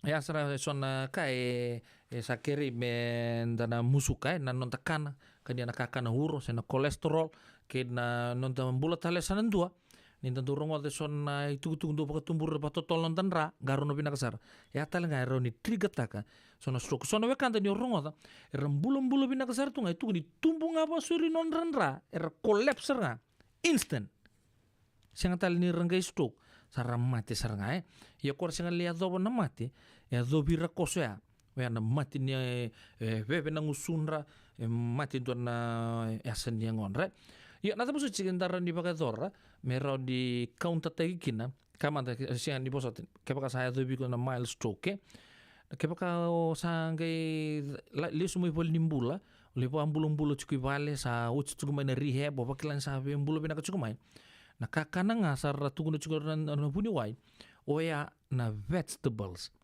ya sara sona kai sakeri men dana musukai na nonta kana kan dia nakakana huro sena kolesterol kena nonta membulat hale sanan tua nintan turung wate sona itu ndo pakatumbur patotol nontan ra garono binakasar ya tal ngaro ni trigataka sona stroke sona we kanta ni rongo rembulum-bulu binakasar tu ngai tu ni tumbung apa suri non ranra collapse nga instant siang tal ni renggai stroke sarra mati sarnga ya kor singa lihat do na mati ya do bira kosya we na mati ni we na ngusunra mati do na yasen yang onre ya nata busu cikintaran di pakai tora merau di counter tagi kina kamanta siang di posat kepaka saya tu biko na mild stroke kepaka sanggai li sumui pol nimbula lipo ambulum-bulu cukup vale sa ucu cukup main rehab bapak kilan sa ambulu bina cukup main na kakana ngasar tukun cukup na puni wai oya na vegetables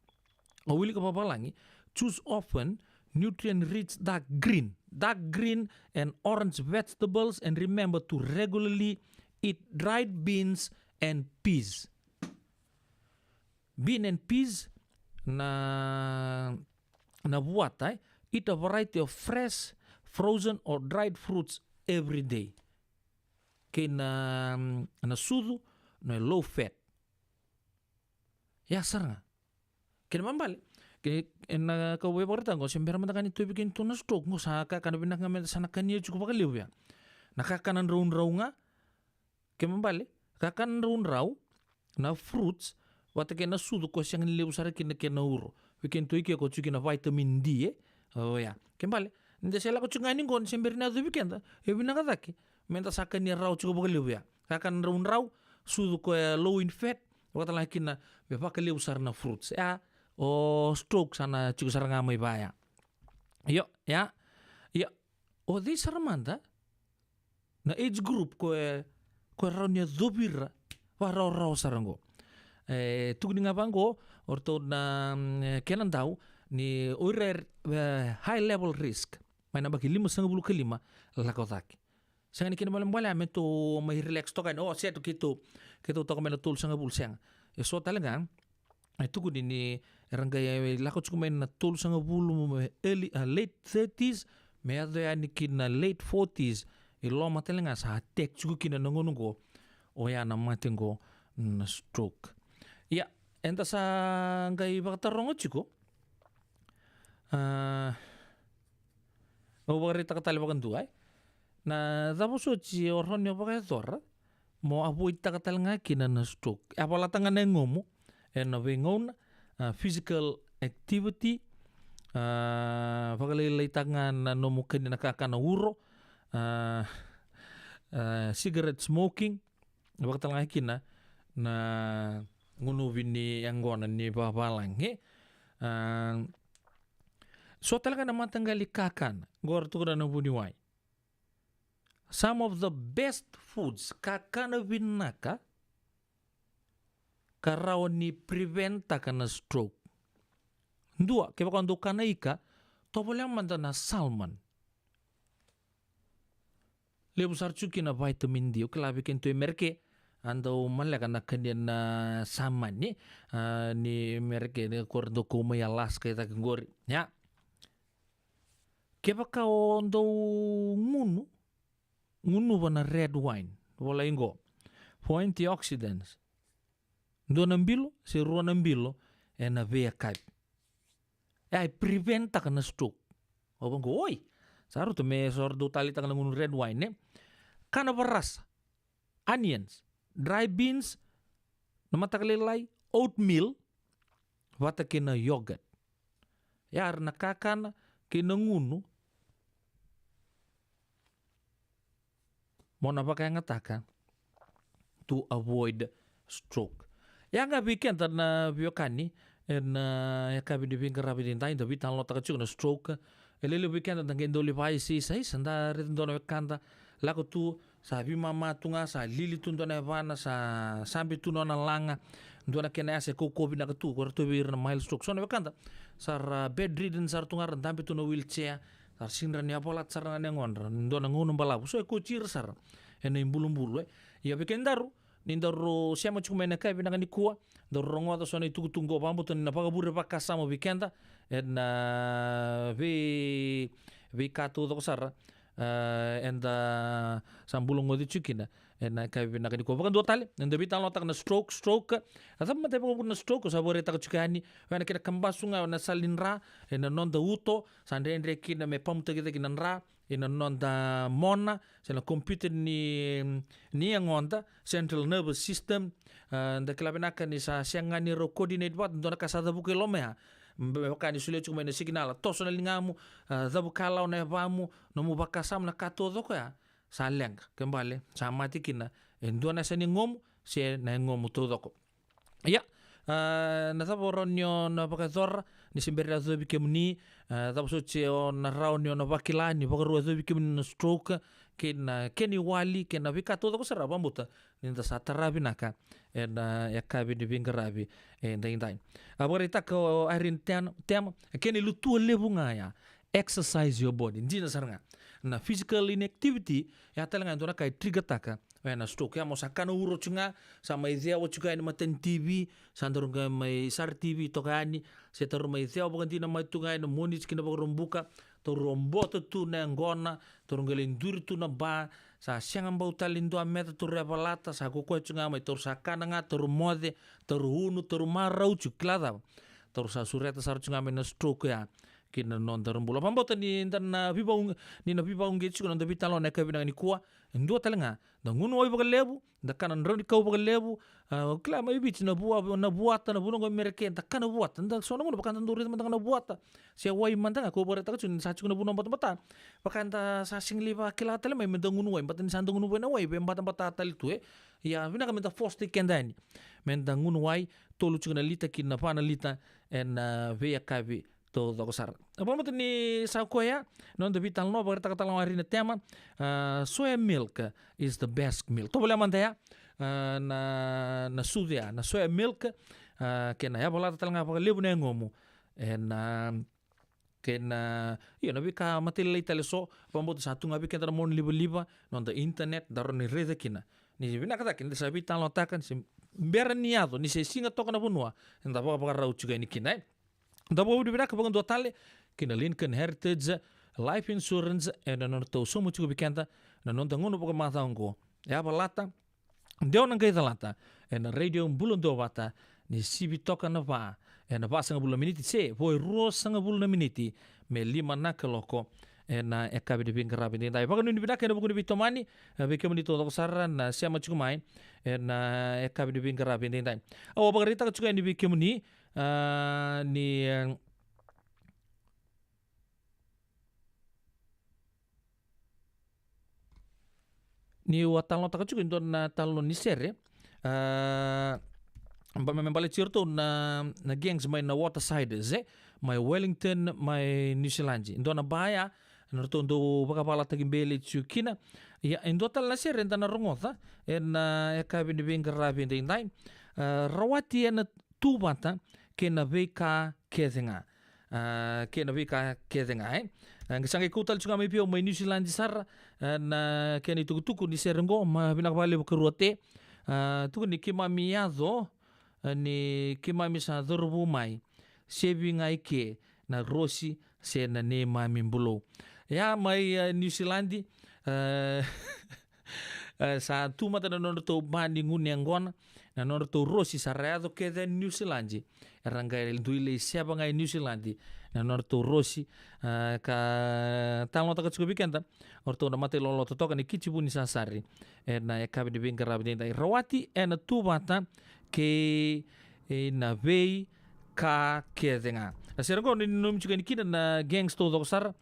o wili ka papalangi choose often nutrient-rich dark green and orange vegetables and remember to regularly eat dried beans and peas. Bean and peas na buat eat a variety of fresh, frozen or dried fruits every day. Kena na sudu na low fat. Ya saranga. Kena mambali. Na kawe bertanggo sembera matakan itu bikin tuna stroke ngo saka kana binak ngamen sana kania cukup bakal ya nakakanan raun-raunga kemambale kakan raun-rau na fruits wata kena sudu ko siang liu sara kena uro bikin tu iki ko cuki na vitamin D oh ya kembali nda sela ko cungani ngon sembera na tu bikin ta e binak ataki menta saka ni rau cukup bakal ya kakan raun-rau sudu ko low in fat wata laki na be bakal liu sara na fruits ya stroke sana cukup sarang amai baya. Yo ya. Di saramanda na age group ko raunya dobira warau sarango. Tugni ngabango orto na kenan tahu ni oirer high level risk. May nabagi 5.5 lakotaki. Sangan kina malam bala meto may relax to kan seto kito to kamena tul sanga bulsang. So talaga itu kudi ni rangai lako cukup main natul sanga bulu early late 30s me ada yani kina late 40s ilo matelenga sa tek cukup kina nongo ya na matengo na stroke ya enta sa ngai bakatarongo cukup o bari takatali bakan tuai na dapo soci orhonyo bakai tora mo avoid takatal nga kina na stroke. Apala tanga na ngomo na vengon physical activity pagalaylay tanga na nomukan na nakakana uro cigarette smoking bakatal nga kina na ngunuvin ni anggonan ni babalang so talaga na matanggali kakan gorto ko na nabuniway. Some of the best foods kakanawin naka karawan ni preventa ka na stroke. Dua, kaya kung ka na ika, to wala man na salmon. Lebusar chuki na vitamin D, kalabi kinto merke, ando malaka na kanyan na saman ni merke, ni kordo kumay Alaska ita kagori. Ya. Kaya ka ondo ngunu ba na red wine wala ingo for antioxidants do nambilo si ruwa nambilo na veya kait ay preventa ka na stroke o bang go oy saru to me sordo talita ka ngunu red wine kana baras onions dry beans na matakalilay oatmeal wata kina yogurt yar nakakana kina ngunu mo na pa kaya ngatakan to avoid stroke. Yang bikin na biokani na yakabi di bingkar rabi din tayo dabi tan lo takachuk na stroke. Elele bikin na ngendo lipai si sai sanda rindo na kanta lako tu sabi mama tunga sa lili tundo na vana sa sambi tuno na langa ndo na kena ase ko covid na katu ko to bir na mild stroke so na kanta sar bedridden sar tunga ran tampi tuno wheelchair sar sinra ni apolat sar na ngonra ndo na ngunum balabu so ko chir sar ena imbulu-mbulu ya bikin daru nindaro siamo chuma na kai binaka ni kuwa daro rongo so na itukutungo pambo to na pagabure pakasamo bikenda na vi kato do sar enda sambulong ngodi chukina na kai binaka ni kuwa bakan do tale nda bitan lo tak na stroke atam mate pagabur na stroke sabore tak chukani wana kita kambasunga na salinra na nonda uto sandendre kina me pamta kita kinanra ina nonda mona sena computer ni angonda central nervous system nda klabinaka ni sa siangani ro coordinate wat ndona kasada bukilomea mbekani sule chuma na signal toso na lingamu zabu kala na vamu no mubakasam na katodo ko sa lenga kembale sa matikina ndona sa ni ngom se na ngom todo ko ya na tabo ronyo na pakazor ni simbera zo bikemni tabo so cheo na raunyo na bakilani pakaru zo bikemni na stroke keni wali kena vika todo ko sara bambuta ninda satarabi naka na yakabi di bingarabi ndai aborita ko arin tem keni lutu lebunga ya exercise your body ndina saranga na physical inactivity ya talanga ndona kai trigger taka na stroke ya mosakana uro chunga sama idea wo chuka ni maten TV sandorunga mai sar TV tokani setor mai idea bo kantina mai tunga ni monich kina bo rombuka to romboto tu na ngona to ngelindur tu na ba sa siang mbau talindo ameta to revalata sa ko chunga mai to sakana nga to mode to hunu to marau chuklada to sa sureta sar chunga mai na stroke ya kina non darumbula pambota ni na vibaung getsu non dabi talon na kabina ni kuwa ndo talanga da ngunu oi baga lebu da kana ndroni kau baga lebu kla mai bit na buata na bunong merke da kana buata da sono ngunu bakanta nduri mantang na buata sia wai mantanga ko bora takachun sa chuna bunong bata bakanta sa singli ba kila tele mai mendang ngunu wai batan sandang ngunu wai na wai be bata tal tu ya vina ka menta fosti kendani mendang ngunu wai tolu chuna lita kinna pana lita en veya kabi todo kosar. Apa mo ni sa koya non de vital no bagata katalang ari na tema soya milk is the best milk. To wala man ya na sudia na soya milk kena ya bola tatalanga pa lebu na ngomu en kena na bika matilay taleso pambo sa tunga bika tara mon liba non the internet daro ni rede kina ni binakata kina sa vital no takan sim berniado ni se singa toka na bunwa nda pa rau chuga ni kina Dabo di beraka bangun dua tali kina Lincoln Heritage Life Insurance non tau sumu chuku bikenta non tangono poko mata ongo ya balata deo nang kaita lata radio bulun do bata ni sibi toka na va ba sanga bulun miniti se voi ro sanga bulun miniti me lima na kaloko na ekabi de bingara binding dai bagan ni binaka na buku ni bitomani be kemuni to saran na siama chukumai na ekabi de bingara binding dai awa bagarita ka chukai ni be kemuni ni watalon taka chukai don na talon ni sere membalik certo na gangs mai na waterside mai Wellington mai New Zealand indona baya narto ndo bakapala tagimbele chukina ya indotal na sere ndana rongota na ekabi ni bingara binding dai rawati na tubata kena veka kezenga kena veka kezenga ngisanga ikutal chunga mai pio mai New Zealand sar na kena tukutuku ni serengo ma binakbale bukerote tuku ni kimami yazo ni kimami sa dorbu mai saving aike na rosi se na ne mami mbulo ya mai New Zealand sa tumata na nono to bani nguni angona na nono to rosi sarado ke the New Zealand rangai duile siapa ngai New Zealand na nono to rosi ka talo ta katsku bikenta orto na mate lolo to toka ni kichibuni sasari na ekabi de bingara bindai rawati na tubata ke na vei ka kedenga asergo ni num chuka ni kina na gangs to doksar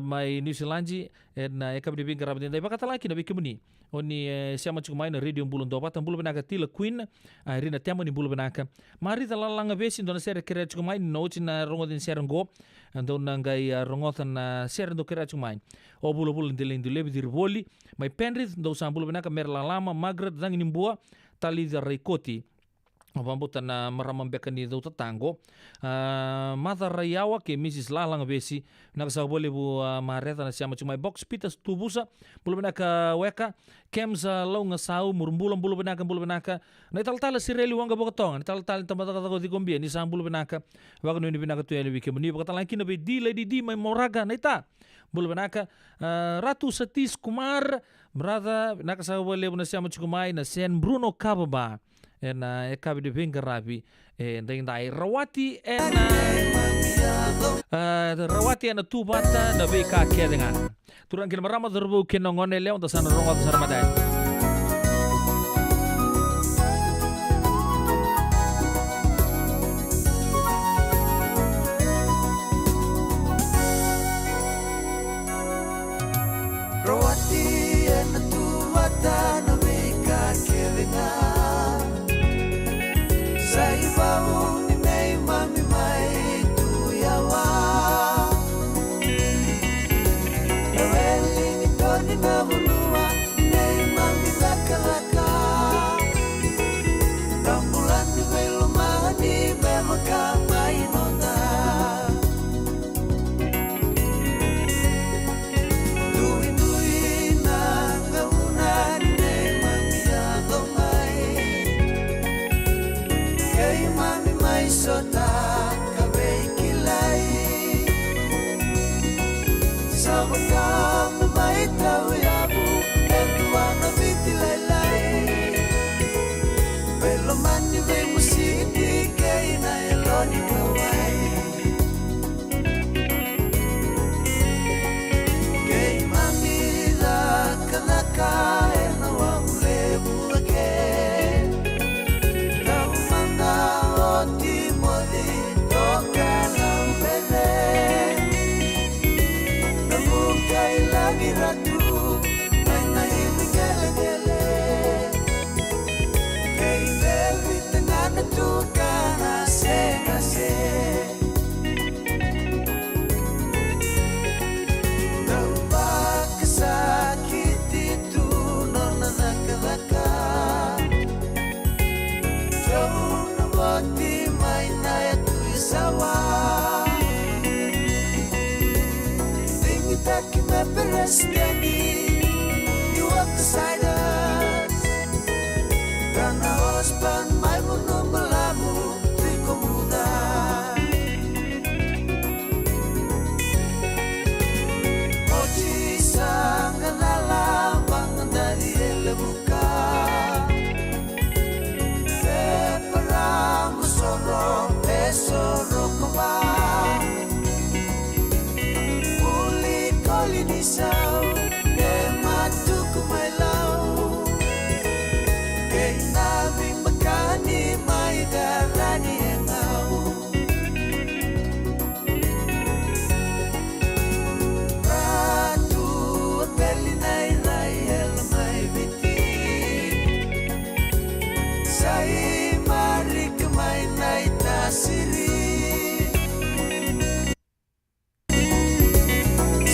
mai New Zealand na ekabi de bingara bindai bakata laki na bikimuni oni siama chuka mai na radio bulun dopa tambulu benaka tila queen rina temo ni bulu benaka mari ta lalanga besi ndona sere kere chuka mai no china rongo din serengo ndona ngai rongotan na sere ndo kere chuka mai o bulu bulu ndele ndule bidir boli mai Penrith ndo sambulu benaka merla lama Margaret dangi nimbua tali da reikoti Vambutan na maramambeka ni do tatango mata rayawa ke Mrs. Lalang besi nakasa boleh bu mareta na siama cuma box pitas tubusa bulu benaka weka kemsa lau ngasau murumbulam bulu benaka na tal sireli wanga bokotong tal tempat kata di gombia ni sam bulu benaka wakan ni benaka tu yang lebih kemuni bokata lagi nabe di mai moraga na ita bulu benaka Ratu Satis Kumar brother nakasa boleh bu na siama cuma na Sen Bruno Kababa na ekabi de bingarabi ndai rawati rawati na tubata na beka kedenga turang kin marama derbu kin ngone leon ta sana rongot sarmadai rawati na tubata na beka kedenga Saibau ni nei mami mai tu yawa Raweli ni toni na bulua nei mami laka Rambulan ni velo mani memaka mai nona Dui na ngauna ni nei mami yago mai Kay mami mai sota kabay kilay Sa magkama may tawiyabu Enduwa na bitilaylay Pero man ni may musiti Kay na eloni kaway Kay mami laka Enawa ulebu again You walk beside us Karena hospan mai munung belamu Triko muda Moji sangat dalam Bangun dari lebuka Peperamu sorong Esoro kembang Uli kol misau ke matu ku mai lau ke nabi makani mai darani engau ratu belinai rai el mai biti sai mari ke mai nai tasiri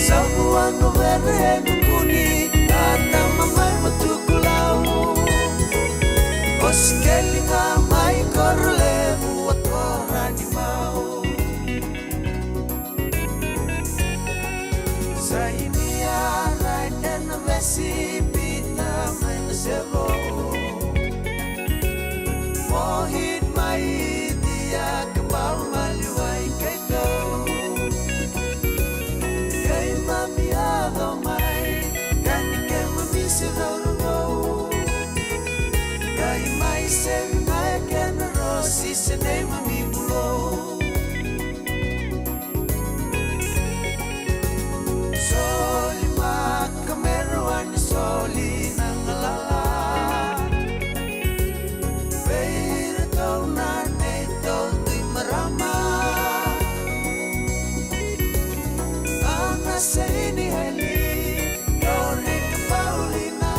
Sabuang vere kuni ata mamai matukulau Oskelinga mai korle vuatora di mau Sainia rai dan vesi pita mai nasebo Mohit mai dia kembal maliwai kaito Mami ado mai kan ke mami se ro Kai mai se mai ken rosi se nei mami bulo Soli ma kamero an soli nangalala Beir tau na nei tau di marama Seni heli Dorik Paulina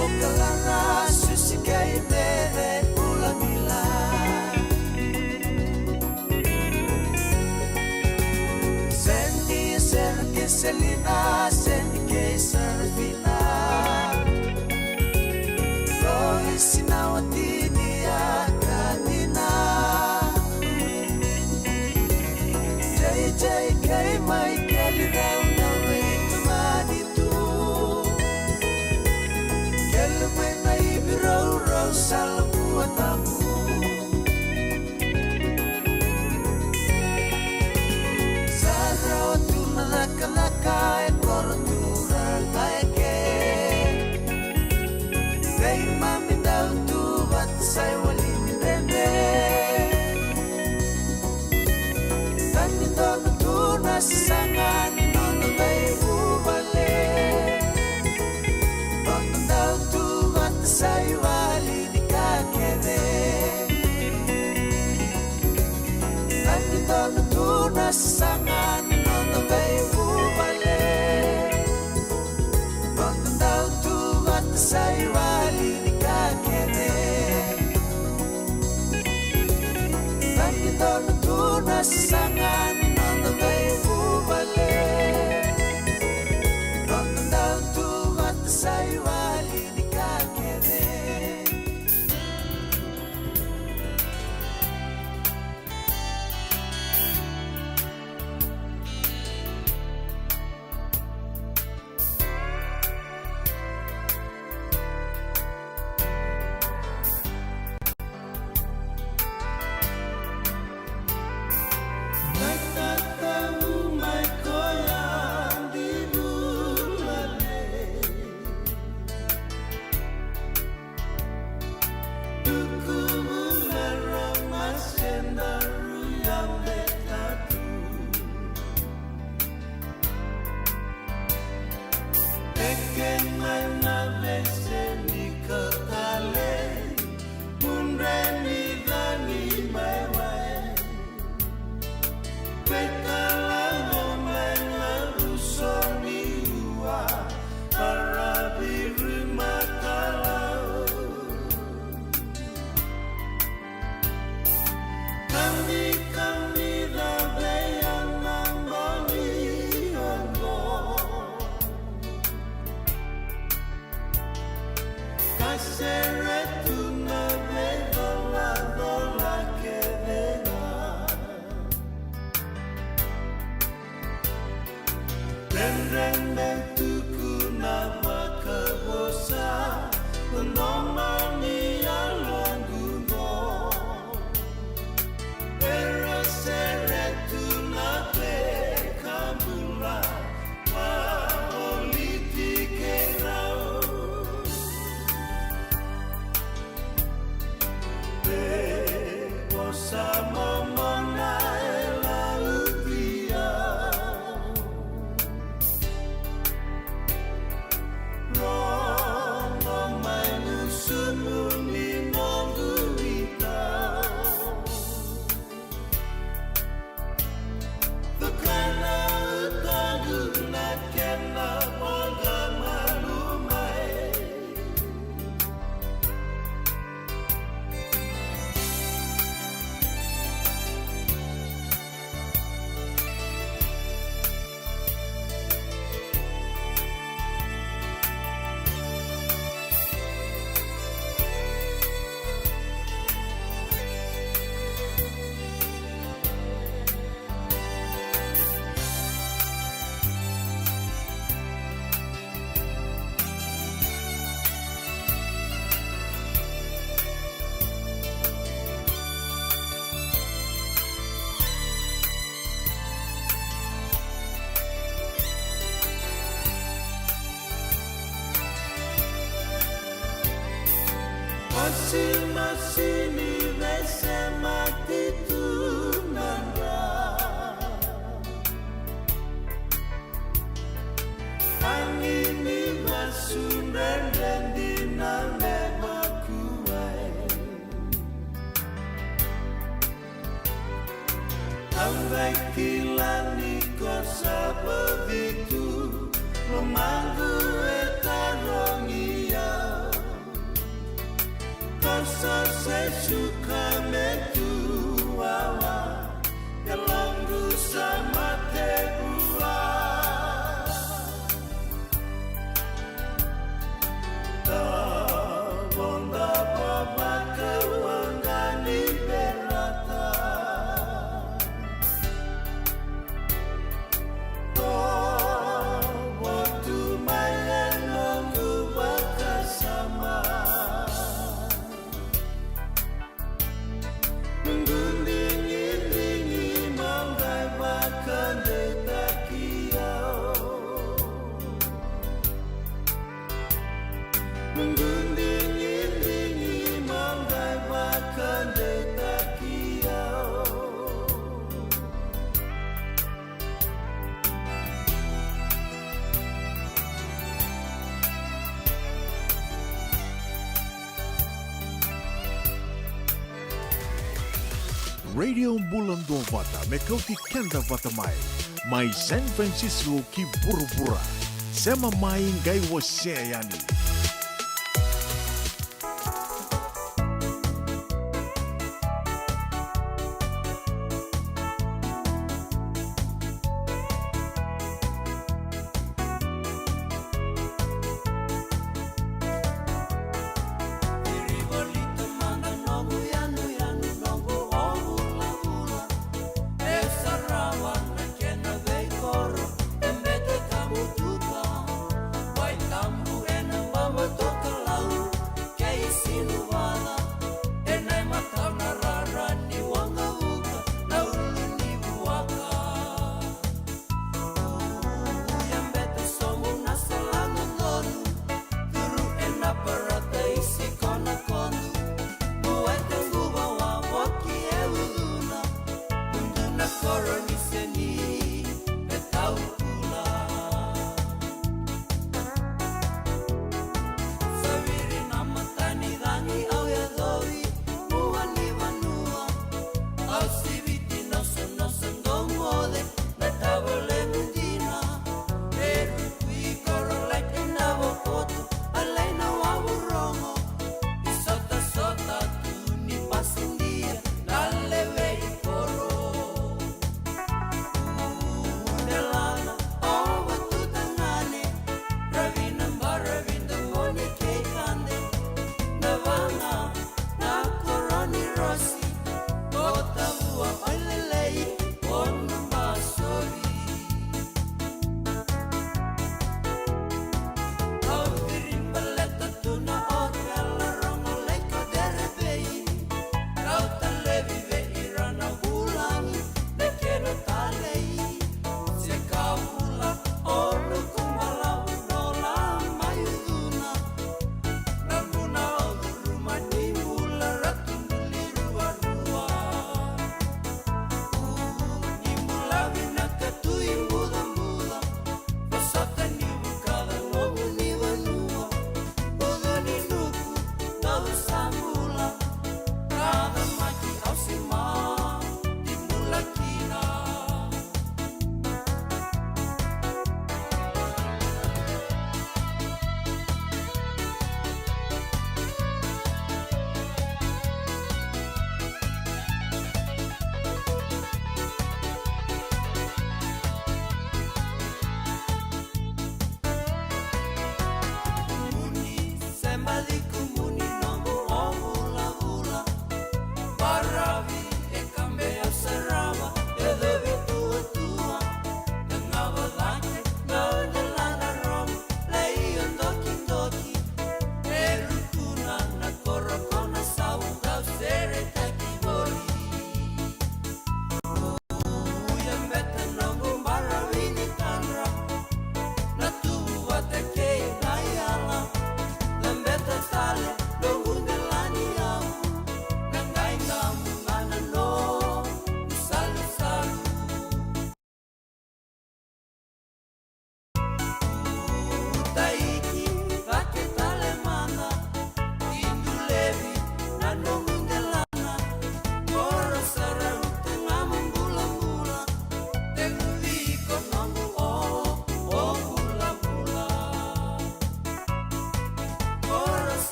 Okalara susikai mere ulamila Seni serke selina Seni ke servina Roy sinawatini akatina Jai kai mai kali rau na wait mani tu Kel mai mai biro rau sal buatamu Sarau tu nalaka kortura kaike Kai mami dau tu wat sai wali rende Dono tuna sangan nono bay ubale Dono dau tu vat sai wali di kakeve Tani dono tuna sangan nono bay ubale Dono dau tu vat sai wali di kakeve Tani dono tuna sangan Sai wali ni kakeve sini mesema titunanga angini masundan dan diname makuai ambai kilani kosa begitu Lumanggu etarongia Kosa sesuka metuawa Kelanggu sama tebua Bonda baba kewangani berata Radio Bulando Vata mekauti kenda vata mai San Francisco ki burubura sema mai ngai wase yani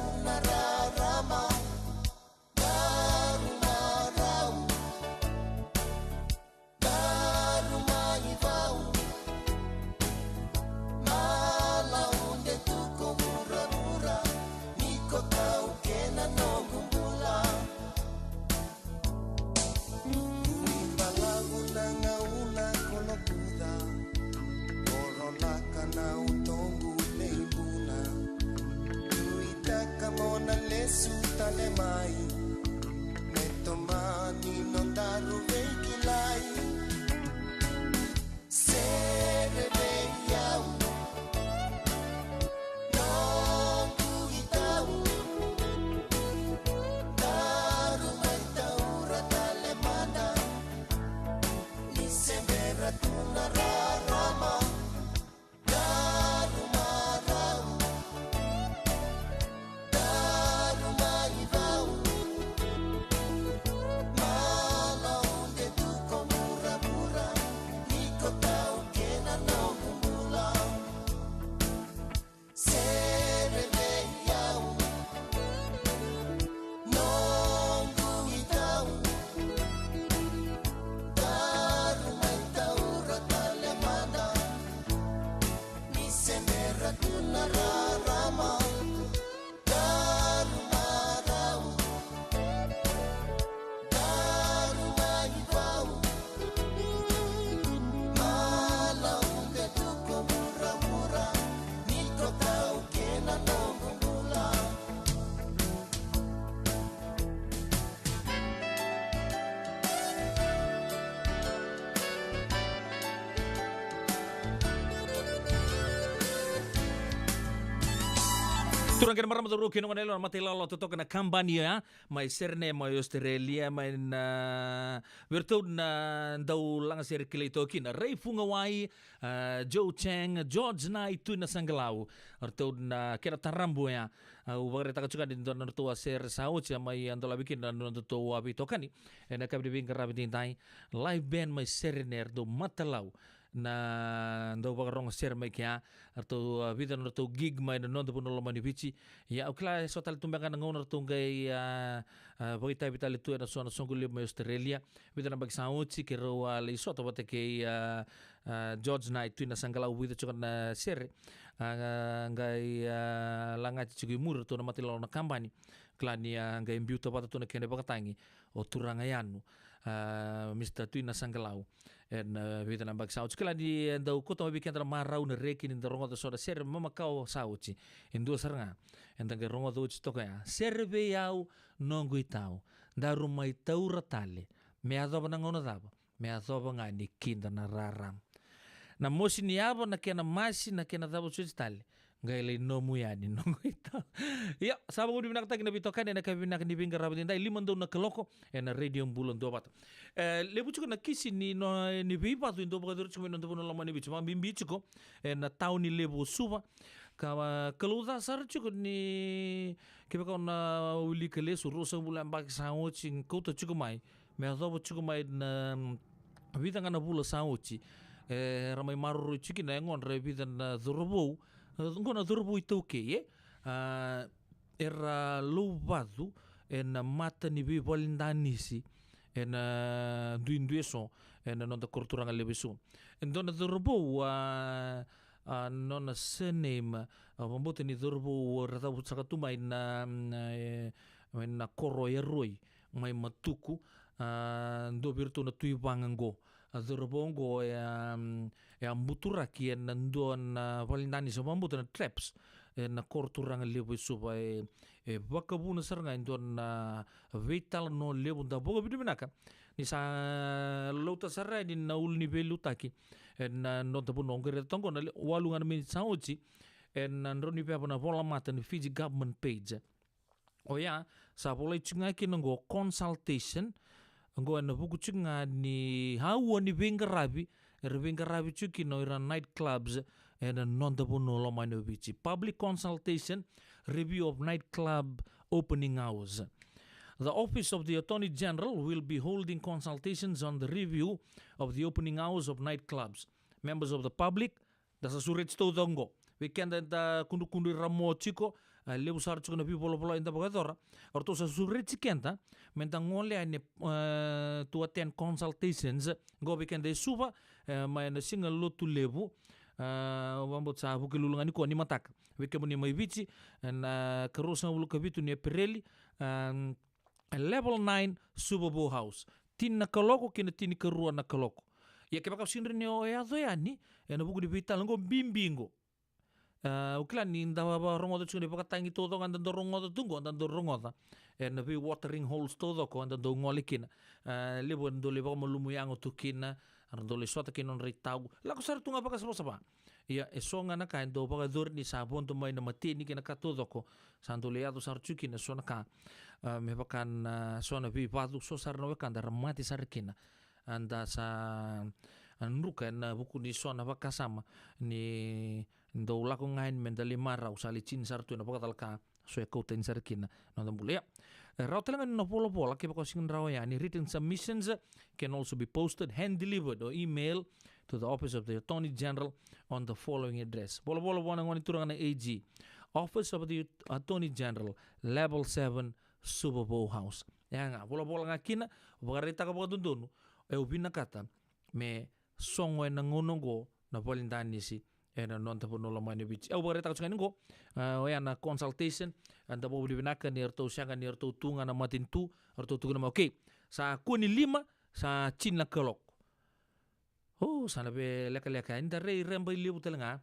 tunararama baru marau baru maivau malau de tuko mura-mura niko tau kena no gumbula Uimbalagu na ngauna kono kuda Korolaka na utongu leibuna Uitaka mona lesu tale mai Metomani non daru veikilai Serebe yau Nongu itau Daru mai taura tale mana Ni sembera tunararama Daru marau Daru maivau Malau de tuko mura-mura Niko tau kena no gumbula Serebe yau Nongu itau Daru mai taura tale mana Ni sembera tunararama Daru marau Daru maivau Malau de tuko mura-mura Niko tau kena no gumbula Turang kena maram turu kino nelo mati lalo to na kampanye mai serne mai Australia mai na virtu na dau lang ser kilito kina rei funga wai Joe Chang George na itu na sanglau artu na kena tarambu ya u bagre taka chuka din don tu ser sauch mai andola bikin na don tu wabi tokani ena kabdi bin karabi tai live band mai serner do matalau na ndo bagarong ser mai kya arto vida no to gig mai no ndo puno lomani bici ya ukla sotal tumbangan ngon to ngai bagita vital tu na sona songul mai Australia vida na bag sauci ke ro ali soto bote ke George Knight tu na sangala vida chukan na ser ngai langa chugi mur to na matilo na kambani klani ngai mbiuto pata tu na kene bakatangi o turanga yanu Mr. Tui na sanglau en vida na bag sauci kala di ndau koto bikin tra marau na rekin in rongo to soda ser mama kau sauci in dua seranga en tanga rongo to to ya serve yau nongu itau daru mai tau ratale me adoba na ngono daba me adoba ngani kinda na raram na mosi ni abo na kena masi na kena dabo tale ngai no muyani nongo itau ya sababu di binakta kina bitokan ena kabinak ni bingar rabatin dai limando na keloko ena radio bulan do bat lebu chuko na kisi ni no ni bipa tu ndo bagador chuko no ndo lama ni bichu ma bimbi chuko ena tauni lebu suba ka keluda sar chuko ni kebe ka na uli kele suru sa bulan bak sauci ko to chuko mai me adobo chuko mai na vida ngana bula sauci ramai maru chiki na ngon re vida na durbo ngona durbo itu ke ye era lubadu en mata ni bi volindanisi en duindueso en non da cultura ngalebesu en dona durbo non a surname vambote ni durbo rata sakatu mai na koro eroi mai matuku ndo virtu na tuibangango Durubongo ambutura ki en don valindani so mambuta na traps na korturang lebu suba bakabuna saranga don vital no lebu da boga biduminaka ni sa lauta sarra ni na ulni belutaki en no da bono ngere tongo na walungan min sauci en roni pe na vola mata ni Fiji government page oya sa bolai chinga ki ngo consultation ngo na buku chinga ni hawa ni bingarabi chuki no ira night clubs and non the bono lo mano bichi public consultation review of night club opening hours. The Office of the Attorney General will be holding consultations on the review of the opening hours of night clubs. Members of the public, dasa surit sto dongo. Weekend da kundu ramo chiko lebu sar chukuna pi polo inda bagatora orto sa surreci kenta mentang ngole ane to attend consultations go weekend de suba ma na singa lotu lebu wambot sa bukilulungan ko ni matak wekemu ni mai vici na karosa ulu kabitu ni Pirelli level 9 Super Bowl House tin na kaloko kina tini karua na kaloko ya ke baka sinre ni o ya zoyani ya na buku di vital ngo bimbingo uklan ni ndawa rongodo chune baka tangi todo nganda do rongodo tungo nganda do rongoda na vi watering holes todo ko nganda do ngolikina lebo ndo lebo malumu yango tukina ndo le sota kinon ritau la ko sar tunga baka sapa ia esonga na kain do baka dur ni sabon to mai na matini kina ka todo ko santo le ado sar chukina sona ka me bakan sona vi padu so sar no kan dar mati sar kina anda sa nuka na buku ni sona baka sama ni ndo lako ngain mendali mara usali chin sartu na baka talka so e kota in sarkina no dambule rautelangan no polo ke baka sing rawaya ni written submissions can also be posted hand delivered or email to the office of the Attorney General on the following address polo wana ngani turang na AG office of the Attorney General level 7 Super Bowl House ya nga polo ngakina bagarita ka baka dundunu e ubina kata me songo na ngonongo na polindani si ena non tapo no lamani bici au bare tak ngani go na consultation anda bo binaka ni erto sanga ni erto tunga na matintu erto tunga na okay sa kuni 5 sa chin kelok sana be leka inda rei remba libu telenga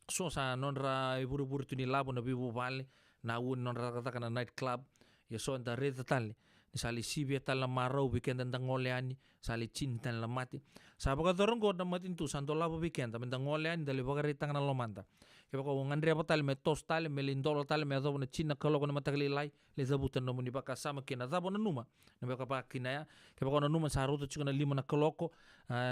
so sa non ra buru tuni labo na bibu vale na un non ra kata kana night club ya so inda rei tatali ni sali sibia tala marau weekend tentang ngoleani sali cinta la mati sa baka dorong go na matintu santo labo weekend tentang ngoleani dali baka ritang na lomanta ke baka ngandre apa tali me tos tali me lindolo tali me ado na cina kalau na matakli lai le zabutan no muni baka sama kina zabo na numa na baka pa kinaya ke baka na numa sa ruto chuna 5 na kaloko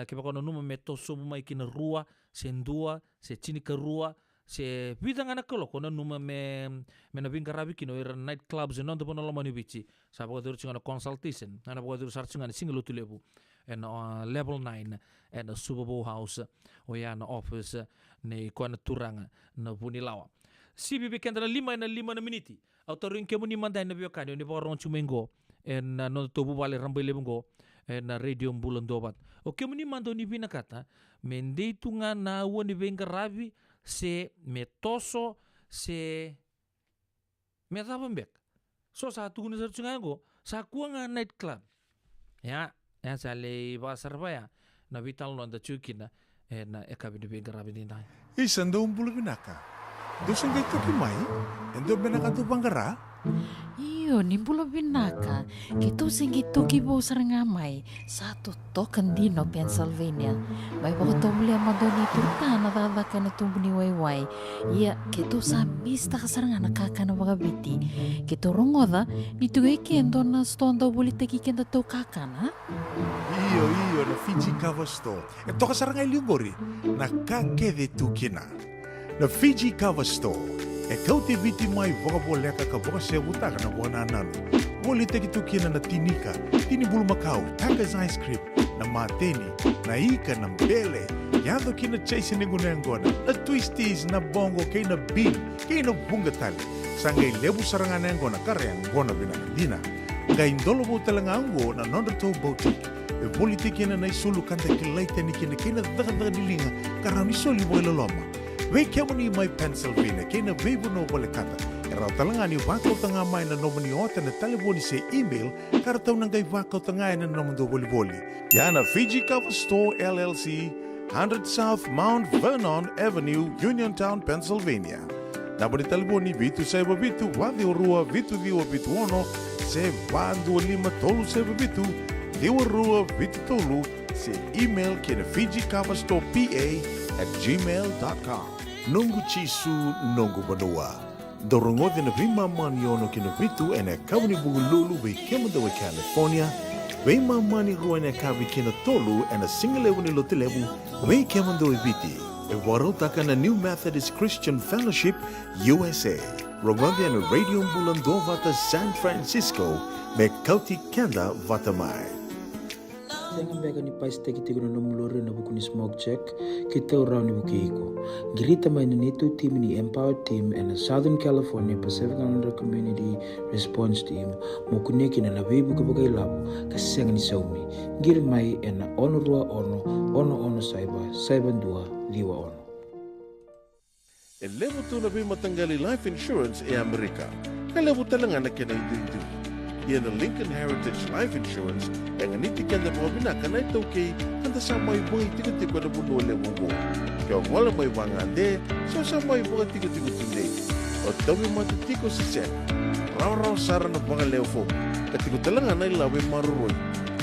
ke baka na numa me tos subu mai kina rua sendua se cini ka rua se bidang anak kelok na numa me na bingkarabi kino era night clubs non to pono lomani bici sa baka dur chuna consultation na baka dur sar chuna single tu lebu and level 9 and Super Bowl House o ya na office ni ko na turanga na Bunilawa CBB kenda na 5 na miniti autorin kemu ni manday na biyo kanyo ni borong chumengo en no to bubale rambai lebungo na radio bulan dobat o kemu ni mando ni binakata mende tunga na woni bengarabi se metoso se metabambek so sa tugun sa tsungango sa kuanga night club ya sale basar baya na vital no anda chukina na ekabi de bengarabi ni dai isando umbulu binaka dosen gay toki mai endo binaka tu bangara iyo nimbula binaka kito singi toki bo sarangamai satu token dino Pennsylvania may baka tomli amadoni turtana dadaka na tumbuni wayway iya kito sa mista kasaranga nakakana baka biti kito rongoda nitugay kendo na stonda bulitagi kenda to kakana iyo na Fiji Cover Store toka saranga ilingori na kakede tukina na Fiji Cover Store kau te viti mai voka po leka ka voka se butaka na voka na nanu. Woli te ki tukina na tinika, tini bulu makau, Taka's Ice Cream, na mateni, na ika, na mbele, yado kina chase ningu na ngona, na twisties, na bongo, kay na bean, kay na bunga tali. Sangay lebu saranga na ngona, kare ang ngona binakandina. Ngay indolo mo talang ango na non-reto boutique. Woli te kina na isulu kanta kilaita ni kina daga nilinga, karami soli mo ilaloma. Wei kemo ni mai Pennsylvania, kena veibu no wale kata. Erau talanga ni wakau tanga mai na nomoni ota na taliboni se email, karatau nangai wakau tanga na nomondo wali. Yana Fiji Cover Store LLC, 100 South Mount Vernon Avenue, Uniontown, Pennsylvania. Naboni taliboni vitu saiba vitu, wadi orua vitu diwa vitu ono, se bandu lima tolu saiba vitu, diwa rua vitu tolu, se email kena Fiji Cover Store PA@gmail.com. Nungu chisu nungu banua. Dorongote na vima mani ono kina vitu ene kabuni bugululu ve kemunda we California. Vima mani rua ene kabi kina tolu ene singalewu ni lotilewu ve kemunda we viti. E warotaka na New Methodist Christian Fellowship USA. Rongote ene radio mbulando vata San Francisco me kauti kenda vata mai. Jangan bega ni pais teki tigo na nomulore na buku ni smoke check kita urau ni buku iko. Girita main ni tu tim ni Empower Team and Southern California Pacific Islander Community Response Team mokuneki na nabi buku bagai labo kaseng ni saumi. Gir mai ena ono rua ono saiba dua liwa ono. E levo tu na matanggali life insurance e Amerika. Ka levo talangan na kena itu. Ia na Lincoln Heritage Life Insurance yang niti kanda mga binaka na ito kay kanda sa may buhay tiga-tiga na buno lewo mo. Kaya wala may wangande, so sa may buhay tiga-tiga tunde. O tawi matitiko si Sen. Raw-raw sara na mga lewo fo. Katigo talangan na ilawi maruroy.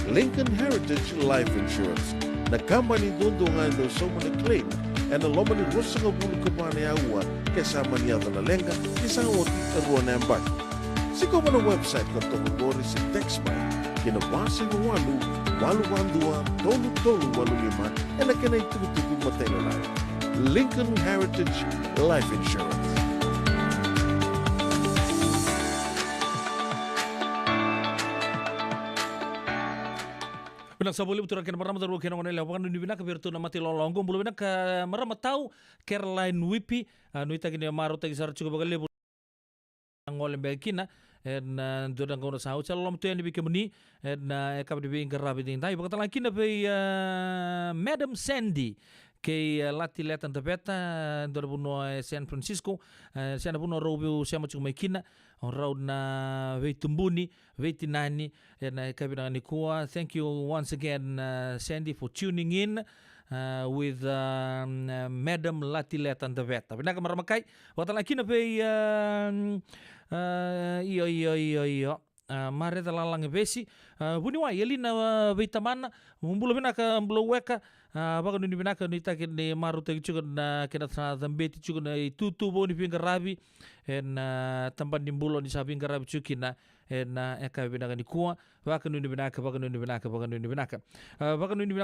Lincoln Heritage Life Insurance. Nakamba ni dondo nga ito sa mga claim. En na loma ni rosa nga bulu kapana yawa kasama niya na lenga isang oti karuan na yang baki. Siko mo na website na tungkol si Textmite, kinabasa ng walu-walu-walu-walu, tolu-tolu-walu-lima, e na kinay tugu-tugu matay na lang. Lincoln Heritage Life Insurance. Sa boleh betul kan marama taru kena ngonel awan ni bina kabir tu nama ti lolonggo bulu bina ka marama tahu Caroline Whippy nuita kini maro tagi sar cukup bagal lebu ngolem bekina en dodang kono sa hotel lom tu yang dibikemuni en ekap dibing kerabi ding tai bakal lagi na pe Madam Sandy ke lati letan tapeta dorbuno San Francisco sana puno robu siamo cuma kina raud na veitumbuni veitinani and kabina ni kuwa. Thank you once again Sandy for tuning in with Madam Lati letan tapeta pinaka maramakai waktu lagi na pe iyo mare talalang besi buni wa yelina veitamana mumbulo binaka mbulo weka baka nuni binaka nita kene maru tegi juga na kena sana zambeti juga na tutu bo ni pinggir rabi en tempat nimbulo ni sabi pinggir rabi cukina en eka binaka ni kuwa baka nuni binaka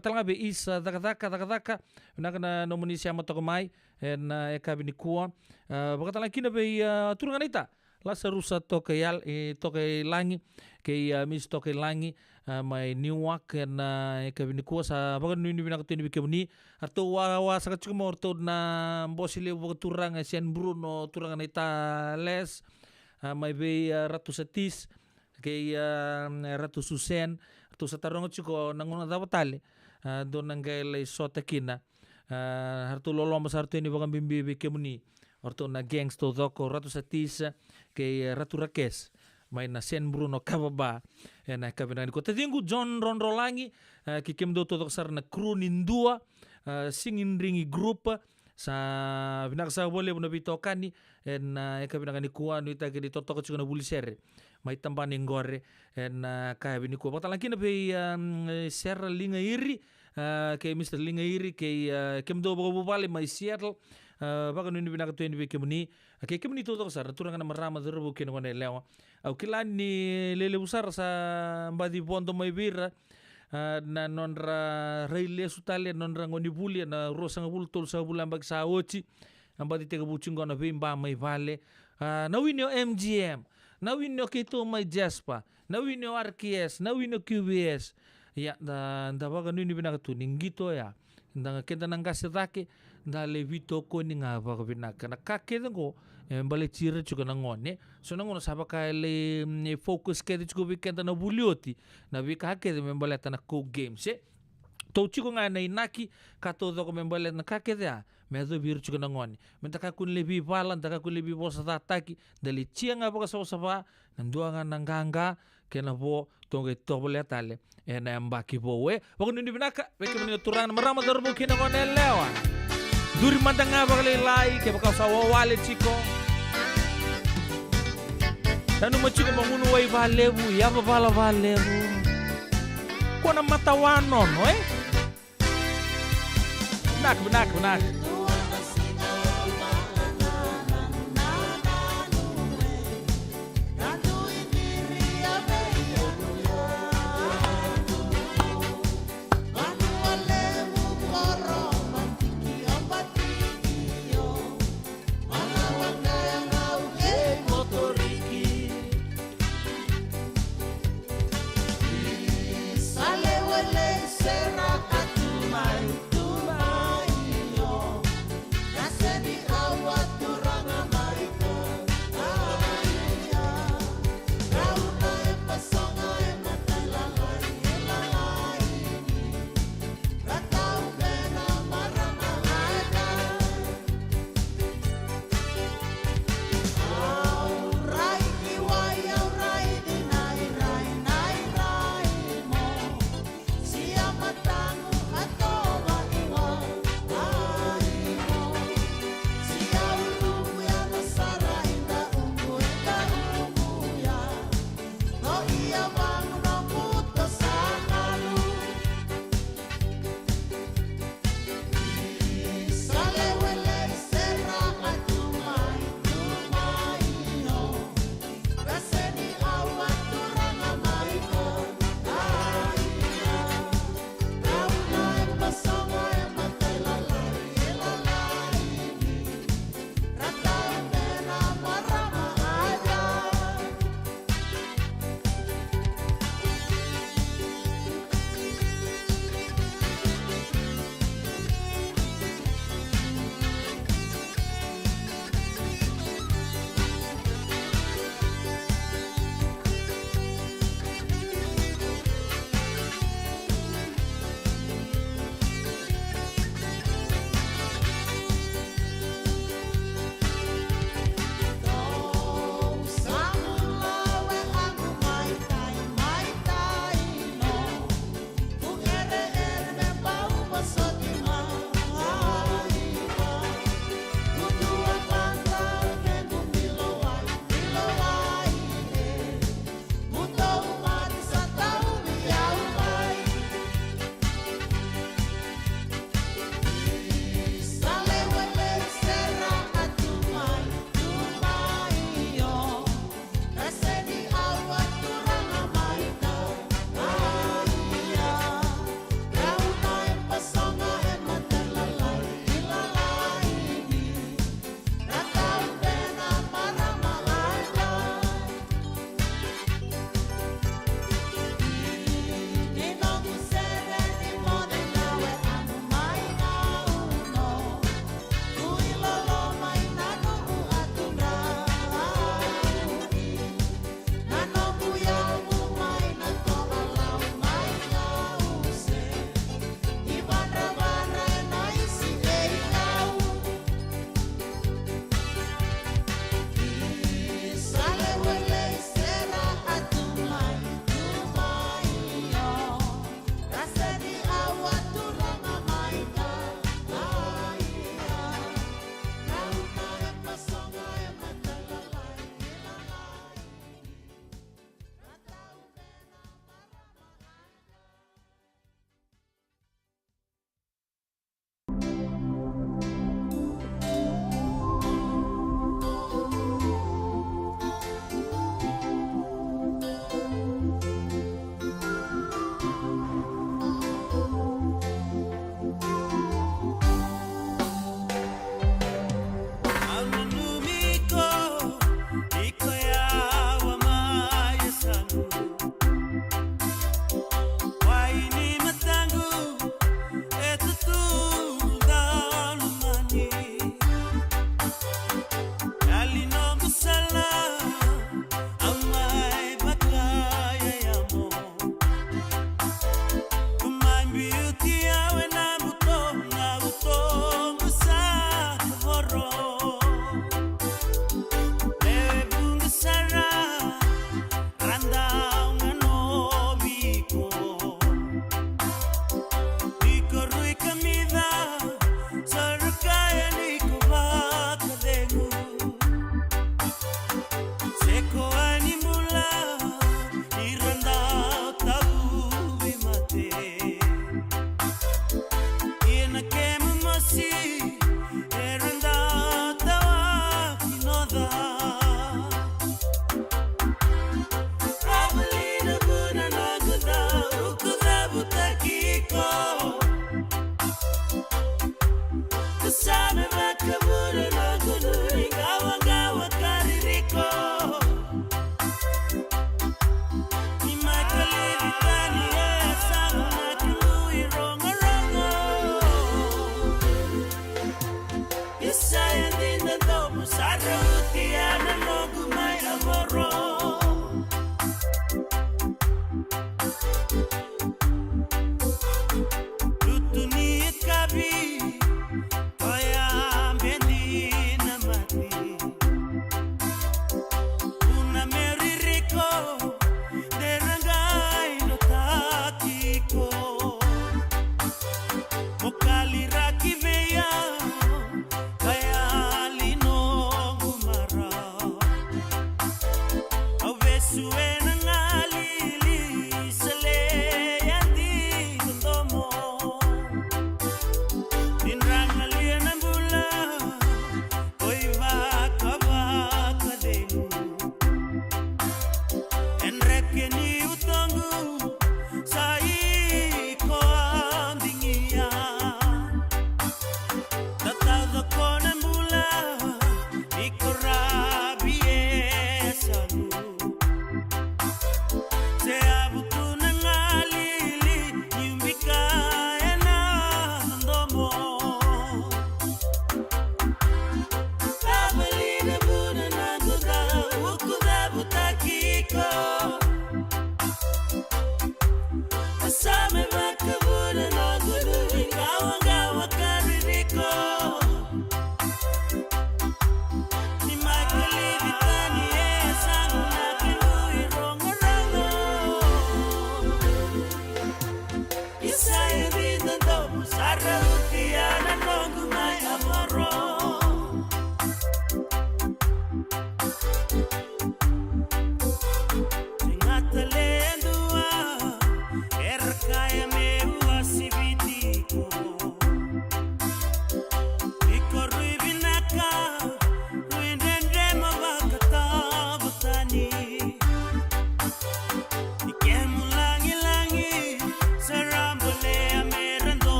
talanga be is taka binaka na nomoni siama toko mai en eka bini kuwa baka talanga kina be turungan ita lasa rusa toke langi ke mis toke langi mai Newark na kabini kuasa bagan ni bina katini bikemuni atau wa sakat cuma orto na bosile turang San Bruno turang ita les mai be ratu setis ke ratu susen ratu satarong cuko nanguna dapat don nanggaile sota kina hartu lolo masar tu ini bagan bimbi bikemuni orto na gangs to doko ratu setis ke ratu rakes mai na San Bruno kababa na kabina ko tatingu John Ronrolangi kikem do to sar na crew nindua singing ringi group sa binaksa boleh buno bitokani na kabina ni kuwa no ita ke toto ko na bulisere mai tambani ngore na kabini ko patalaki na be ser linga iri ke Mr. linga iri ke kem do bo bale mai Seattle baka nuni binaka tu ni bikemuni ke kemuni to sar turanga na marama derbu ke ngone lewa au kilan ni lele besar sa mbadi bondo mai bira na nonra reile sutale nonra ngoni buli na rosanga bultol sa bulan bag sa ochi ambadi tega buchingo na bimba mai vale na winyo MGM na winyo kito mai Jaspa na winyo RKS na winyo QBS ya da baka nuni binaka tu ningito ya ndanga kenda nangasi take ndale vito ko ni nga baka binaka na kakeda ko bale tira juga nangone so nangono saba kale focus kede juga weekend na bulioti na wika kede membale na co games to chiko nga na inaki kato do ko membale na kakeda medo bir juga nangone mentaka kun lebi balan taka kun lebi bosa tataki dali chia nga baka so saba nandua nga nanganga kena bo tonge tobole tale ena mbaki bo we baka nuni binaka weke meni turana marama darbo kina ngone lewa duri mandanga bakale lai ke baka sawa wale chiko tanu machiko mangunu wai valebu ya bala valebu kona matawano no nak Sale, huele,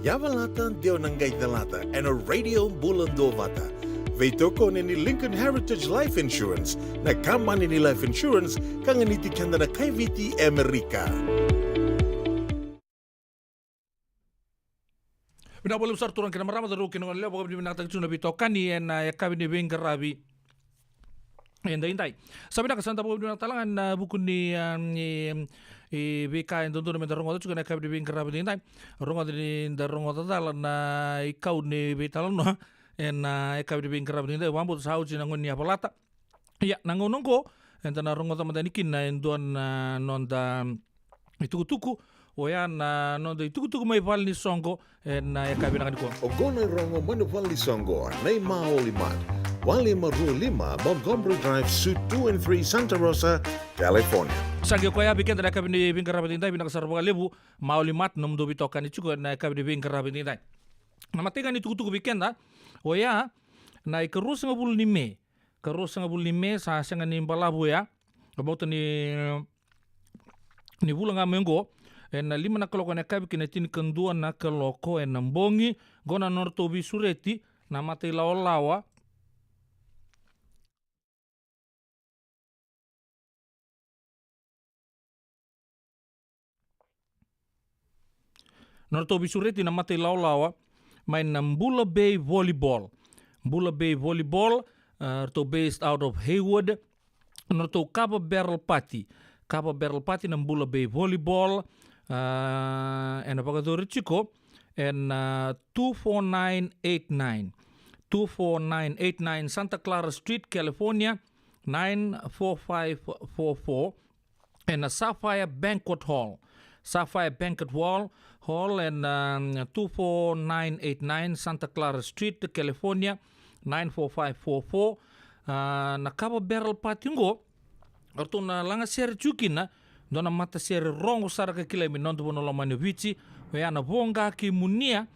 Yavalata Deo Nangai Dalata and a radio Bulandovata. Veitoko ni Lincoln Heritage Life Insurance na kamani ni Life Insurance kanganiti kanda na kaiviti Amerika. Bina boleh besar turun kena marama daru kena leo bagaimana binatang cuna bitokani na yakabini bengkarabi. Intai. Sabi na kasanta po binatalangan buku ni BK yang tentu mentar rongo juga nak kabin bingkar abis ini, rongo ini dar rongo total na ikau ni betalan no, na kabin bingkar abis ini, wampu sahut si nangon ni apa lata, ya nangon nongko, enta na rongo tamat nikin na enduan nonda itu tuku, oya na nonda itu tuku mai pal ni songo, na kabin akan kuat. Ogona rongo manu pal ni songo, na mau limat. 155 Montgomery Drive, Suite 2 and 3, Santa Rosa, California. Sagi ko ya bikin tadi kabin bingkar abis ini, bina kasar baga lebu, mau limat nom do bitokan itu juga na kabin bingkar abis ini. Nama tegan itu tuku bikin dah, oya na ikerus ngabul nime, sa sengan ni balabu ya, about ni bulan ngamengo. Na lima na kaloko na kabi kinetin kendua na kaloko na mbongi gona norto bisureti na mate lawa norto bisureti na mate lawa main na Mbula Bay Volleyball. Mbula Bay Volleyball to based out of Hayward. Norto Cabo Barrel Party na Mbula Bay Volleyball. En apa kata Richiko en 24989 Santa Clara Street, California 94544 en Sapphire Banquet Hall Sapphire Banquet Hall and 24989 Santa Clara Street, California 94544. Na Cabo Barrel Party ngo orto na langa sere chukina dona mata sere rongo saraka kila minondo bono lomani vici we ana bonga ki munia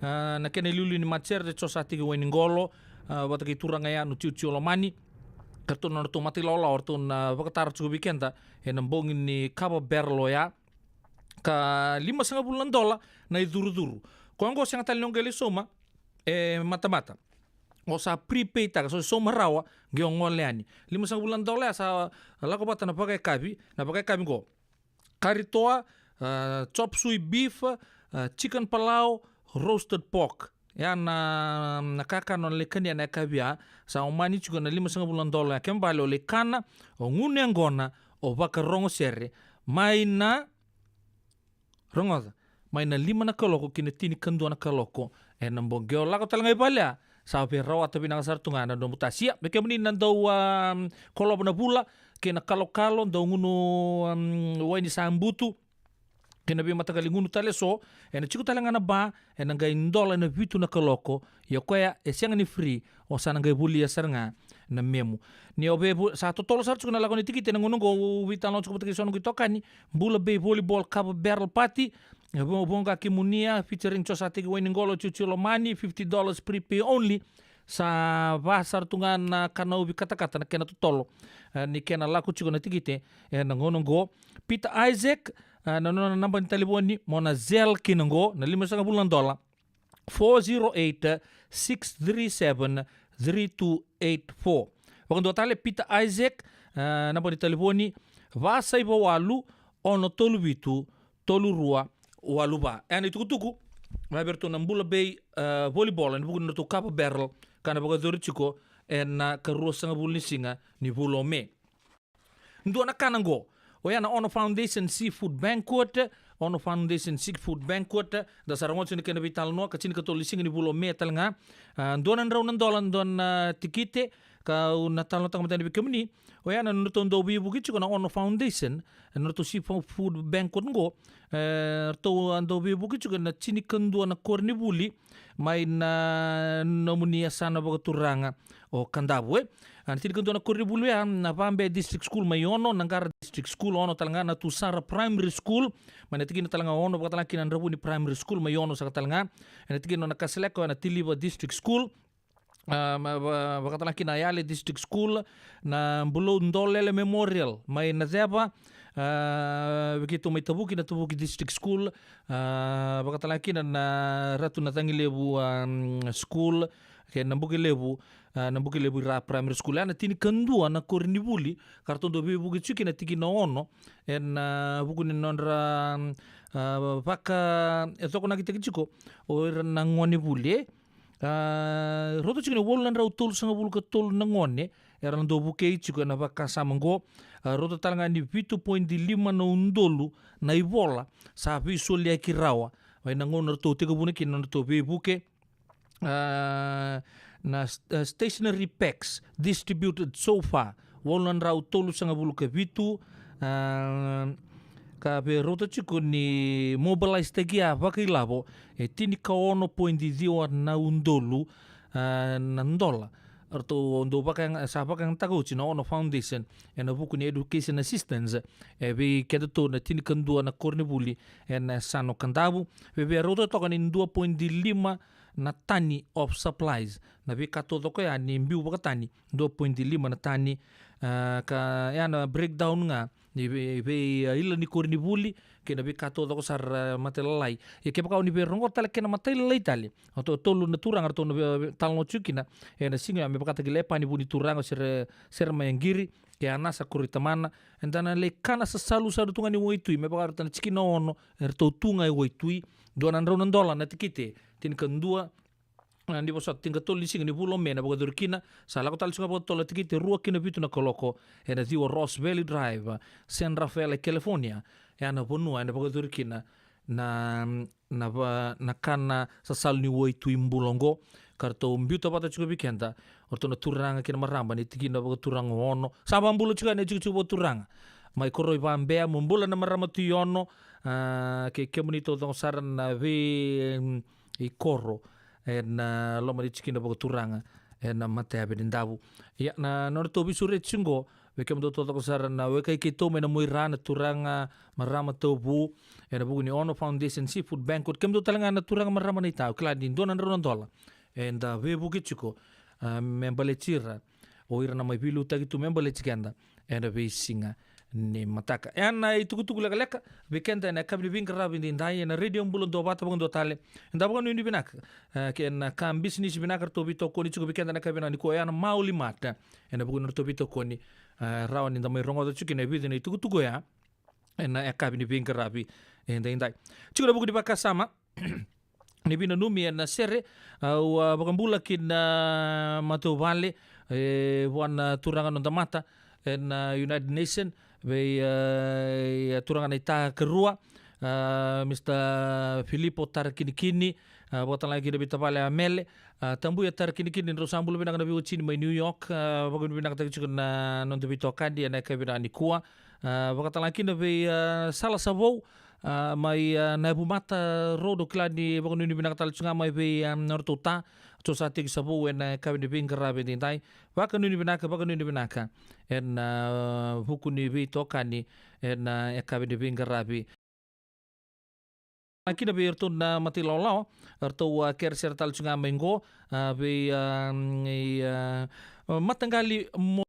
na kene lulu ni matser de chosati ki weningolo wata ki turanga ya no tiu lomani karto na to mati lola orto na vakatar chu weekenda en bongin ni Cabo Barrel ya ka $5,500 na iduru kongo sanga talongele soma mata-mata o sa prepaid taka so soma rawa ge ngoleani $5,500 sa lako bata na pakai kabi go karitoa chop suey beef chicken palau roasted pork ya na kaka non le kania na kabia sa omani chuga na $5,500 kembalo le kana o ngune ngona o baka rongo sere maina rongoza maina 5 na kaloko kina tini kandu na kaloko nambo geo lako talangai balya sa rawa tapi nang sartungan do mutasia beke meni nando kolo na bula kena kalo do ngunu waini sambutu kena bi matagali ngunu tale so chiku talanga na ba nanga indola na vitu na kaloko yokoya esiang ni free o sana ngai buli sarnga na memu ni obe sa totolo sar chukuna lako ni tikite ngunu go vitalo chuku pataki sonu gitokani bula be volleyball Cabo Barrel Party bonga kimunia featuring chosati weningolo chuchulomani $50 prepay only sa vasar tungan kana ubi kata-kata na kena totolo ni kena laku chukuna tikite na ngonongo Peter Isaac na namba ni taliboni mona zel kinongo na $5,500 408-637-3284 wakando tale Peter Isaac namba ni taliboni vasa iba walu ono tolu vitu tolu rua waluba and tuku maberto nambula bay volleyball and bugun to Cabo Barrel kana baga dorchiko en karuo sanga bulnisinga ni volome ndo na kanango oyana Ono Foundation Seafood Banquet da sarangon sini kena vital no kacini katolisinga ni volome talanga donan raunan dolan don tikite ka natal tang matani bikemni oyana nuton do bi bugi chiko na Ono Foundation nuto Seafood Banquet ngo to ando bi bugi chiko na chini kandu na korni buli mai na nomunia sana baga turanga o kandabwe chini kandu na korni buli ya na Vambe District School mayono Nangara District School ono talanga na Tusara Primary School mana tigi na talanga ono baga talanga kinan rabu ni Primary School mayono sa talanga na tigi no nakaseleko na Tiliba District School bakatala kina Yale District School na Mbulo Ndolele Memorial mai na zeba begitu mai Tabuki na Tabuki District School bakatala kina na Ratu na Tangilebu School ke Nambuki Lebu ra primary school na tini kandua na Kornibuli karton do bugi chuki na tiki na ono en buku ni nonra paka etoko na kitiki chiko o na ngoni buli roto chikini wolan ra utol sanga bulu ka tol na ngone era ndo buke chiko na baka samango roto talanga ni 8.5 na undolu na ibola sa visual ya kirawa vai na ngona to tega buneki na to be buke na stationary packs distributed so far wolan ra utol sanga bulu ka vitu ka be rota chico ni mobilize tegia vakilavo e tini ka ono pointi dio na undolu na ndola arto ndo baka sa baka taguchi na Ono Foundation e na buku ni education assistance e be kedato na tini kandua na Kornibuli e na sano kandabu be rota toka ni 2.5 na tani of supplies na be kato doko ya ni mbiu baka tani 2.5 na tani ka ya na breakdown nga ni be ila ni Kornibuli ke na be kato doko sar matelai e ke baka ni be rongo tala ke na matelai tali to tolu na turang arto na talno chukina e na singa me baka tagile pani buni turang ser mayangiri ke anasa kuritamana endana le kana sa salu sa tunga ni woitui me baka arto na chikino ono erto tunga e woitui $200 na tikite tin kandua ndi bosa tinga toli singa ni bulo mena boga durkina sala ko tal singa boga tola tikite rua kina bitu na koloko e na diwa Ross Valley Drive San Rafael California e na bonua na boga durkina na kana sa sal ni woi tu imbulongo karto mbiuta bata chuka bikenda orto na turanga kina maramba ni tikina boga turanga ono saba mbulo chuka ne chuka turanga mai koroi Vambea mumbula na marama tu yono ke kemunito tong saran na ve I koro na loma ditskina bogo turanga na mate abedindavu ya na norto bisure tsingo we kem do to saran na we kai kito me na muirana turanga marama tobu na bugu ni Ono Foundation Seafood Banquet kem do talanga na turanga marama ni tau kladi donan rondola and we bugi chiko membale chira o ira na mai bilu tagi tu membale chikenda and we singa ni mataka na itukutuku leka weekend na kabni vinga rabindi ndai na radio mbulo do bata bongo tale ndabo no ni binak ken kam business binak to bito koni chuko weekend na kabina ni ko na mauli mata na bugo to bito koni rawani ndamai rongo do chukine bidini itukutuku ya na kabni vinga rabi ndai chuko na bugo di baka sama ni bina numi na sere au bakambula kin mato vale wan turangan on mata na United Nation be turangan ita kerua Mr. Filippo Tarkinikini botan lagi de bitavale amele tambu ya Tarkinikini ro sambulu binang na biuchin mai New York bagun binang ta chukuna non de bitokandi na ka binani kuwa botan lagi na be sala savo mai nabu mata rodo klani bagun ni binang tal chunga mai be nortota to satig sabu en kabini bingara be dai bagun ni binaka en hukuni be tokani en kabini bingara be Akina be erto na mati law erto ker sertal chunga mengo be matangali mo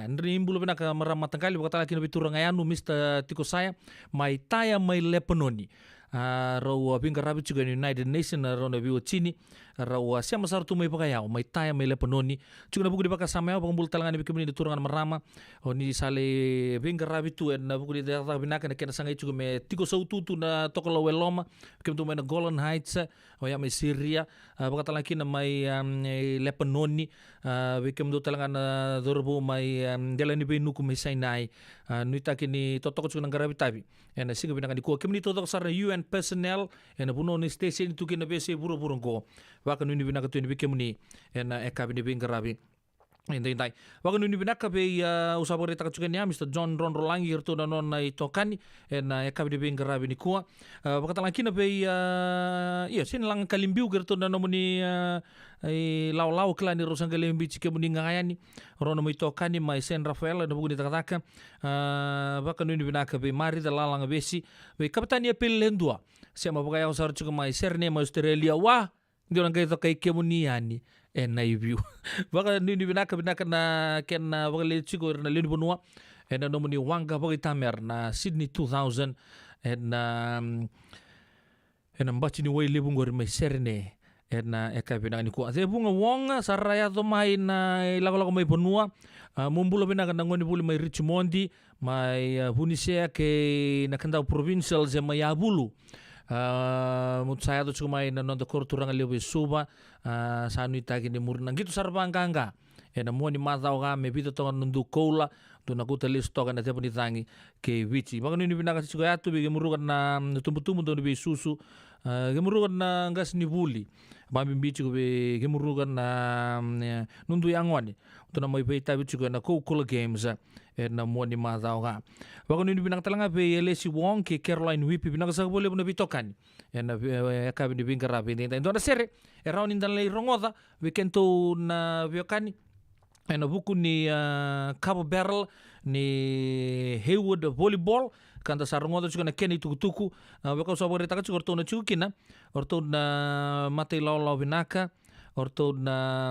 Rimbulu binaka maram matangali bakata akina be turangayanu Mr. Tiko saya mai taya mai lepenoni rawa bingara be juga United Nation rona biu chini rawa siama sartu mai pakayau mai taya mai lepenoni juga buku di baka samaya pangul talangan bikini di turangan marama oni sale bingara bitu na buku di data binaka na kena sangai juga me Tiko saututu na tokolo weloma kemtu mai na Golan Heights o ya mai Syria bakata lagi na mai lepenoni bikem do talangan dorbu mai delani be nuku mai Sinai nuita kini totoko juga negara bitabi ena singa binaka di ko kemni totoko sar UN personnel ena buno ni station tu kina be se buru-buru ko waka nuni binaka tu ni bikemni ena ekabini bingarabi Indai. Wakan nuni binaka be usabore takachukania Mr. John Ron Rolangi erto na non itokani na ekabini bingarabi ni kuwa wakata langkina be iya sin lang kalimbiu gerto na nomuni lau klani rosang kalimbi chike muni ngayani rono mo itokani mai San Rafael na buguni takataka wakan nuni binaka be mari da lalang besi be kapitania pelendua siama bagaya usar chuka mai serne mai Australia wa ndio ngai to kai kemuniani na review baka nini binaka na ken bakale chico na lini bonua na nomuni wanga bagi tamer na Sydney 2000 na mbachi ni wai lebung gor mai serne na eka binaka ni ko ase bunga wonga saraya to mai na lago mai bonua mumbulo binaka na ngoni buli mai Richmondi mai Hunisia ke na kandau provincial ze mai Abulu saya tu cuma main nonton korturang lebih suba sanu itagi ni murna gitu sarbanganga na mo ni matao ga me bito tonga nundu koula tu na kuta listo ga na tepo ni tangi ke wichi baka ni binaka si ya tu bige murugan na tumbu-tumbu tu be susu ge murugan na gas ni buli mami bichi ko be ge murugan na nundu yangwani tu na mai beita bichi ko na Coca-Cola Games na mo ni matao ga baka ni binaka talanga be Lesi Wong ke Caroline Whippy binaka sa boleh na bitokan na kabi ni bingara be ndai ndo na sere around in dalai rongoda weekend to na biokani na buku ni Cabo Barrel ni Haywood volleyball kanta sarungoda juga na Kenny tuku baka sabore taka juga orto na chukina orto na mate law binaka orto na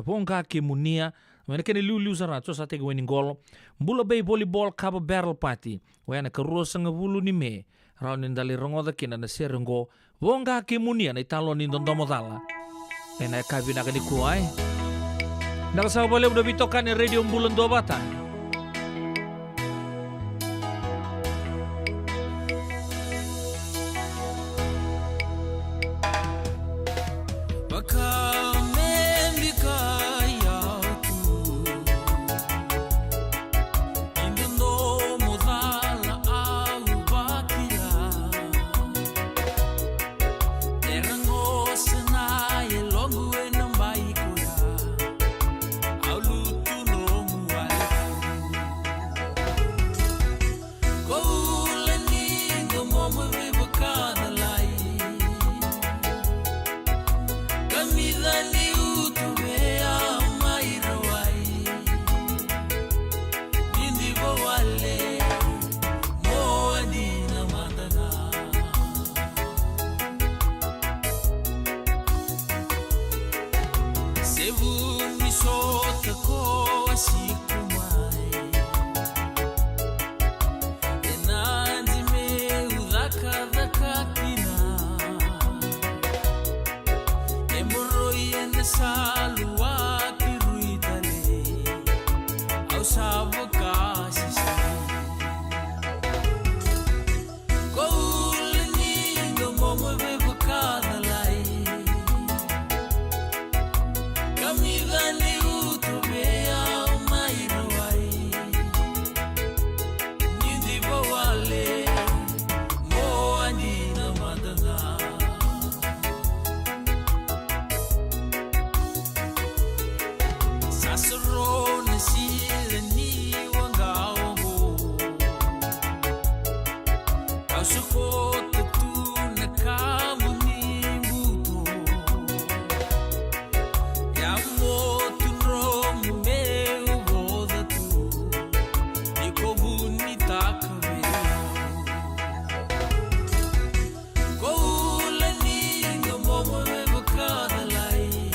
bonga kimunia Mana kene liu sara so sate winning goal Bula Bay volleyball Cabo Barrel party wana karosa nga bulu ni me round in dali rongoda kina na serengo bonga kimunia na italo ni ndomo dala ena kabina kani kuai Nakasama boleh udah bitokan radio bulan 2 bata. kamidhani utubea mairawai nindivo wale moani na madana sevu misota ko asikumai enandi me udhaka dhakakina salwa kiruitale au sabukasi koulni ngomo bebakadalai kamidhani utobea mairawai nindivo wale moani na madana Sarone sile ni wangaongo Kausukote tu na kamu ni muto Ya motu nromu me uvoda tu Niko buni takave Koula ni ngomomo bebakadalai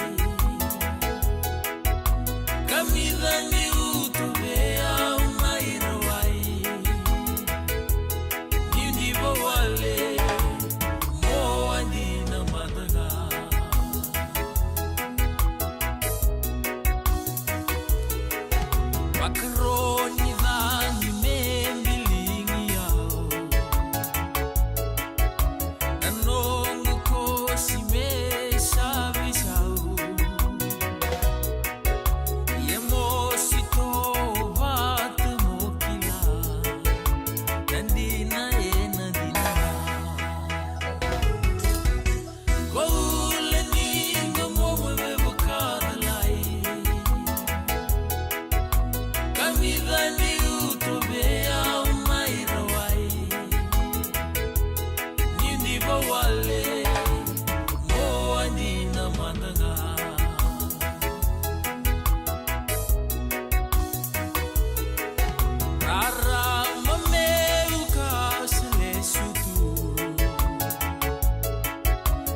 kamidhani utubea mairawai nindivo wale moani na madana makaroni dhani membilingi yao nanongo kosi mesabisao wale moani na madana rara mameuka selesutu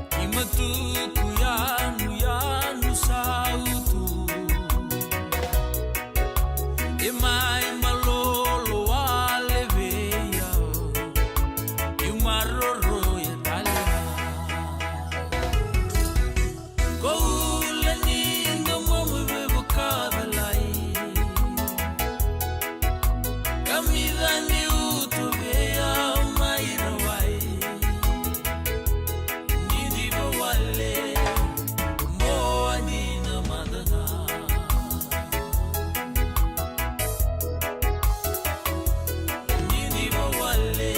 kimatuku yanu sautu emai malolo wale veya yumaroro ya talena koula ningo momu bebukadalai kamidhani utubea mairawai nindivo wale moani na madana nindivo wale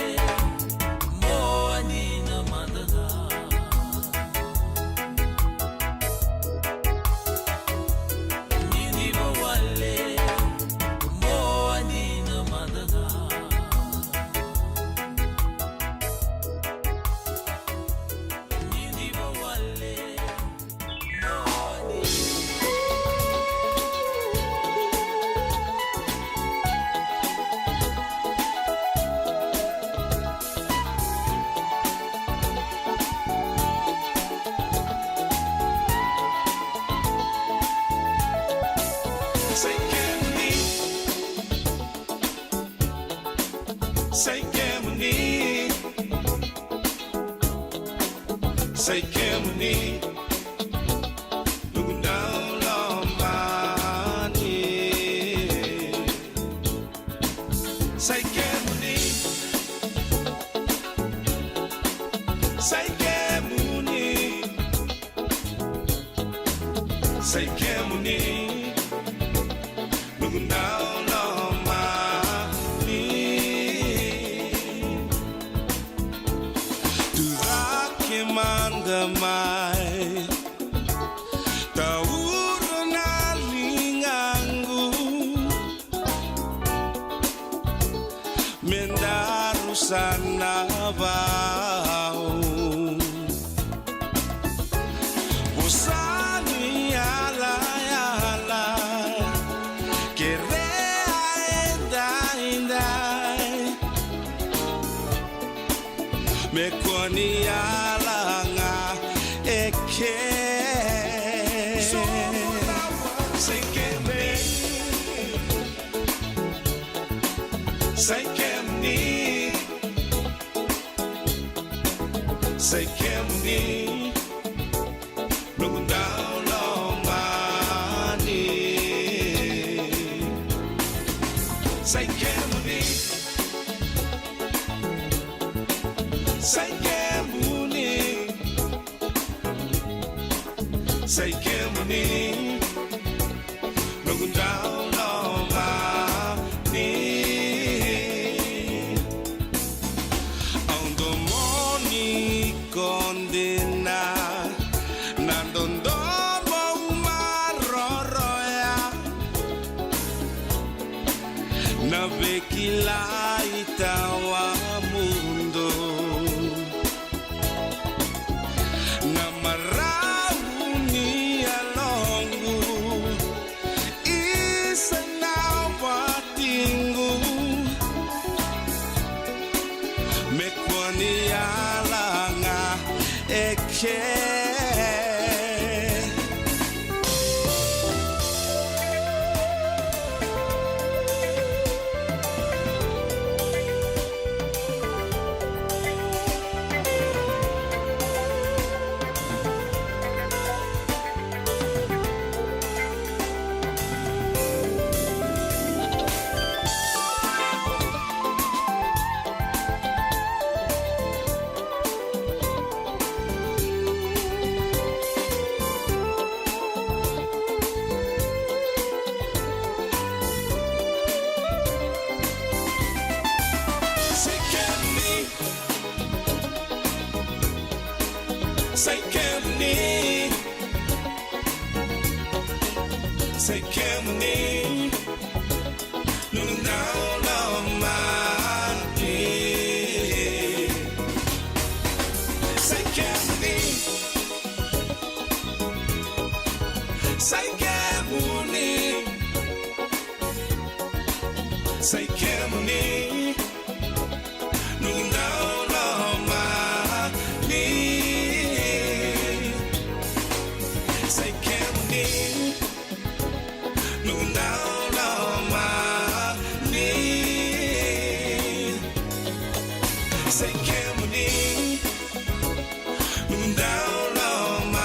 moani na madana nindivo wale moani na madana nindivo wale moani Say Kemuni, say Kemuni, say Kemuni, looking down on my knee. Say Kemuni, say Kemuni, say Kemuni. Looking down on my knee. Do that kimanda mai tauro na lingangu mendaru sana bao. Mekwanialanga eke Say Kemni Looking down on my knee. Say Kemni Say Kemni Say Kemni Looking down on my knee. On the morning condena Nandondomo umaroroya Nabekila itawa mundo Namarauni alongu Isanawatingu Mekwani alanga eke Say Kemni Say Kemni Looking down on my knee. Say Kemni Say Kemni Say Kemni Looking down on my knee. Say Kemni Looking down on my knee. Say Kemni Looking down on my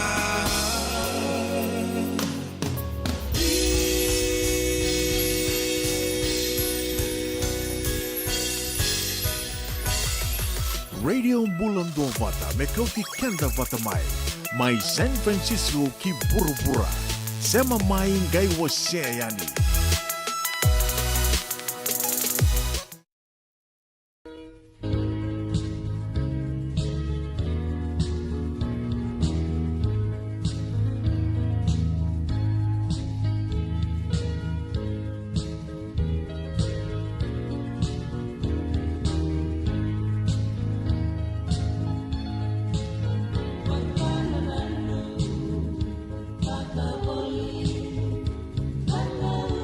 Radio Bulando Vata Mekauti Kenda Vata Mai San Francisco ki Burubura Sema mai ngai waseyani. Love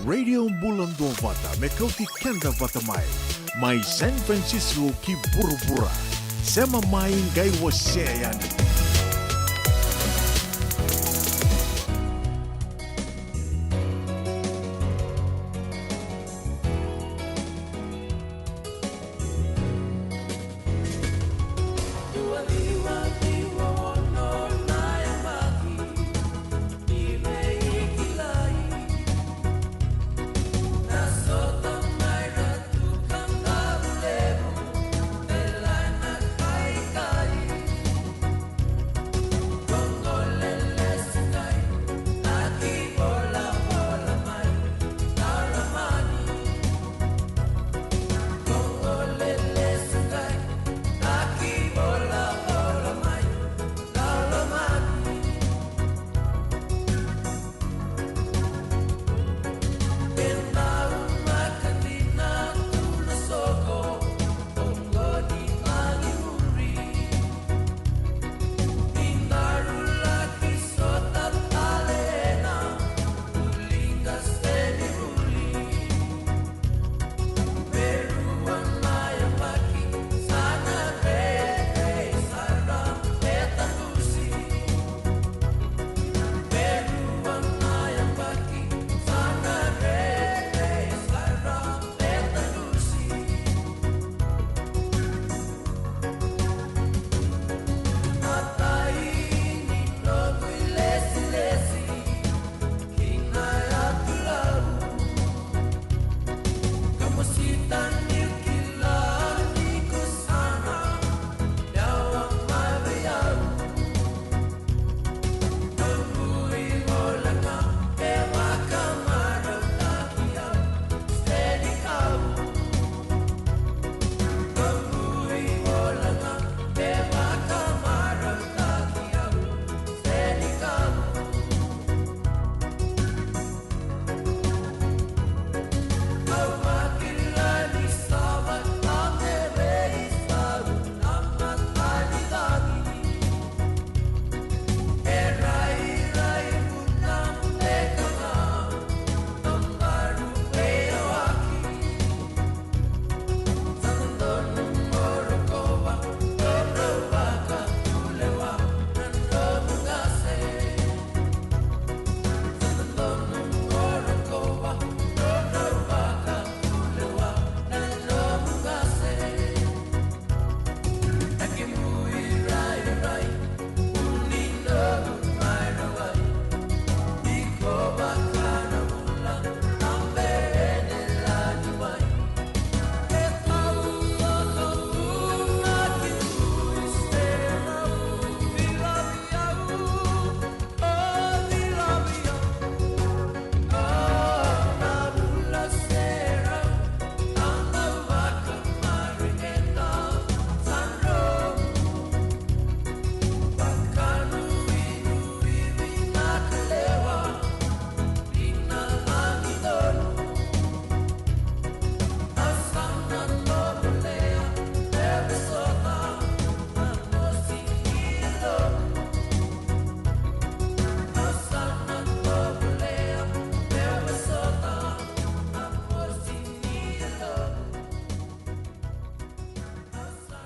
Radio Bulando Vata me kauti kenda vata mai San Francisco ki burubura sema mai ngai waseyani.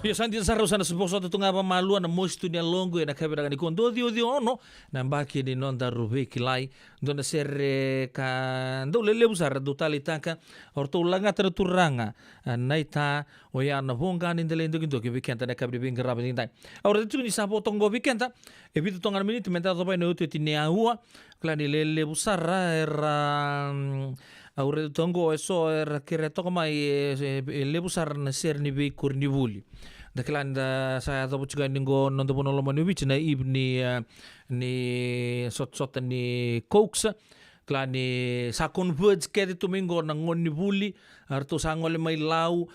Pia santi sarau sana seposo tu ngapa malu na mostu ni longo na kabera ni kondo dio ono na mbaki ni nonda rube kilai dona ser ka ndo lele usar do talitaka orto langa tra turanga naita oyana honga ni ndele ndo kindo ke vikenta na kabri bin graba ni dai ora tu ni sapo tongo vikenta e vitu tonga minute menta do pai no te ni aua klani lele usara era aure tongo eso era kere toko mai le usar na ser ni be kurnivuli Daklan da saya tahu juga ningo nonton pono lomani ubi na ib ni sot ni cokes klan ni sakon words kedi tumingo na ngoni buli arto sangole mai lau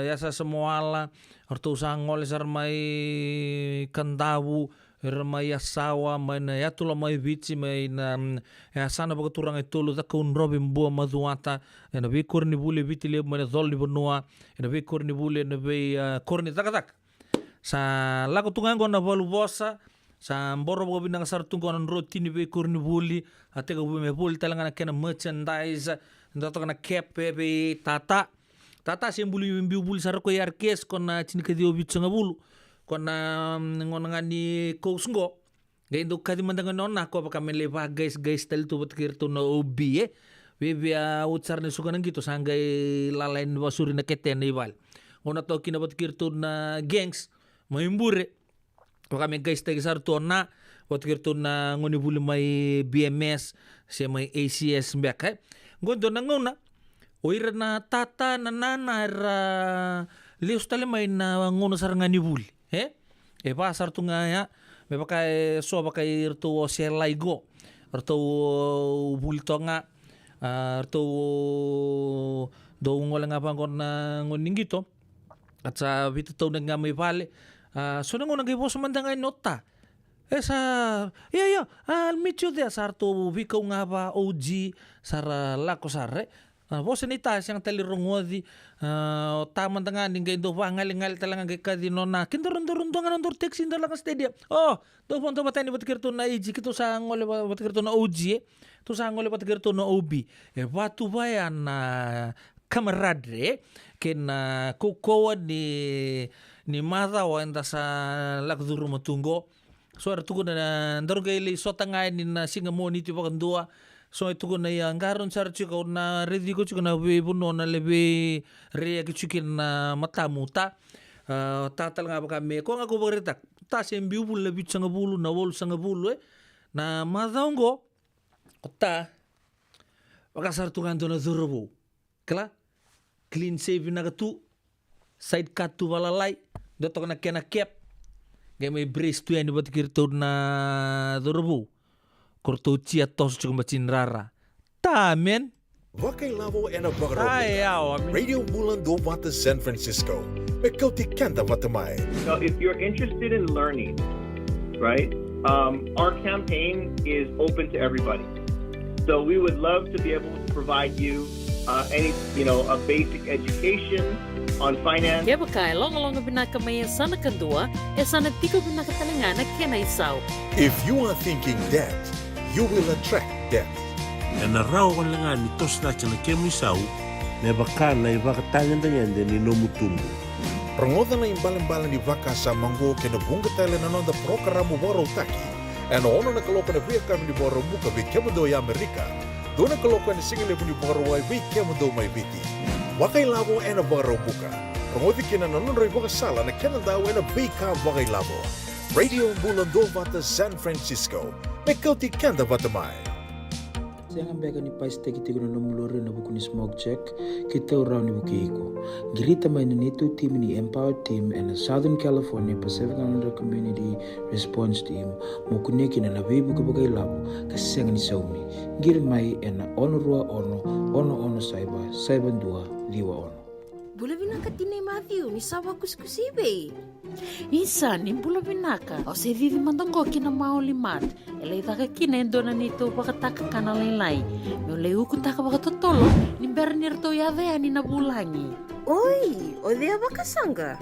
ya sa semuala arto sangole sar mai kandawu mai asawa mai na ya tulo mai bici mai na ya sana baga turang itulu ta kun robin bua maduata na be korni bule biti le mai dol ni bonua na be korni bule na be korni tak sa lago tungango na bolu bosa sa mboro bo binang sartung konon rotini be kurni buli atega bu me buli talanga kena merchandise ndato kana cap be tata si buli mbi buli sarko yar kes kona chinika dio bitsunga bulu kona ngonangani kousngo gaindo kadi mandanga nonna ko pa kamele ba guys tel tu batkir tu no obi bebia utsar ne sukanan gitu sangai lalain basuri na keten ibal ona to kina batkir tu na gangs maimbure kami guys tagi sarto na batkir tu na ngoni buli mai BMS si mai ACS mbek gondo na ngona oira na tata na nana ra leus tale mai na ngono sarangani buli e pa sarto nga ya me pakai so pakai irtu selai go irtu buli tonga arto do ngolang apa na ngoning gitu at sa bito to nga may pale so nang ngai po sumandangay nota sa I'll meet you there sarto bikaw nga ba OG sara lako sare bos ni ta siyang talirungodi taman tangan ning gaindo pa ngal talaga kay kadino na kindoron nga nandor text in dalang stadium do ponto batay ni batkirto na AG kito sa ngole batkirto na OG tu sa ngole batkirto na OB batu bayan na kamaradre ken kukowa ni mata wa enda sa lakduru matungo so artugo na ndor gaili sotangay ni na singamoni ti pakandua so itu ko na yang karon sar chiko na ready ko chiko na buno na lebe rea ko chikin na matamuta tatal nga ba kami ko nga ko berita ta sembiu bul lebi sanga bulu na wol sanga bulu na madongo ta wakasar tungan to na durbo kala clean save na tu side cut tu walalai dotok na kena cap gay may brace tu yan bat kirto na durbo korto chia tos chung machin rara. Tamen. Wakai lavo en bagarobo. Radio Bulando Wata San Francisco. Mekauti kanda watamai. So if you're interested in learning, right? Our campaign is open to everybody. So we would love to be able to provide you a basic education on finance. Kaya baka long binakamaya sana kandua, sana tiko binakatalangana kena isaw. If you are thinking that, you will attract death. Na raw kan lang ni tos na chana kemu isau ne bakan na ibaka tangan tangan de ni nomutumbu. Rangoda na imbalan-balan di baka sa manggo kena bunga tele na nonda programo boro taki. Ano ono na kaloko na biya kami ni boro buka bi kemado ya Amerika. Doon na kaloko na singile ni boro wai bi kemado may biti. Wakai labo ena boro buka. Rangodi kena nanon ray baka sala na kena daw ena bika wakai labo. Radio Bulando Wata San Francisco. Mekauti kanda watamai. Saya ngambeka ni pais teki tigo na nomulore na buku ni smoke check kita urau ni buki iko. Girita main ni tu tim ni Empower Team and Southern California Pacific Islander Community Response Team mukuneki na nabi buku bagai labo kaseng ni saumi. Gir mai ena ono rua ono saiba dua liwa ono. Bula binaka tinay Matthew, ni sawa kuskusibe. Isa, ni bula binaka. O se vivi mandongo kina maulimat. Elay taka kinendo na nito bakataka kanalaylay. Nolay ukutaka bakatotolo, ni bernirto yadea ni nabulangi. Oi, o dea bakasanga?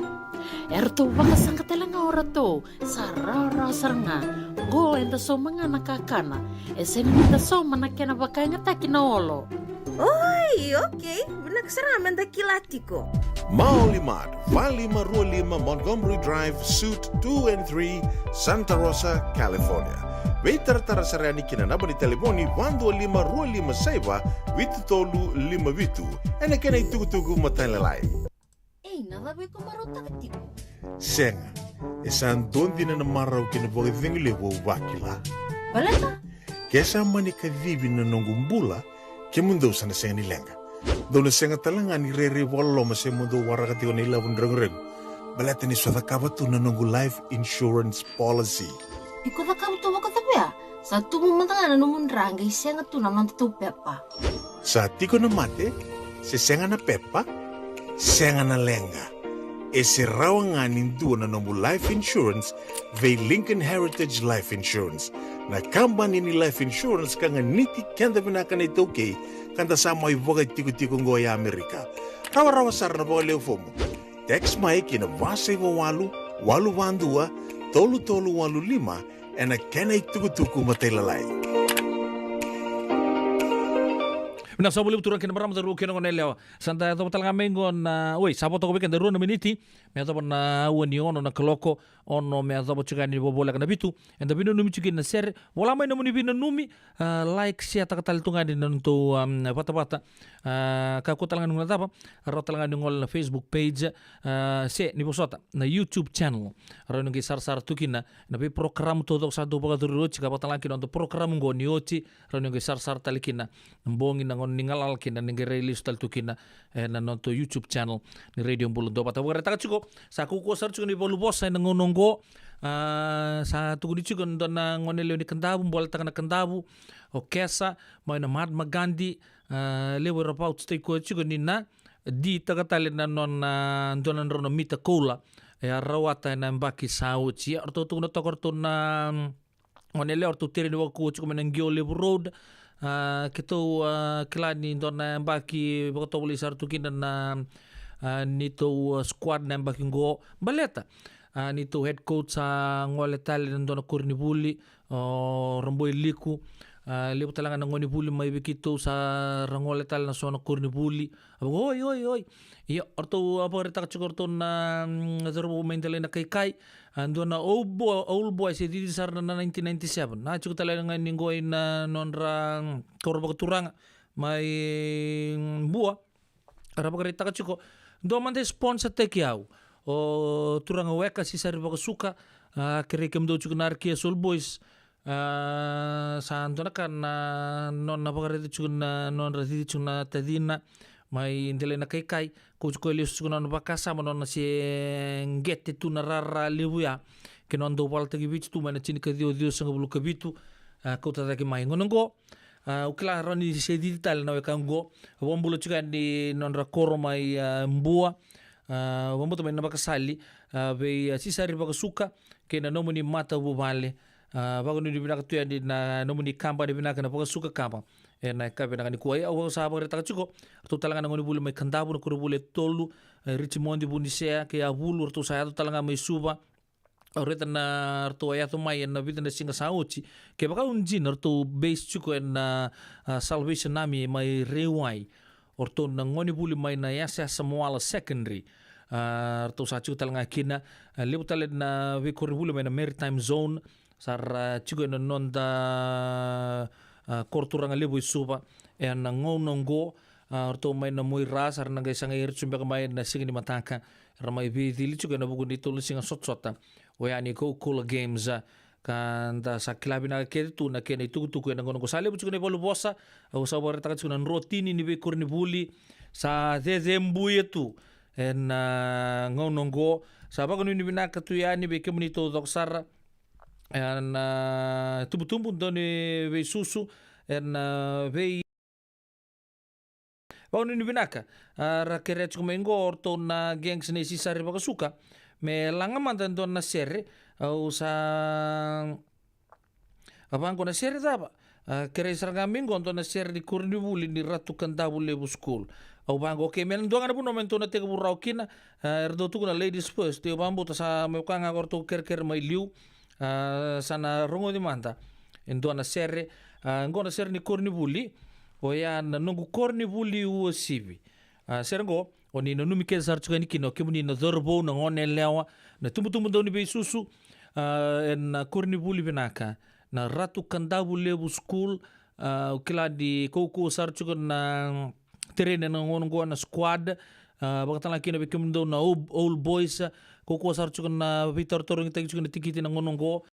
Erto bakasanga talaga orato. Sarara saranga. Go enda so mga nakakana. Esen nita so manakena bakanya takina olo. Oi, okay. Nagsaraman da kilatiko. Maulimat, 5525 Montgomery Drive, Suite 2 and 3, Santa Rosa, California. Waitar sarani kinanaba ni telefoni 12525 saiba vitu tolu 5 vitu. Ene kena itugutugu matalalay. Nadabe ko marotakti. Senga, esan dondi na namaraw kinabaga vingilewo wakila. Balata? Kesa manikadibi na nongumbula kemundo sana senga nilenga. Doon senga talanga ni rere walo mase mundo warakati ko nila bundrang-reng. Balata ni swata kabatu na nongu life insurance policy. Iko da kamu tuwa katapya. Sa tumumantanga na numundrang ay senga tunaman tatu pepa. Sa tiko na mate, se senga na pepa, senga na lenga. Ese rawa nga ninduwa na nongu life insurance vay Lincoln Heritage Life Insurance. Na company ni life insurance ka nga niti kanda binaka na ito kay kanta sa mga ibagay tiko-tiko ngoya Amerika. Rawa-rawa sar na baka leofomo. Text may kinabasay wawalu, walu-wandua, tolu-tolu walu-lima, ena kenaik tuku-tuku matelalai. Mina sa boleh turun kena beramah terus kena ngonelnya. Santa tu betul kami ngon, sapo tu kau bikin terus meniti. Mea tu pernah wani ono na keloko ono mea tu cakap ni bola kena bitu. Enda binu numi cikin na share. Bola main numi binu numi like share tak tal tungan di nantu pata-pata. Kau talangan nunggu apa? Talangan nunggu Facebook page. Se ni posota na YouTube channel. Rano ngi sar tukina. Na be program tu dok satu baga turut. Jika talangan kina untuk program ngon nioci. Rano ngi sar talikina. Mbongin nang ningalal kina ngi release tal tukina. Na nonto YouTube channel ni Radio Bulundomata. Pata tak cukup. Sa kuko sar cukup ni bolu bosa nang ngonongo. Sa tuku ni cukup na ngoneleo ni kandabu. Bola takana kandabu. O kesa mai na Mahatma Gandhi. Lewe rapaut stay ko cukup ni na di tagatali na non donan rono mita kola. Rawata na mbaki sauci. Orto tu na tokor tu na ngoneleo orto tiri ni waku cukup menangio Lewe Road. Kito klani dona mbaki bato boli sar tukina na nito squad na mbaki ngo baleta nito head coach sa ngole tali dona kurni buli romboy liku lipo talangan ngoni buli mai bikito sa rangole tali na sona kurni buli oi iya orto apa reta chukorto na zerbo mentale na kai andona old boy se di sar na 1997 na chuk talangan ningoy na nonra korba turang mai bua araba reta chuko do mande sponsor tekiau o turang weka si sar baka suka kere kem do chuk narkia soul boys sa andona kan non na baka reta chuk na non rati chuk na tadina mai indele na kai ko elios ko non bakasa non na si ngette tu na rara lebuya ke non do walta ki bitu mana chini ka dio sanga bulu ka bitu ko ta ki mai ngonongo ukla roni se digital na ka ngo wombulo chuka di non ra koro mai mbua wombo to mai na bakasali be si sari bakasuka ke na nomuni mata bubale bago ni binaka tu ya di na nomuni kamba di binaka na bakasuka kamba na kabe na ni kuai au sabo reta chuko tu talanga ngoni bulu mai kandabu na kuru bule tolu Richmond bu nisea ke abulu tu saya tu talanga mai suba reta na tu ya tu mai na bidana singa sauci ke baka unjin tu base chuko na Salvation Army mai rewai orto na ngoni bulu mai na yasa Samuala secondary tu sa chuko talanga kina lebu tale na we kuru bulu mai na maritime zone sar chuko na nonda korturanga lebu suba na ngonongo orto mai na moi ras ar naga sanga ir chumba mai na singini mataka ramai bi dili chuka na bugu ditulu singa sotsota oyani ko cool games kan da sa klabi na ke tu na ke na tuku na ngonongo sale bu chuka bolu bosa o sa bore taka chuka na rotini ni be kurni buli sa zezembu yetu na ngonongo sa ba ni binaka tu yani be kemunito doksara tubu doni ve susu ve Bau ni binaka rakere chuma ingo orto na gengs ne si sari baka suka me langa mandan don na serre au sa abang ko na serre daba kere sarga mingo don na serre di kurni buli ni ratu kandabu lebu school au bango ke men do ngana bu no mento na tega burau kina erdo tu na ladies first te bambu ta sa me kanga orto ker mai liu sana rongo di manta endo na serre ngona serre ni kurni buli o ya na nungu korni buli u sivi serengo oni no numi ke sar chukani kino kemuni na zorbo na ngone lewa na tumbu doni be susu na korni buli binaka na ratu kandabu lebu school kila di koko sar chukan na terene na ngongo na squad bakatala kino be kemundo na old boys koko sar chukan na vitor torong tagi chukan tikiti na ngongo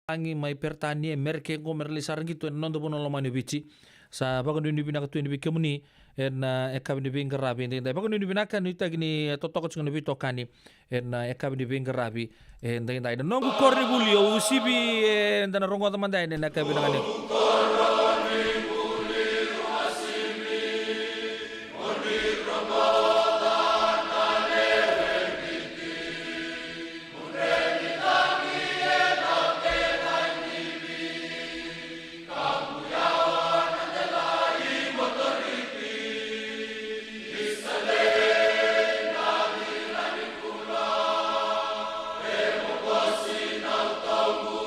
angi mai pertani merke go merli sarang gitu nondo bono lomani bici sa bago ni binaka tu ni bikemuni en ekabi ni bingarabi ndai bago ni binaka ni tagini totoko chunga ni bitokani en ekabi ni bingarabi ndai nongu korni bulio usibi ndana rongo tamandai en ekabi ngani Thank you.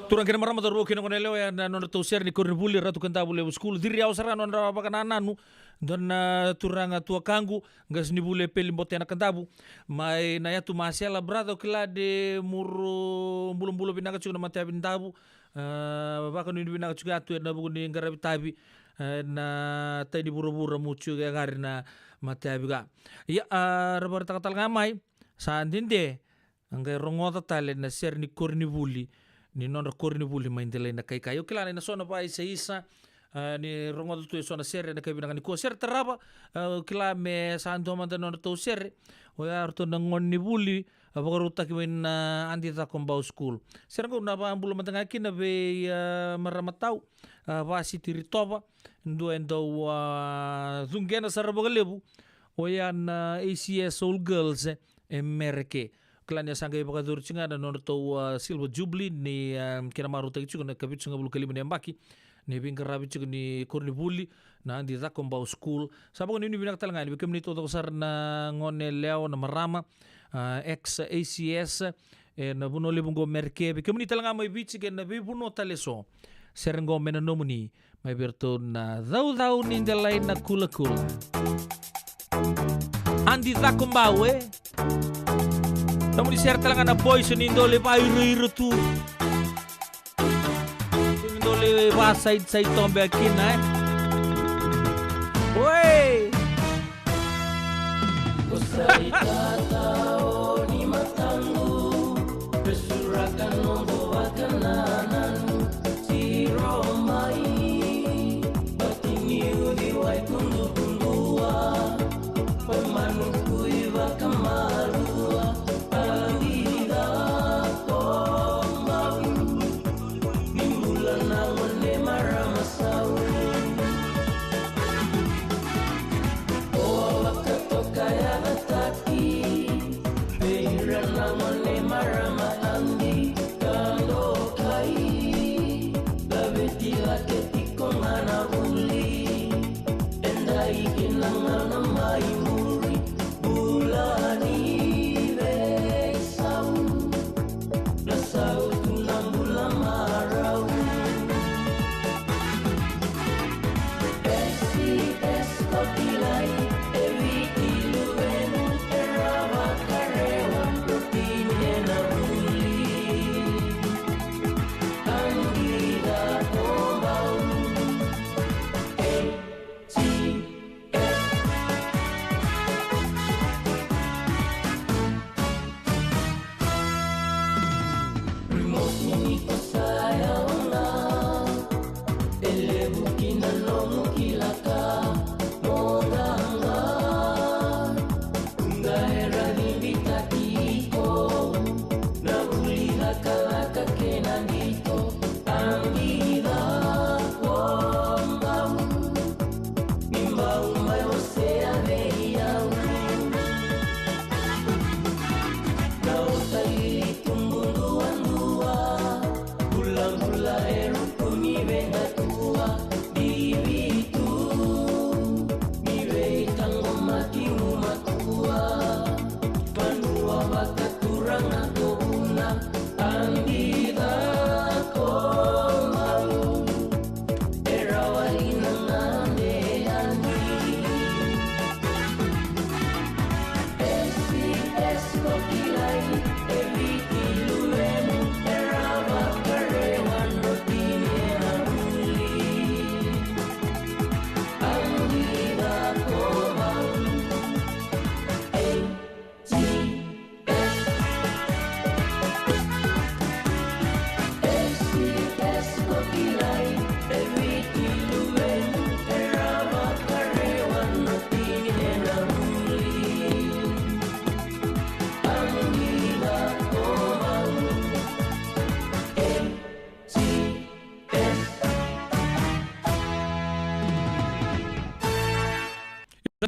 Turang kena marama taruh kena kena leo ya na nona tauser ni korni buli ratu kenta bule school diri au sara nona apa kana nanu don turang tua kangu ngas ni bule peli mbote na kantabu mai na ya tu masiala brado kila de muru bulu binaka chuna mate bintabu baka ni binaka chuga tu na buku ni ngarabi tabi na tai di buru-buru mucu ga gari na mate abiga ya rabar takatal ngamai sandinde angkai rongota tale na ser ni korni buli ni non korni buli maindele na kai kayo kila na sona pa isa ni rongodo tu sona ser na kai binanga ni ko ser terapa kila me santo manda non to ser o ya to ngon ni buli abagaruta ki men andi ta kombau school ser ko na ba bulu manda ngaki na be maramatau wa sitiri toba ndo zungena sarabagalebu o ya na ACS All Girls Amerike klanya sangga iba kadur cinga dan nor to silver jubilee ni kina maru tagi cuga na kabit sunga bulu kalima nembaki ni bingka rabi cuga ni korni buli na andi ta kombau school sabang ni binak talanga ni bikem ni to sar na ngone leo na marama ex ACS na buno lebungo merke bikem ni talanga mai bici ken na bibuno taleso serengo menanomuni mai berto na dau ni delay na kula andi ta kombau namun di share talaga na boys ni indole pa iru tu indole pa side tombe akina wey kusai tatao ni matangu besurakan nombo akananan si romai batini udi wai kundua pemanuku iba kamaru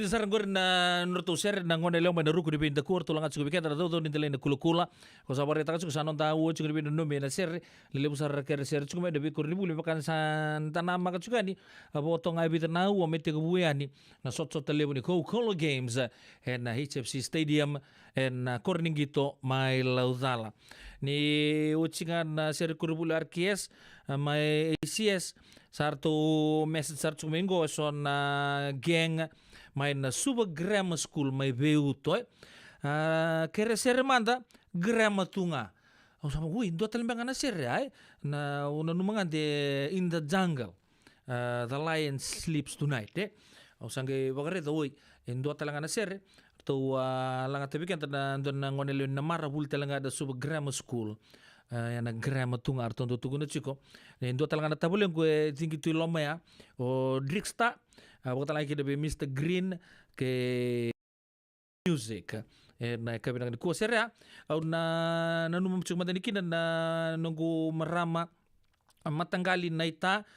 sar ngor na norto ser na ngone leo na ruku di pinta kur tulang atsu biketa do do nintele na kula ko sabare ta atsu sanon ta wo chungri bin no me na ser le busar ker ser chungme de bikur ni buli makan san tanama ka chugani abo to ngai bit na wo mete ko buani na sot tele ni Coca-Cola Games en na HFC Stadium en Corningito mai laudala ni uchingan ser kurbul RKS mai ACS sarto message sarto mengo son geng mai na suba grammar school mai beuto kere ser manda grammar tunga o sama ui do talembang na ser ai na una numangan de in the jungle the lion sleeps tonight o sange bagare do ui indo talanga na ser to langa tebikan na ngonelo na mara bul talanga da suba grammar school yana grammar tunga artondo tuguna chiko indo talanga na tabulen ko tingi tu loma ya o Drixta waktu lagi kita Mr. Green ke music na kabinang ko serya au na numum cuma tadi kina na nunggu merama matanggali naita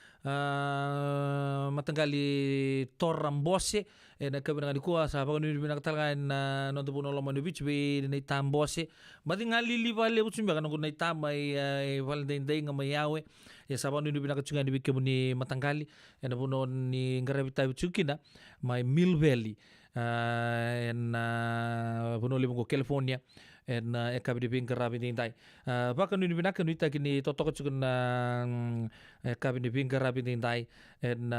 matanggali torambose na kabinang ko sa pag nubinang talaga na nonto puno loma nubich be naita ambose bati ngali livale utsumba kanong naita may Valentine Day nga mayawe ya sabang nubinang kacungan dibike ni matanggali na puno ni ngarabita chukina may Mill Valley na puno limong ko California en ekabi dibing karabi dindai baka nu bina kan wita kini totok chukun ekabi dibing karabi dindai en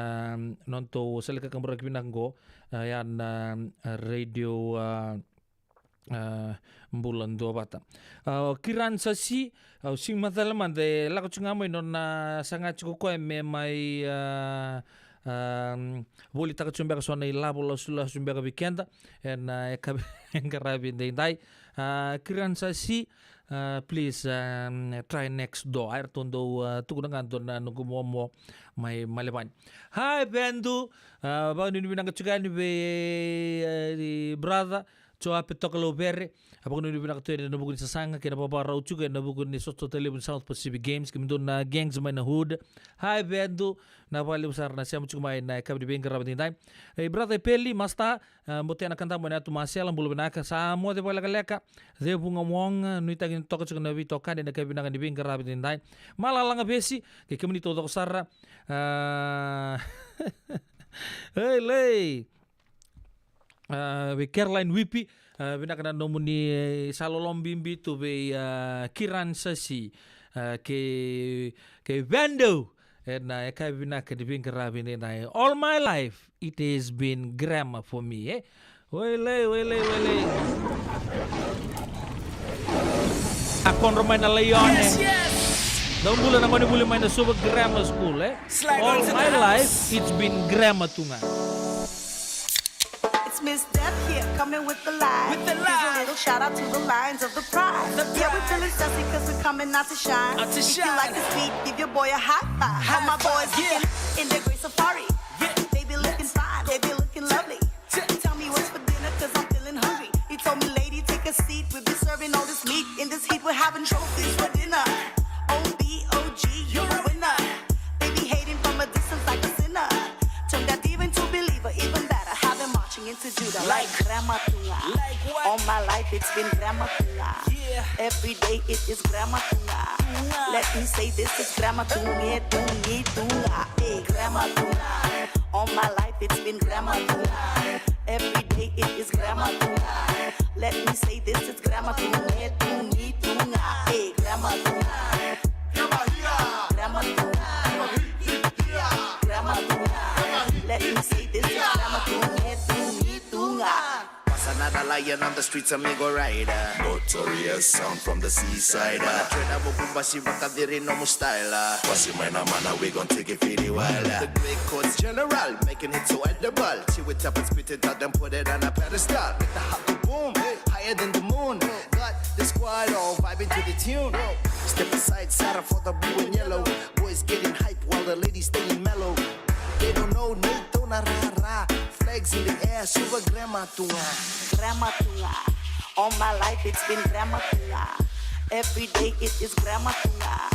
nonto seleka kambura kibinanggo yan radio bulan dua bata kiran sasi sing madalaman de lako chungamo non sangat cukup ko mai boli taka chumba ka sona ilabo la sula chumba ka weekend en ekabi karabi dindai kiran sasi please try next door air tondo tukunang anton na nunggumomo may maleban hi bendu ba ni binang kachugan be brother cho apetokalo bere apa ni binang katuan na bugun sa sanga kina papa raw chuga na bugun ni soto telebun South Pacific Games kimdo na gangs may na hood hi bendu na pali besar na siya muchuk may na kabdi bengker rabatin time brother peli masta mote na kanta mo na tumasel ang bulubin naka sa mo de pala kaleka de bunga mong nuita gin toko chuk na bito kan na kabdi na di bengker rabatin time malalang besi ke kemni todo sara hey lay be Caroline Wipi binakana nomuni salolom bimbi to be kiran sasi ke vendo na eka binaka di bingkarabi ni na all my life it has been grammar for me wele akon romay na layone daw bulan ako ni bulan may na subag grammar school all my life it's been grammar tunga. Miss Deb here, coming with the line. Here's a little shout out to the lines of the pride. Yeah, we're feeling sassy cause we're coming out to shine. If you like this beat, give your boy a high five. All my boys looking in their gray safari. They be looking fine, they be looking lovely. Tell me what's for dinner cause I'm feeling hungry. He told me, lady, take a seat. We'll be serving all this meat. In this heat, we're having trophies for dinner. O-B-O-G, you're a winner. They be hating from a distance like a sinner. Turn that diva into believer, even better. Have them marching into Judah like grammar tunga. All my life it's been grammar tunga. Every day it is grammar tunga. Let me say this, it's grammar tunga, tunga. Hey, grammar tunga. All my life it's been grammar tunga. Every day it is grammar tunga. Let me say this, it's grammar tunga, tunga. Hey, grammar tunga. Grammar tunga. Grammar tunga. Let me say this, it's grammar tunga. Another lion on the streets, amigo rider. Notorious sound from the seaside. Mana trena bubumbashi bakadiri no mo style. Pasi mana we gon' take it pretty wild. The great codes general, making it so edible. Chew it up and spit it out, then put it on a pedestal. Make the hot go boom, higher than the moon. Got the squad all vibing to the tune. Step aside, Sarah for the blue and yellow. Boys getting hype while the ladies staying mellow. They don't know, Nito na rara. Flags in the air, super grammar tunga. Grammar tunga. All my life it's been grammar tunga. Every day it is grammar tunga.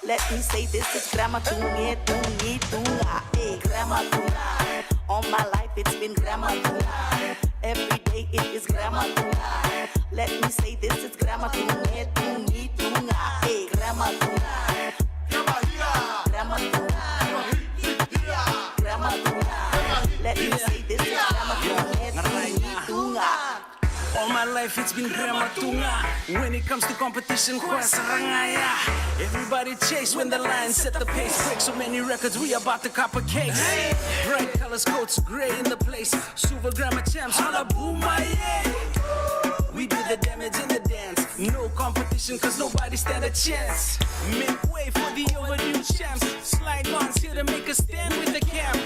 Let me say this, it's grammar tunga, tunga. Hey, grammar tunga. All my life it's been Grandma Tunga. Every day it is Grandma Tunga. Let me say this, it's Grandma Tunga, Tungi Tunga. Hey, Grandma Tunga. Grandma Tunga. Grandma Tunga. Let me say this, it's Grandma Tunga, Tungi Tunga. All my life it's been Grandma Tunga. When it comes to competition, kwa sarangaya. Everybody chase when the line set the pace. Break so many records, we about to cop a case. Bright colors, coats, gray in the place. Super Grandma champs, holla boom, yeah. We do the damage in the dance. No competition, cause nobody stand a chance. Make way for the overdue champs. Slide ones here to make a stand with the camp.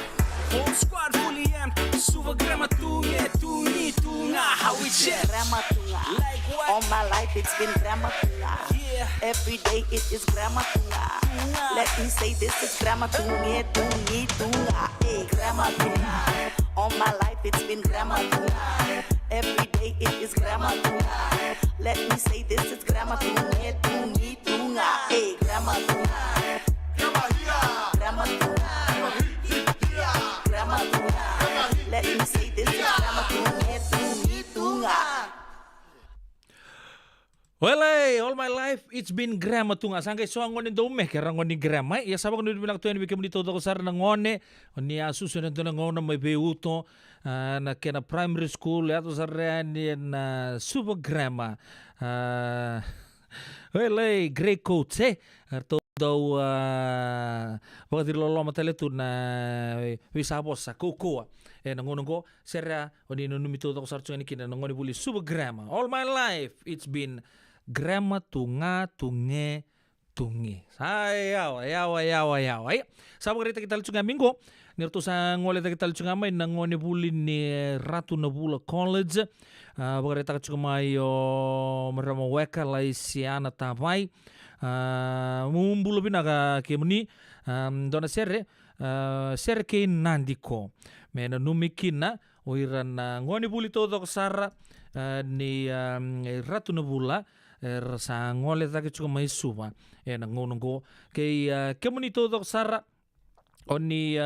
Whole squad fully amped. Super Grandma Tunga, Tungi Tunga. How we chat? Grandma Tunga. Like what? All my life it's been Grandma Tunga. Yeah. Every day it is Grandma Tunga. Let me say this, it's Grandma Tunga, Tungi Tunga. Hey, Grandma Tunga. All my life it's been Grandma Tunga. Every day it is Grandma Tunga. Let me say this, it's Grandma Tunga, Tungi Tunga. Hey, Grandma Tunga. Grandma Tunga. Grandma Tunga. Let me say this, it's Grandma Tunga, Tungi Tunga. Well, all my life it's been Grandma Tunga. Sangkay so ngone dome kaya ngone grandma. Ya sabak no bilang tuan bikem dito ko sar na ngone. Oni asus na to na ngone may beuto na kena primary school ya to sar na super grandma. Well, great coach to daw pagdir lolo matale tu na wisapos sa kokoa. Nangonong ko sera oni numito ko sar tuan kina ngone buli super grandma. All my life it's been Grandma Tunga Tunge Tungi. Ayaw. Ay, sabang rita kita lucunga minggo. Nirto sa ngole kita lucunga may nangone buli ni Ratu Nabula College. Bagarita ka may marama weka lai siana tapay. Mumbulo binaga kemuni dona serre kay nandiko. May nanumikin na oiran ngone buli todo sara ni Ratu Nabula sa ngole ta ke may suba nangonong ko kay kemonito dok sara oni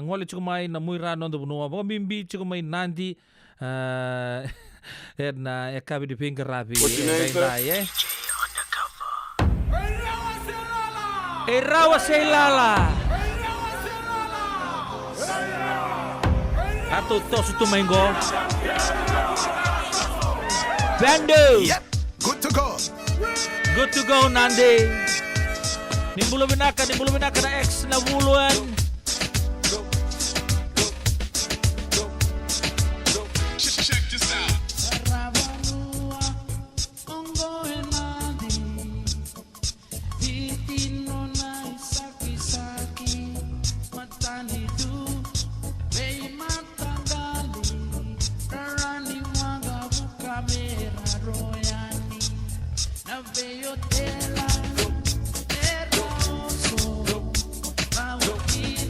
ngole may na muy rano do no ba bimbi may nandi na ekabi di finger rapi dai Erawa Selala Atu tos tumengo Bando Yep, good to go. Good to go, Nandi. Nimbulo binaka na X na buluan. Check this out. Veo tela, hermoso, vamos a ir.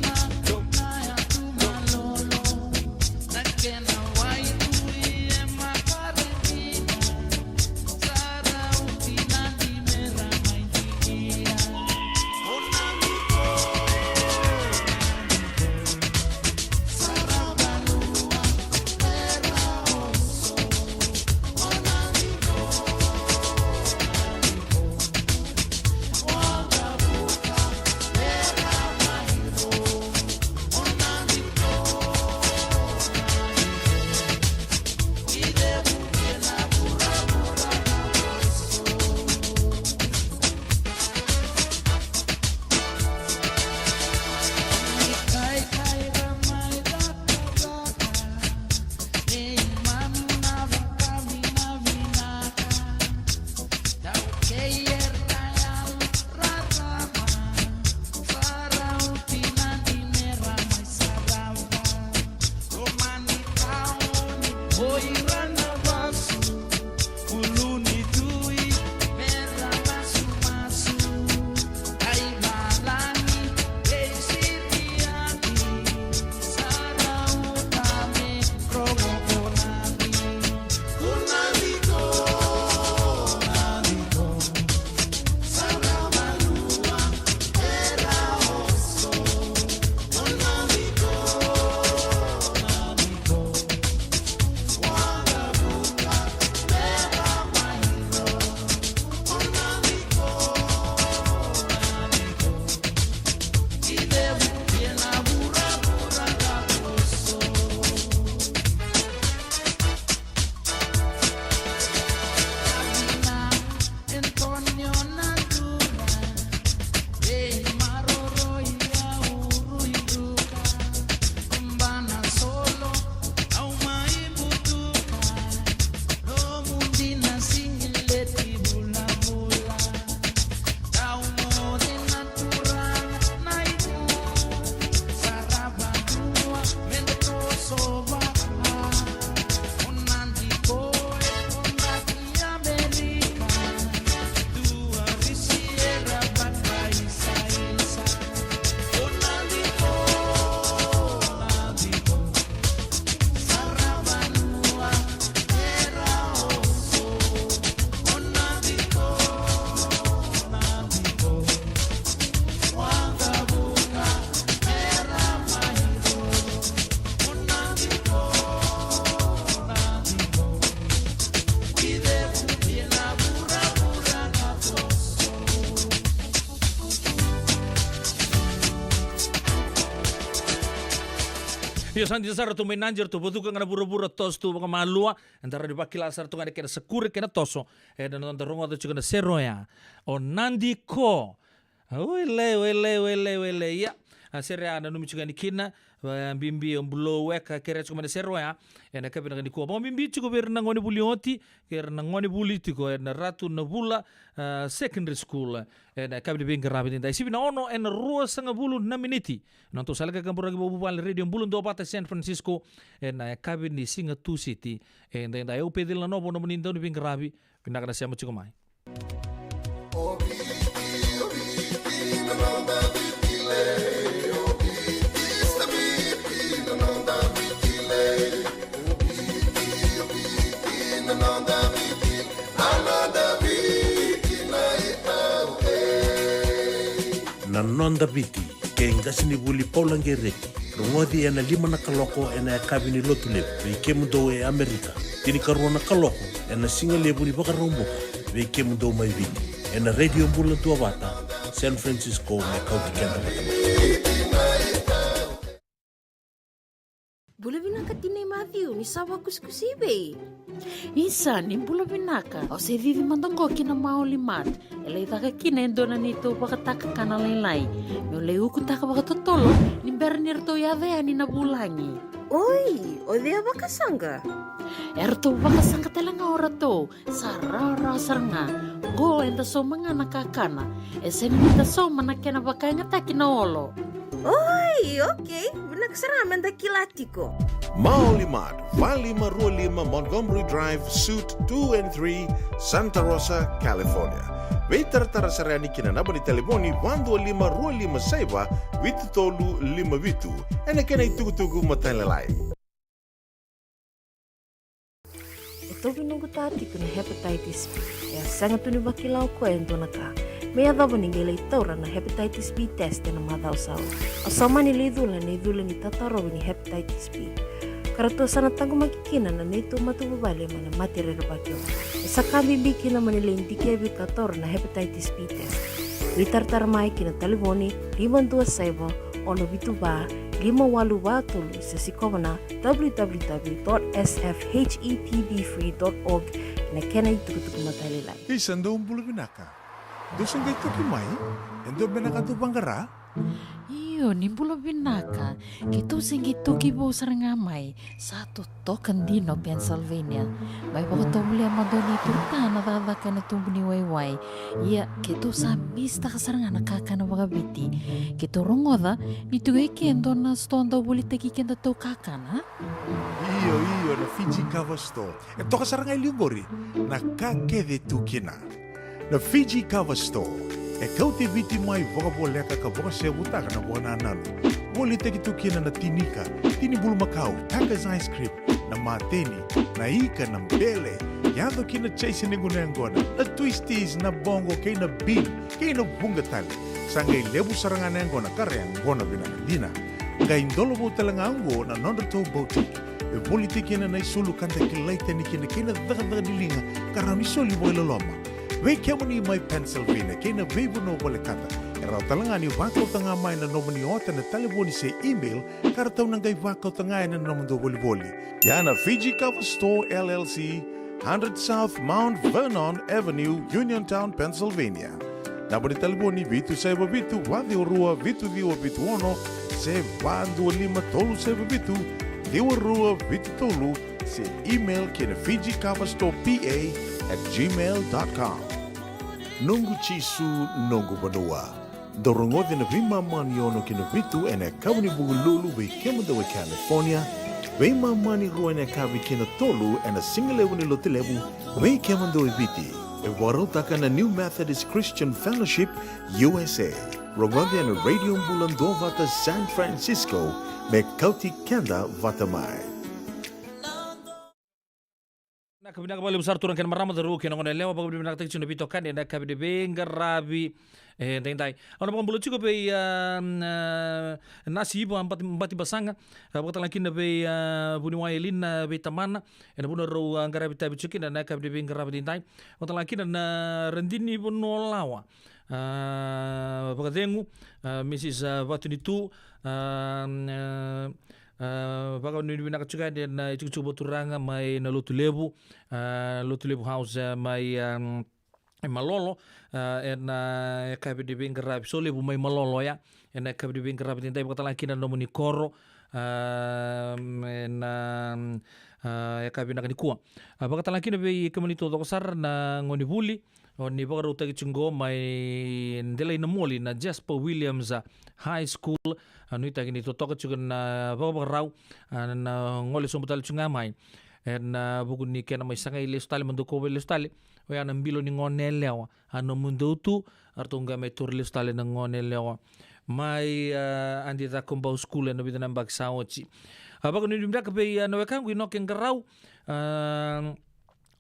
Yo santi sara tu menanjer tu botu ngana bura-bura tos tu baka malua antara di bakila sar tu ngana kena sekure kena toso dan nonton rongo tu cukana seroya o nandi ko wele ya seria na numi cukani kina bimbi ombulo weka kere cukana seroya na kabe ngani ko ba bimbi cuko ber na ngoni bulioti ker na ngoni politiko na ratu na bula secondary school na kabe bingka rabin dai sibina ono en rua sanga bulu na miniti nonto salga kampura gibo bubal radio bulun do bata San Francisco na kabe ni singa tu city en dai o pedila no bono menindo ni bingka rabi kena kana siamo cuko mai na nonda biti ke ngasini buli paulange reki rongodi ena lima na kaloko ena kabini lotule be kemudo e Amerika tini karona kaloko ena singa lebu ni baka rombo be kemudo mai biti ena radio bula tua bata San Francisco me kauti kenda bata Bula binaka tinay Matthew, ni sawa kuskusibe. Isa ni bula binaka. O se vivi mandongo kina maoli mat. Ele itaka kina endona nito bakataka kana lailai. Meo leu kutaka bakatotolo. Ni bernirto yavea ni nabulangi. Oi, o dia bakasanga. Erto bakasanga telanga orato. Sarara saranga. Go enda so mga nakakana. Ese ni nita so manakena bakanga takina olo. Oi, okay. Nagsaraman dakilati ko. Maulimat, Valley Marualima, Montgomery Drive, Suite 2 and 3, Santa Rosa, California. Veitartara sarani kina naba ni telefoni 125 saiba vitu tolu 5 vitu. Ena kena itugu matalalai. Ito binunggu tati ko na hepatitis B. Ya sangat tuni bakilaw ko ento naka. May adabo ni gilay taura na hepatitis B test na madaw sao. Asama ni lidula ni tataro ni hepatitis B. Karato sana tango makikina na nito matubabali mana matirero bakyo. Isa kami biki na manila indike bikator na hepatitis B test. Ritartar mai kina taliboni 527 ono bituba 582 sa sikomana www.sfhetbfree.org na kena itukutuk matalilay. Isando bulu binaka. Dosong kay tukimay, endo binaka tu bangara. Iyo, ni bula binaka. Kito singito kibo sarangamay. Satu token dino Pennsylvania. May pakatomli ang madoni turta na tatakan na tumbuni wayway. Iya, kito sa mista kasarangan nakakana wakabiti. Kito rongoda, nitugay kendo na stonda ulit kikenda to kakana. Iyo, na Fiji Cover Store. Ito kasarangay ligori, nakakede tukina. Na Fiji Cover Store, kauti viti mai vakaboleka ka vaka sebutaka na buona nanu. Woli teki tukina na tinika, tini bulu makau, Taka's ice cream, na mateni, na ika na mbele. Yado kina chase ninguna ngona, na twisties na bongo kay na bean, kay na bungatali. Sangay lebu sarangan ngona karyang ngona binakandina. Ngay indolo talaga ango na nondato boutique. E woli teki na isulu kanta kilaita ni kina daga nilinga karami soli boy loloma. Wei kemani mai Pennsylvania, kena veibu no wale kata. Erau talanga ni wakau tanga mai na nomani ota na telefoni se email, karatau nangai wakau tanga na nomando wali. Yana Fiji Cover Store LLC, 100 South Mount Vernon Avenue, Uniontown, Pennsylvania. Nabani telefoni vitu saiba vitu, wadi orua vitu diwa vitu ono, se bandu lima tolu saiba vitu, diwa rua vitu tolu, se email kena Fiji Cover Store PA@gmail.com. Nungu chisu nungu banua. Dorongo de na vima maniono kina vitu ene kawni bugululu be kemada we California. Vima mani rua ene kawi kina tolu ene singalewu ni lotilewu we kemando we viti. E warotaka na New Methodist Christian Fellowship USA. Rongonde ene radio mbulando vata San Francisco me kauti kenda vatamai. Kabina kembali besar turun kan marama teru kena ngone lewa bagu bina tak cuna bitokan ya kabide bengar rabi tentai ono pun bulu cukup be nasi ibu empat basanga bakal lagi be buni wailin be tamana ena buna ro angara bita bicukin dan kabide bengar rabi tentai bakal lagi dan rendini pun nolawa bakadengu Mrs. Watunitu Baka nini bina kacuka dan cukup boturanga mai na Lotu Lebu house mai malolo en kabi di bingkarabi so lebu mai malolo ya en kabi di bingkarabi tintai baka talaki na nomuni koro en kabi na kanikua baka talaki na be komunito dokosar na ngoni buli ni baka ruta kicungo mai ndelai na moli na Jasper Williams High School anu ita gini totoka juga na baka rau na ngoli sombutal cunga mai en buku ni kena mai sangai lestali menduko lestali we ana mbilo ni ngone lewa ano mundo tu artunga mai tur lestali na ngone lewa mai andi ta komba school no bidana bak saochi abaka ni dimda ka be no kangu no ken garau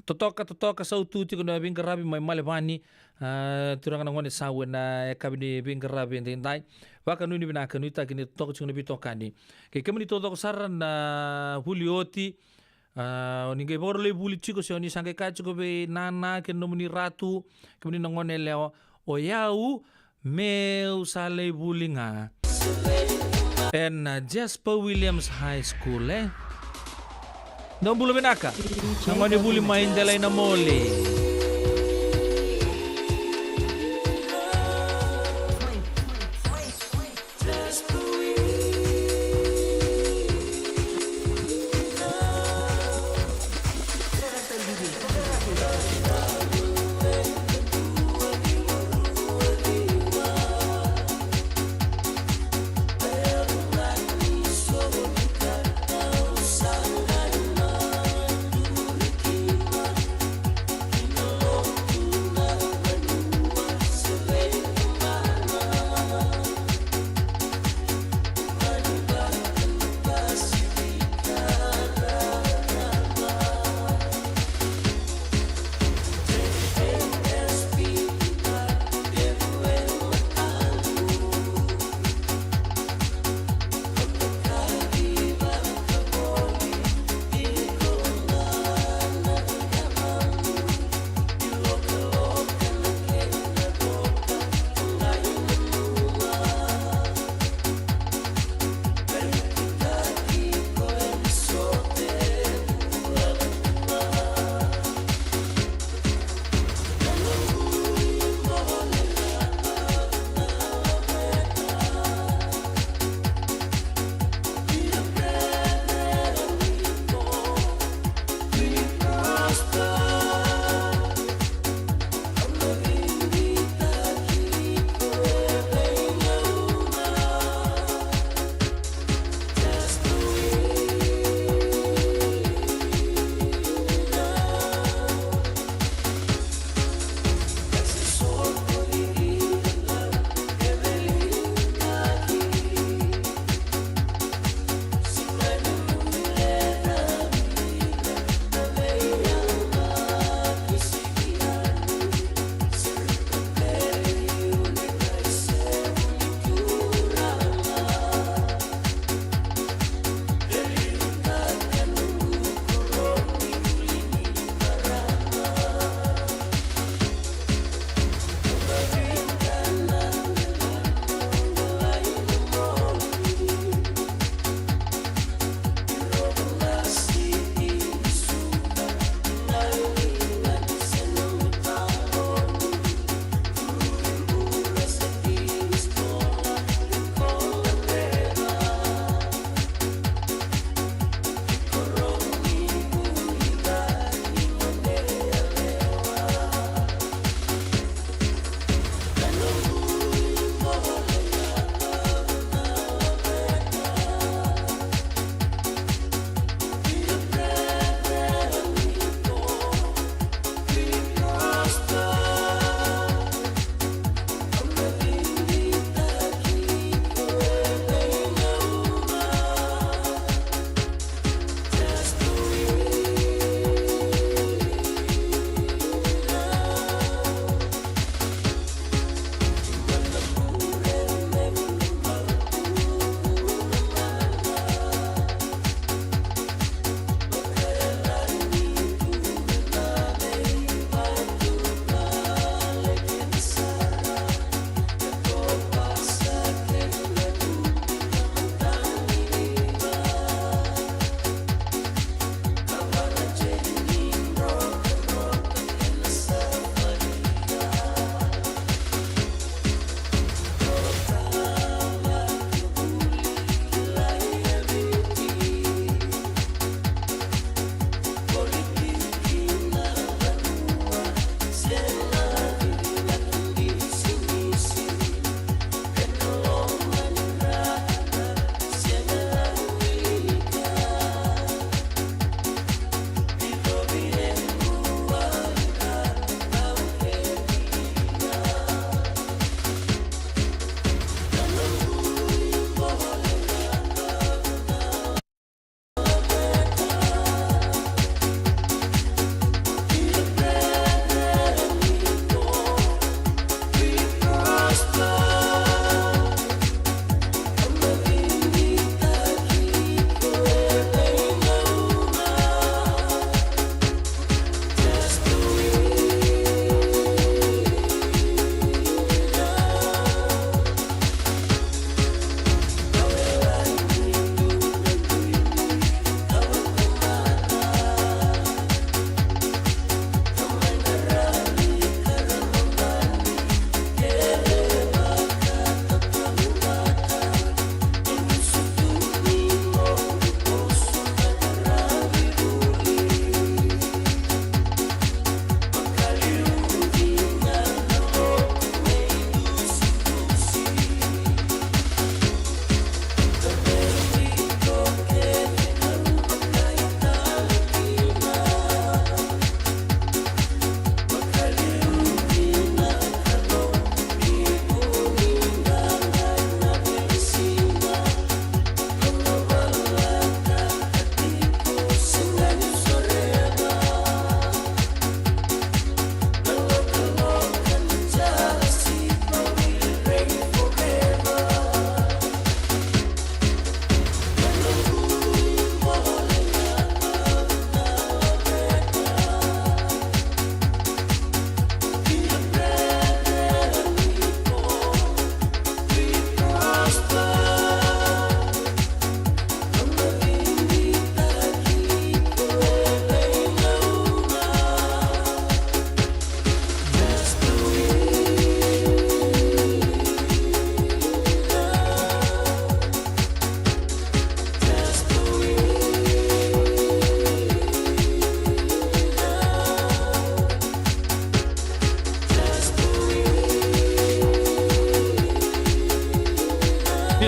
totoka sautu ti kono bin karabi mai malevani turanga na ngone sawe na kabini bin karabi ndai baka nuni bina kanu ita kini toka chuna bitokani ke kemni todo saran na hulioti ninge boro le buli chiko se oni sange ka chiko be nana ke nomuni ratu kemni na ngone leo o yau meu sale bulinga en Jasper Williams High School Não bulu benaka. Ngone buli main dalai na mole.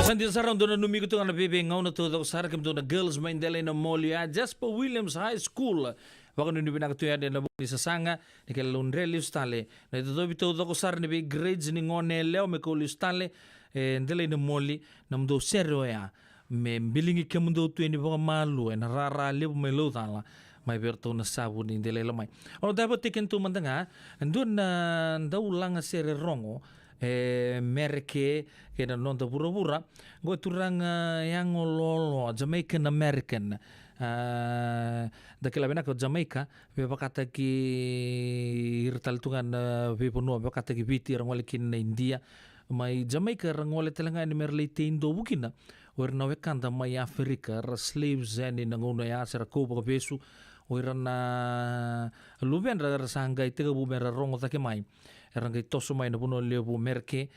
Santi sarang dona numi kutu ngana bebe ngauna to do sar kem dona girls main dele na molia Jasper Williams High School. Waka nuni bina kutu ya de na bukli sasanga ni ke lundre liustale. Na ito do bito do sar ni be grades ni ngone leo me ko liustale dele na moli na mdo serro ya. Me bilingi ke mdo tu ni boka malu na rara lebo me lo tala. Mai berto na sabu ni dele lamai. Ono dapat tiken tu mandanga ndun na ndaulang sere rongo merke kena nonta pura-pura gue turang yang lolo Jamaican American dakila bena ko Jamaica beba kata ki irtal tungan beba no beba kata ki biti rangole kin India mai Jamaica rangole telanga ni merle tindo bukina werna wekanda mai Afrika slaves ni nangono ya sera ko besu wirana luben ra sanga itega bu mera rongo take mai rangai toso mai na puno lebu merke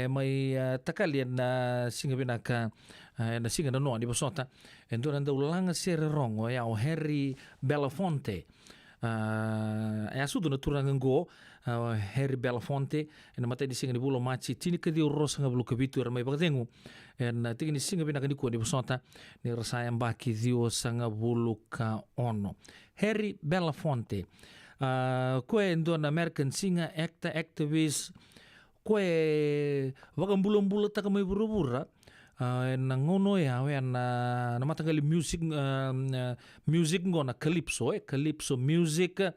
mai takalian na singa binaka na singa na no di basota endo nanda ulanga sere rongo ya o Harry Belafonte ya sudu na turanga go Harry Belafonte na mata di singa di bulo machi tini kadi rosa nga bulu kabitu ramai bakatengu na tigi ni singa binaka di ko di basota ni rasa yang baki dio sanga bulu ka ono Harry Belafonte koe ndo na American singer activist koe wakan bulan-bulan tak kami buru-buru na ngono ya na matangali music ngona calypso music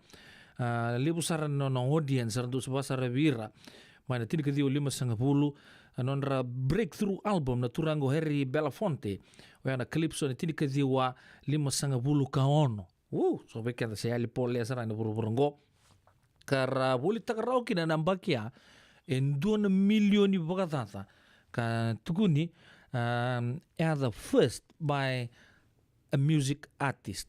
libu saran no audience randu sebasar bira mana tini kedi 50 nonra breakthrough album na turango Harry Belafonte na calypso na tini kedi wa 50 kaono so bekenda saya lipole asara na buru-burungo kara buli takarau kina nambakia en 2 milioni bakatata ka tukuni the first by a music artist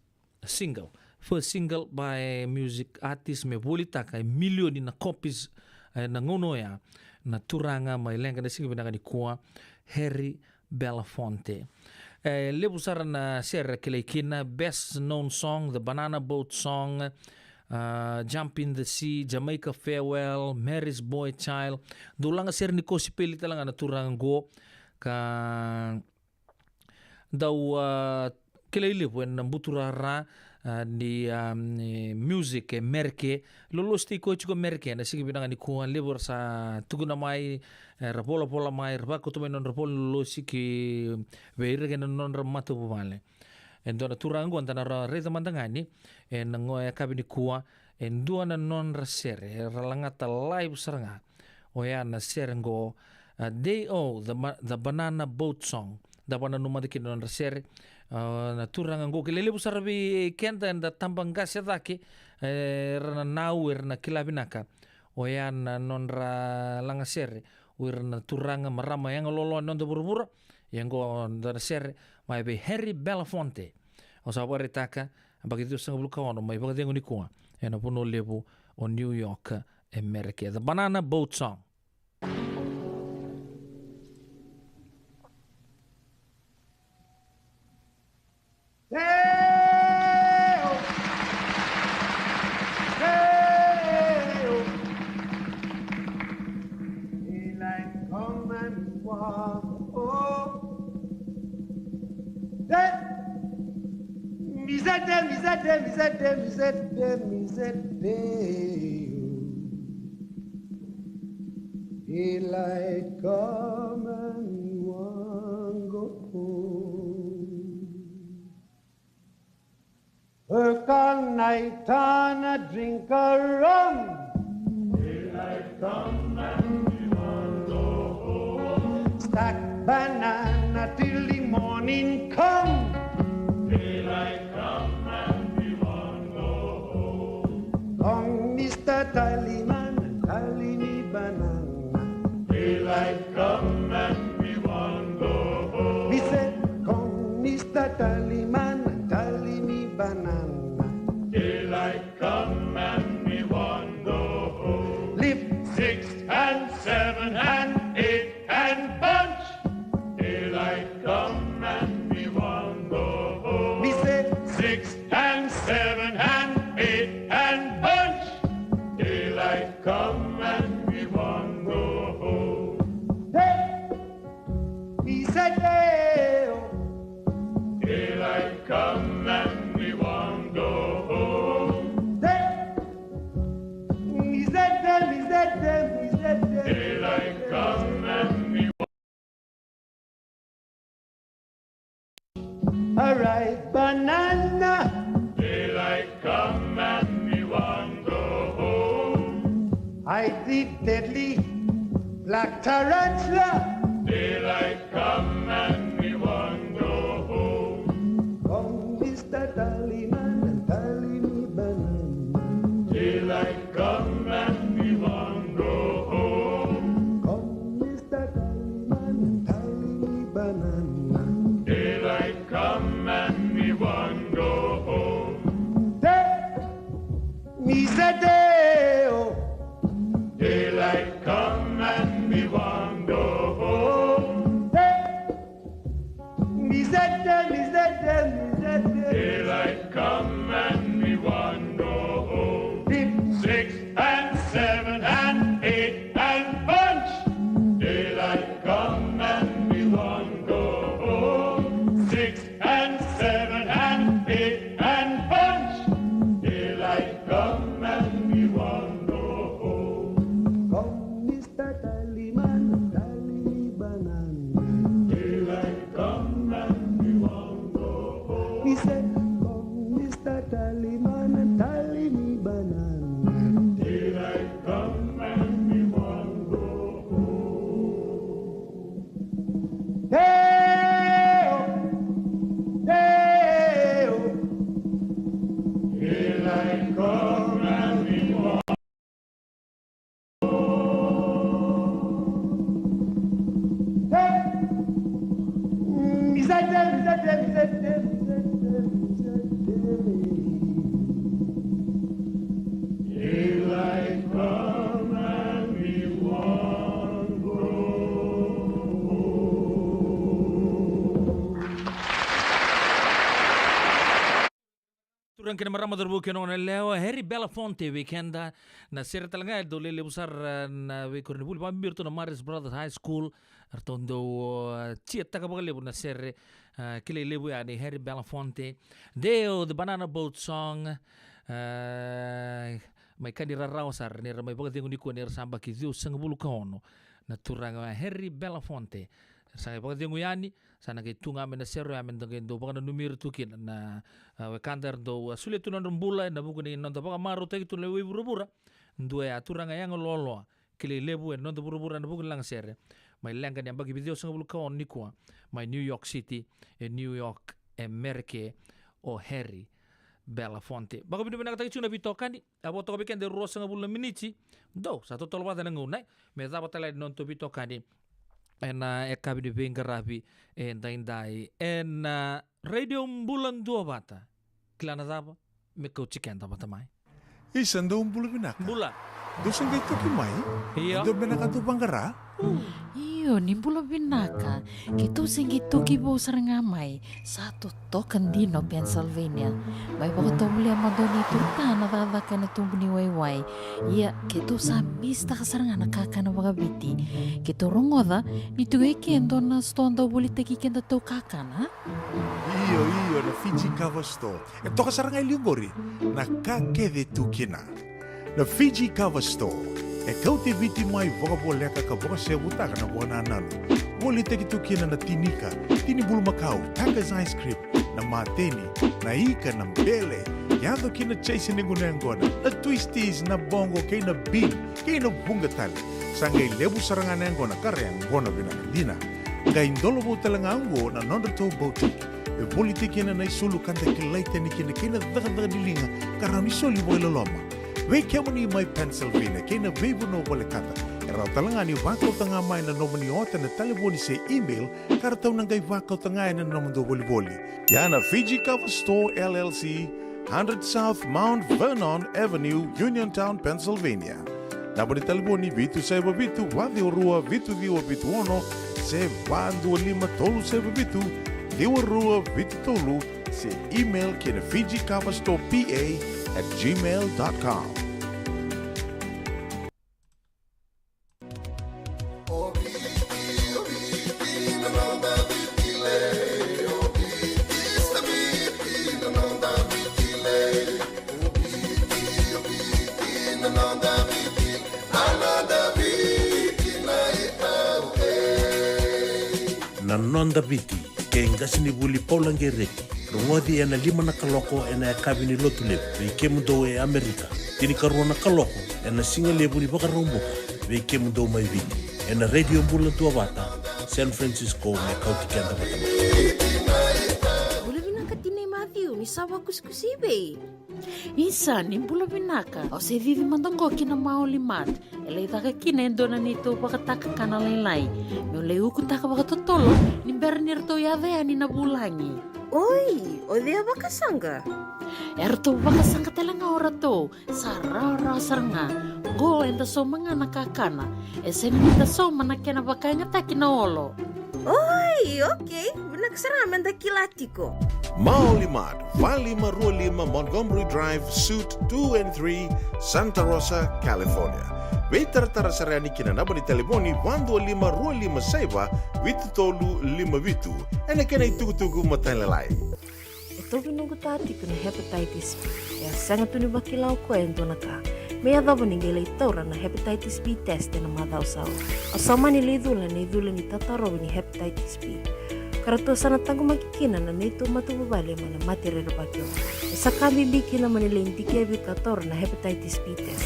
first single by music artist me buli taka milioni na copies na ngono ya na turanga mai lenga na singa binaka ni kuwa Harry Belafonte lebu sara na sera kina best known song the Banana Boat Song Jump in the Sea Jamaica Farewell Mary's Boy Child dulanga ser ni kosi peli talanga na turang go ka daw kilay lebu en buturara ni music merke lolosti ko chiko merke na sige binanga ni kuan lebu sa tuguna mai rapola mai rabako to non rapol lolosi ki veire ke non ramato vale endo na turango antana reza mandangani en ngoya kabini kuwa endo na non rasere ralangata live saranga oya na serengo day the Banana Boat Song da bana numade ki non rasere na turanga go kelele busarabi kenta enda tambang gas yadaki rana nauer na kilabinaka oya na non ra langasere wirna turanga marama yang lolo non de buru-buru yang go ndar ser mai be Harry Belafonte o sabore taka begitu sang bulu kawan mai bagadengo ni kuwa ena puno lebu o New York America the Banana Boat Song Daylight come and we want go home. Work all night and a drink a rum. Daylight come and we want go home. Stack banana till the morning come. Daylight come and we want go home. Come, Mr. Tallyman, tally me banana. Daylight come and we want go home. He said, come, Mr. Tallyman, tally me banana. Daylight come and we want go home. Lift 6 and 7 and 8 and bunch. Daylight come and we want go home. He said, 6 and 7 and 8 and bunch. Daylight come and we want go home. Hey! a ripe banana. Daylight come and we want go home. Hide the deadly black tarantula. Daylight come and we want go home. Come, Mr. Tallyman, and tally me banana. Daylight come and we want go home. Come, Mr. Tallyman, and tally me banana. Daylight come and we want go home. Misadeo. Daylight come and we want go home. Daylight come and we want go home. 6 and 7 and 8 and bunch. Daylight come and we want go home. 6 and 7 and 8 and bunch. Daylight come and we want go home. Come, Mr. Tallyman, tally me banana. Daylight come and we want go home. He said, come, Mr. Tallyman, and tally me banana. Daylight come and we want go home. Hey-o, hey-o. Daylight come and we want Daylight come and we want go Turang kena marama terbuka nong leo Harry Belafonte weekenda na sera talanga do lele besar na weekend buli pambir tu na Maris Brothers High School artondo cieta kabagale na sere kile lebu ya ni Harry Belafonte deo the Banana Boat song mai kadira rausar ni ramai bagat yang uniku ni samba kiziu sangbulu kaono na turang Harry Belafonte sangai bagat yang uyani sana kay tunga men na sero amen dangay do baka na numir tukin na wekandar do sulit tunan rumbula na buku ni nonta baka maro tay tu lewi burubura ndue atura nga yang lolo kili lebu en nonta burubura na buku lang sere may lengan yang bagi video sang bulu kaon ni kwa may New York City New York Amerike o Harry Belafonte baka binu benang tayo na bitokani abo to biken de rosa nga bulu minichi do sa totoo ba na ngunay may dapat talay nonto bitokani ena ekabi di bengarabi dai en radio bulan dua bata kilana daba me kau chicken daba tamai Isan daw bulan binak bulan dosan kay to kimai iya do benaka to bangara Iyo, ni bula binaka. Kito singi toki bo sarangamay. Satu token dino Pennsylvania. May baka tumuli ang madoni turta na dadaka na tumbuni wayway. Iya, kito sa mista ka saranga nakaka na bagabiti. Kito rongoda, nito kendo na stonda buli teki kenda to kakana. Iyo na Fiji Cover Store. Ito ka sarangay liugori na kakede tukina. Na Fiji Cover Store. E kau te viti mai voka boleka ka voka se butaka na bona nanu. Woli te kitukina na tinika, tini bulu makau, Taka's ice cream, na mateni, na ika na mbele. Yado kina chase ningu na ngona, na twisties na bongo kay na bean, kay na bungatali. Sangay lebu sarangan na ngona kare ngona binakadina. Ngay indolo mo talanga ango na nondato boutique. E woli te kina na isulu kanta kilaita ni kina kina daga nilinga karami soli boy loloma. Wei kemani mai Pennsylvania, kena vebu no wale kata. Era talanga ni wakau tanga mai na nomani ota na taliboni se email, kara tau nangai wakau tanga na nomando wali. Yana Fiji Cover Store LLC, 100 South Mount Vernon Avenue, Uniontown, Pennsylvania. Naboni taliboni vitu seba vitu, wadi orua vitu diwa vitu ono, se bandu lima tolu seba vitu, diwa rua vitu tolu, se email kena Fiji Cover Store PA@gmail.com. Na nonda biti, ke ngasini buli paulangereki. rungodi ena lima na kaloko ena kabini lotulep ve kemundo e Amerika tini karuana kaloko ena singa lebu ni baka romboka ve kemundo mai viti ena radio bulan tua bata San Francisco me kauti kanda bata Bula vinaka tinay Matthew ni sawa kuskusibe Isa ni bula vinaka o se vivi mandongoki na maoli mat ele itaka kinendona nito bakataka kana lailai me le uku taka bakatotolo ni bernirto yavea ni nabulangi Oi, o dia bakasanga. Erto bakasanga talanga orato sarara saranga go enda so mga nakakana esen nita so manakena bakanga takina olo Oi, okay. Binaksaraman da kilatiko. Maulimat, 5525 Montgomery Drive, Suite 2 and 3, Santa Rosa, California. Vetar sarani kina naba ni telefoni 12525 vitutolu 52 ene kena itugutugu matalelai. Ito binunggu tati kuna hepatitis B. Ya sangat tuni bakilau ko ento naka. May adabo ningelay tora na hepatitis B test na madausaw. Asama nilidula ni tataro ni hepatitis B. Karato sana tango makikina na nito matubabali mana matirero bakyo. Sa kami bikina manilinti kaya bikator na hepatitis B test.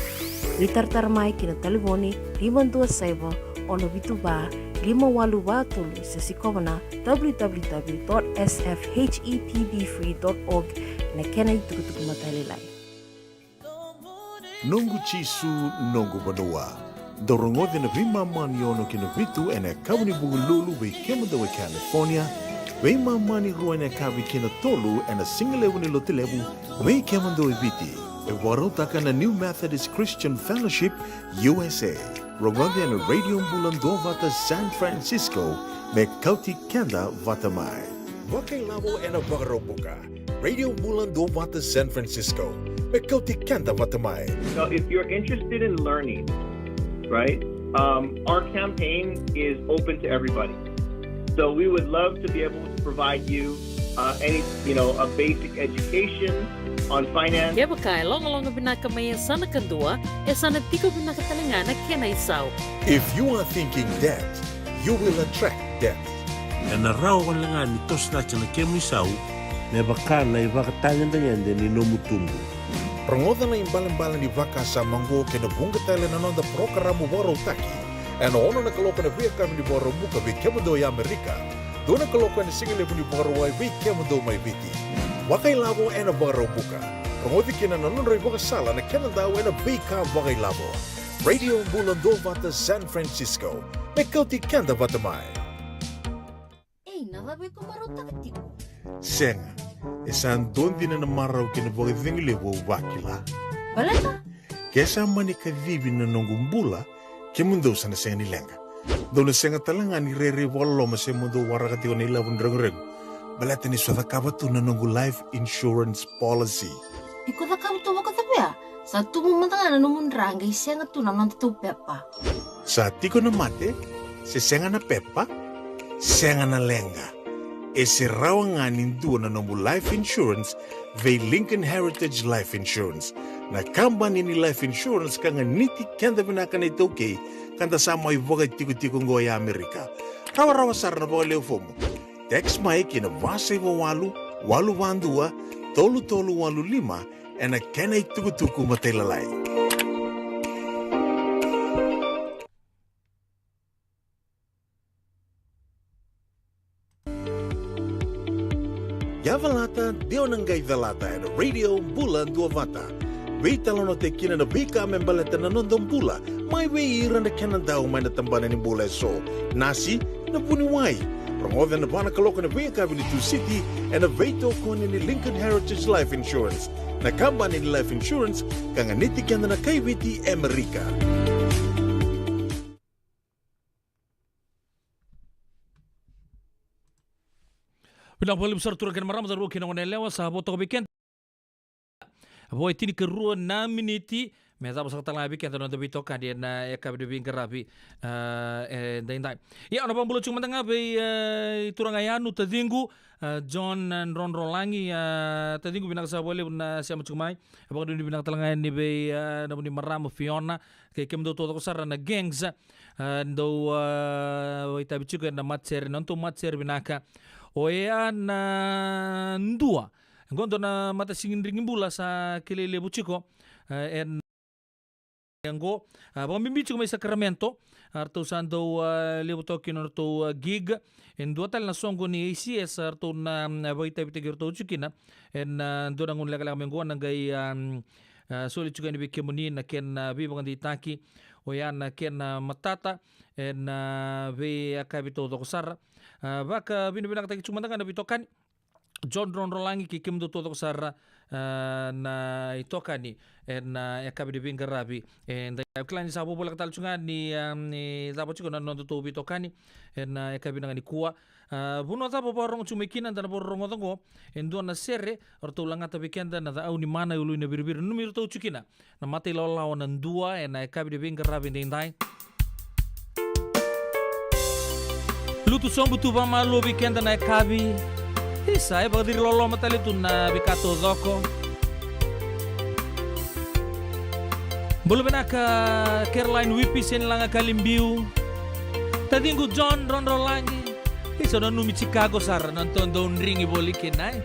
Litartar mai kina taliboni 527 ono bituba 5883 sa sikomana www.sfhetbfree.org na kenay tukutuk matalilay. Nungu chisu nungu banua. Dorongode na vima mani ono kina vitu ene kabuni bugululu we kemuda we California. We mani ruwa ene kabi kina tolu ene singalewu ni lotilewu we kemuda we viti. E warotaka na New Methodist Christian Fellowship USA. Rongode ene radio mbulando vata San Francisco me kauti kenda vata mai. Wakai lavo ene wakarobuka. Radio mbulando vata San Francisco me kauti kenda vata mai. So if you're interested in learning, right, our campaign is open to everybody. So we would love to be able to provide you a basic education on finance. Kaya baka long binaka may sana kandua sana tiko binaka talangana kena isaw. If you are thinking debt, you will attract debt. ena rao walanga ni tosna chana kemu isau me bakana ibakatanyan danyande ni nomutumbu Rongoda na imbalan-balan di vaka sa mango kena bunga tele na nonda programa boro taki. Ena ono na kaloka na via kami di boro muka vi kemudo ya Amerika. Dona kaloka na singile puni boro wai vi kemudo mai viti. Wakai labo ena boro muka. Rongodi kena na nonda iboka sala na kena daw ena vika wakai labo. Radio Bulando vata San Francisco. Me kauti kenda vata mai. Nada ko marutatiku. Senga. Esan dondi na marau kina boga vingile wo wakila. Balaka? Kesa mani ka vivi na nongumbula ke mundo sana senga ni lenga. Dona senga talanga ni rere walo ma se mundo warakati ni lavun reng. Balata ni swada kabatu na nongu life insurance policy. Iko da kamu tuwa katapya. Sa tumu mantanga na numun ranga isenga tu na nontu pepa. Sa tiko na mate, se senga na pepa, senga na lenga. Ese rawanganin dua na nombu life insurance ve Lincoln Heritage Life Insurance. Na kambani ni life insurance kanga niti kenda binaka na itoke kanda sama iboga tiku-tiku ngoya Amerika. Rawa-rawa sar na boga leo fomo. Text mai kina vasa iwa walu vandua, tolu walu lima, ena kena ituku-tuku matelalai. Yavalata, Deonangai Velata, and Radio Bula Duavata. Vitalono te kina na vika membaleta na nondong bula. Mai wei ira na kanandao mai na tambana ni bula so. Nasi na puniwai. Rangodan na bana kaloka na vika vini tu city and a veto kone ni Lincoln Heritage Life Insurance. Na kambani ni Life Insurance kanga niti kanda na kaiviti Amerika. Bilang boleh besar turun maram dar kina ngone lewa sahabo to weekend. Boy tini kerua 6 miniti meza besar tala weekend no to bito kan dia na eka de bingarabi dai. Ya ono pambulo cuma tengah be turang ayanu tadingu John Ron Rolangi tadingu binak sa boleh na siya macumai. Abang dun binak talanga ni be na ni maram Fiona ke kemdo to sar na gangs do ita bichuka na matser non to matser binaka oea na ndua ngondo na mata singin ringin bula sa kilele buchiko en ngo pamimbichi ko may Sacramento arto sando lebo tokin arto gig en duatal na songo ni ACS arto na baita bitig arto chukina en do nangun lagala mengo nangay sulit juga ni bikemuni na ken bibang ditaki o yan ken matata en be akabito do kusara baka binibina kataki chumanda na bitokan John Ron Rolangi ki kim do todo kusara na itokani en yakabi de bingarabi en klani sa bobola katal chunga ni zabo chiko na nondo to bitokani en yakabi na ni kuwa buno zabo borong chumekina dan borong otongo en do na serre orto langa tabikenda na au ni mana ulu ni birbir numero to chukina na mate lawan na dua en yakabi de bingarabi ndai lutu sombu tu vama lo weekend na yakabi isa bagdir lolo matali tu na bikato doko belum ka Caroline Wippisen langa kalimbiu tadingu John Ron Rolangi isa na numi Chicago sar nonton don ringi bolikin ay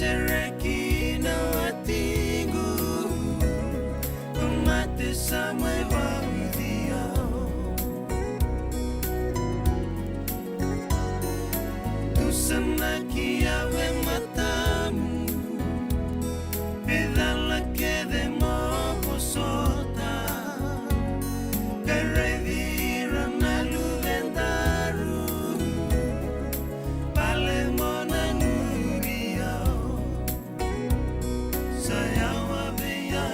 Sereki na watingu umate samwe vaudia tusanaki ave matamu pedala quede moco sota carrevira na luvendaru palemona nuria sayawa beya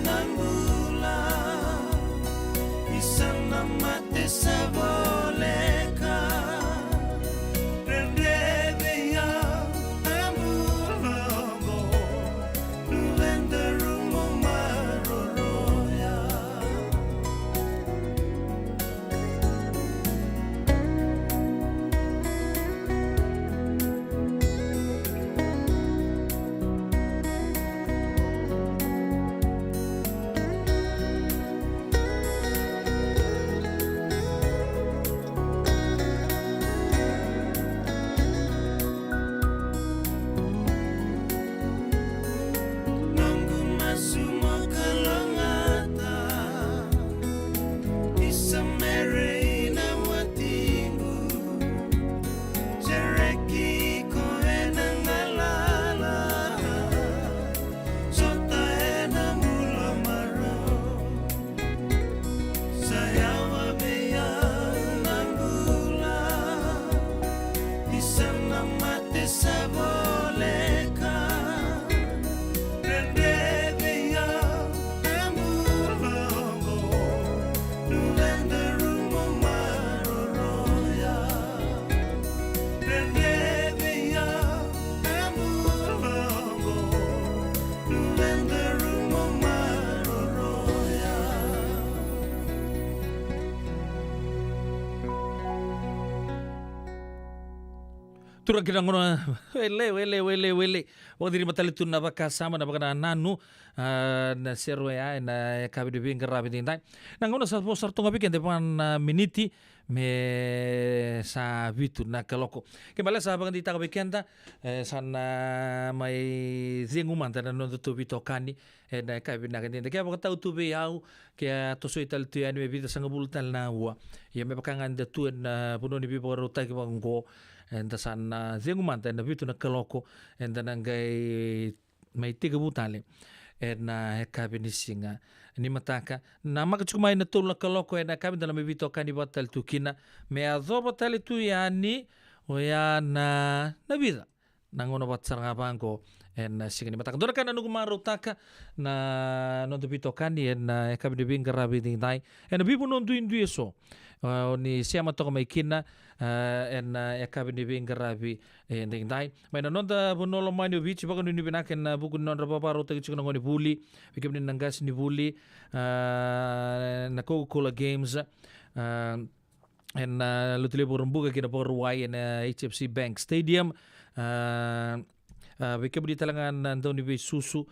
nambula isana mate saboleka rendebeya nambulongo luvendarumo maroroya nunggu masumo kalangata isamere na watingu Sereki ko enangalala sota enamula maro sayawa beya nambula isana mate saboleka rendebeya nambulongo luvendarumo maroroya rendebeya nambulongo luvendarumo maroroya. Tura kira ngono wele wadiri matali tunna baka sama na baka nanu na serwe ya na kabi de binga rabi dindai na ngono sa posar tunga bikin depan miniti me sa vitu na kaloko kembali sa baka dita kabi kenta sana mai zingu manta na nondo tu vito kani na kabi na kende kaya baka tau tu be yau kaya to so ital tu ya ni bita sanga bultal na wa ya me baka nganda tu na puno ni bipo rota ki bango enda sana zengu manta na vitu na kaloko enda nangai mai tiga butale na kabi ni singa ni mataka na makachukuma ina tolu na kaloko na kabi dalam vitu kani batal tukina me azo batale tu yani o ya na vida nangono batsaranga bango na singa ni mataka dora kana nugu marutaka na nondo vitu kani na kabi de binga rabi dai na bibu nondu indu eso ni siama toka mai kina en kabi ni binga rabi ding dai mai na nonda bonolo mani bichi baka ni binaken na buku nonda papa rota kichuna ngoni buli bikim ni nangas ni buli na Coca-Cola Games en lutile borumbuga kina porwai en HFC Bank Stadium bikim di talangan Antoni be susu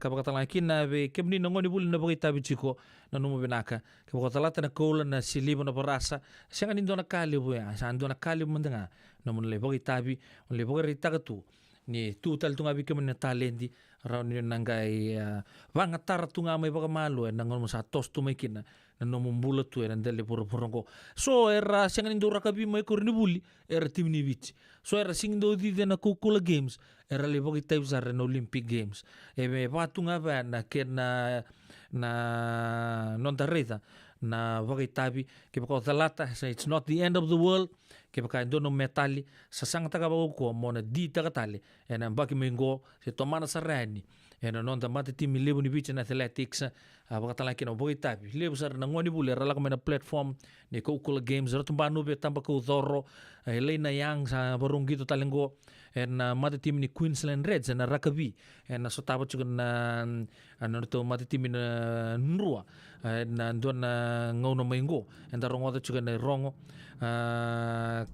kabakatalan kina be kemni nongoni buli na bagita bichiko na numu binaka kabakatalata na kola na silibo na parasa siang anindo na kali bu ya sando na kali mendanga na mun le bagita bi le bagita katu ni tu tal tunga bi kemen na talendi raun ni nangai wanga tara tunga mai baga malu na ngom sa tos tu mai kina na numu bulat tu na dele porongo so era siang anindo rakabi mai korni buli era tim ni bichi so era singdo di na Coca-Cola Games era le bagita usar na Olympic Games e me patunga ba na kena na non tarreta na bagitabi ke bako talata it's not the end of the world ke baka dono metali sa sang taga ko mo na di taga tali ena baki mengo se tomana sarani ena non da mate timi lebu ni bicha na athletics baka tala ke no bagitabi lebu sar na ngoni bule rala na platform ni Coca-Cola Games ratum banu be tamba ko doro Elena yang sa barung gitu talengo ena mate timi ni Queensland Reds na rugby ena so taba juga na ano to mate timi na nrua na don na ngono mengo enda rongo juga na rongo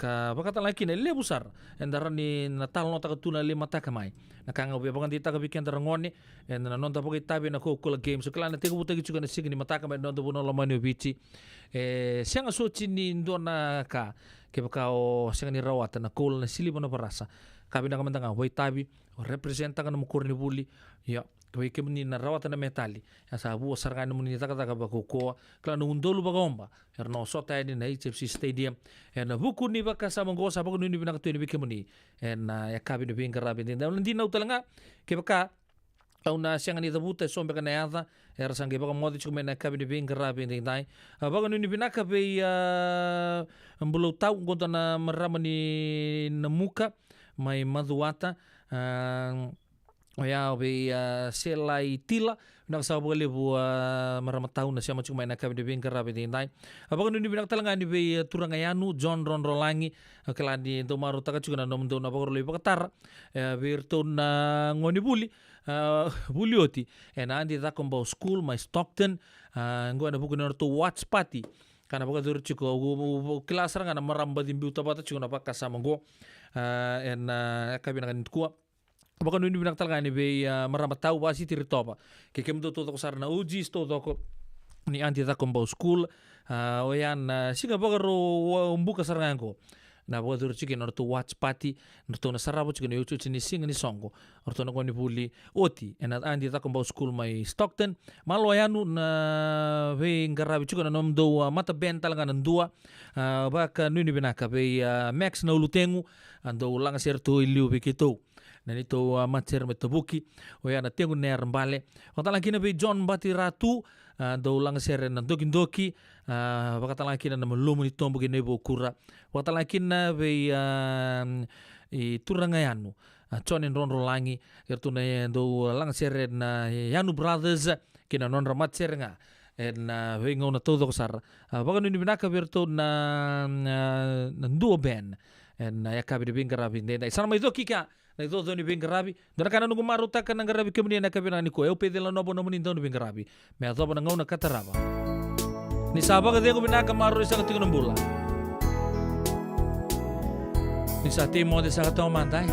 ka bakata laki na le busar endara ni natal no takatuna le mata kamai nakanga be bangan dita ka bikin darangoni en na non ta pagi tabi na Coca-Cola Games so kala na tigo tagi juga na signi mataka mai no bono lamani bici sianga so chini ndona ka ke bakao sianga ni rawata na kol na sili bono parasa kabi na kamandanga wai tabi representa kana mukurni buli ya kwe ke muni na rawata na metali ya sabu sarga na muni taka bakoko kala no undolu bagomba erno sota ni na HFC Stadium na buku ni baka sa monggo sa bakuni ni binaka ni bike muni na ya kabi ni binga rabi ndi na utalanga ke baka na sianga ni tabuta sombe kana yada era sange baka modi chume na kabi ni binga rabi ndi dai baka ni binaka be mbulo tau ngonta na marama ni na muka mai maduata ya be selai tila nak sa boleh marama tau na siama chume na kabi ni binga rabi ndi dai baka ni binaka talanga ni be turangayanu John Ron Rolangi keladi do maru taka chuka na nom do na baka le baka tar virtu na ngoni buli bulioti na andi da kombo school my Stockton ngo na buku na to watch party kana baka dur chuko kelas ranga na maramba dimbi utapata chuka na baka sama ngo kabi na kuwa baka nuni binak talaga ni be maramba tau basi tiritopa ke kemdo to sarna uji sto to ni andi da kombo school oyan singa baka ro umbuka sarango na baka dur chuki na to watch party to na sarabo chuki ni uchu ni singa ni songo orto na koni buli oti andi da kombo school my Stockton malo yanu na be ngarabi chuki na nomdo mata ben talaga na dua baka nuni binaka be Max na ulutengu ando langa serto iliu bikito na nito matser metabuki oyana tengu ner mbale ontalangkina be John Bati Ratu do lang sere na doki bakatalangkina na malumu ni tombo gine bo kura bakatalangkina be i turangayanu Chonin Ron Rolangi ertu na do lang sere na Yanu Brothers kina non ramat sere nga na be ngona todo kusar baka ni binaka berto na duo ben na yakabi de bingarabi na sana mai doki ka na ito ni bingarabi dona kana nungu maruta kana ngarabi kemuni na kabina ni ko eu pede la nobo no muni ndo bingarabi me adobo na ngona kataraba ni saba ka dego binaka maru isa katingo nambula ni sa timo de sa katong manday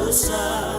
Sa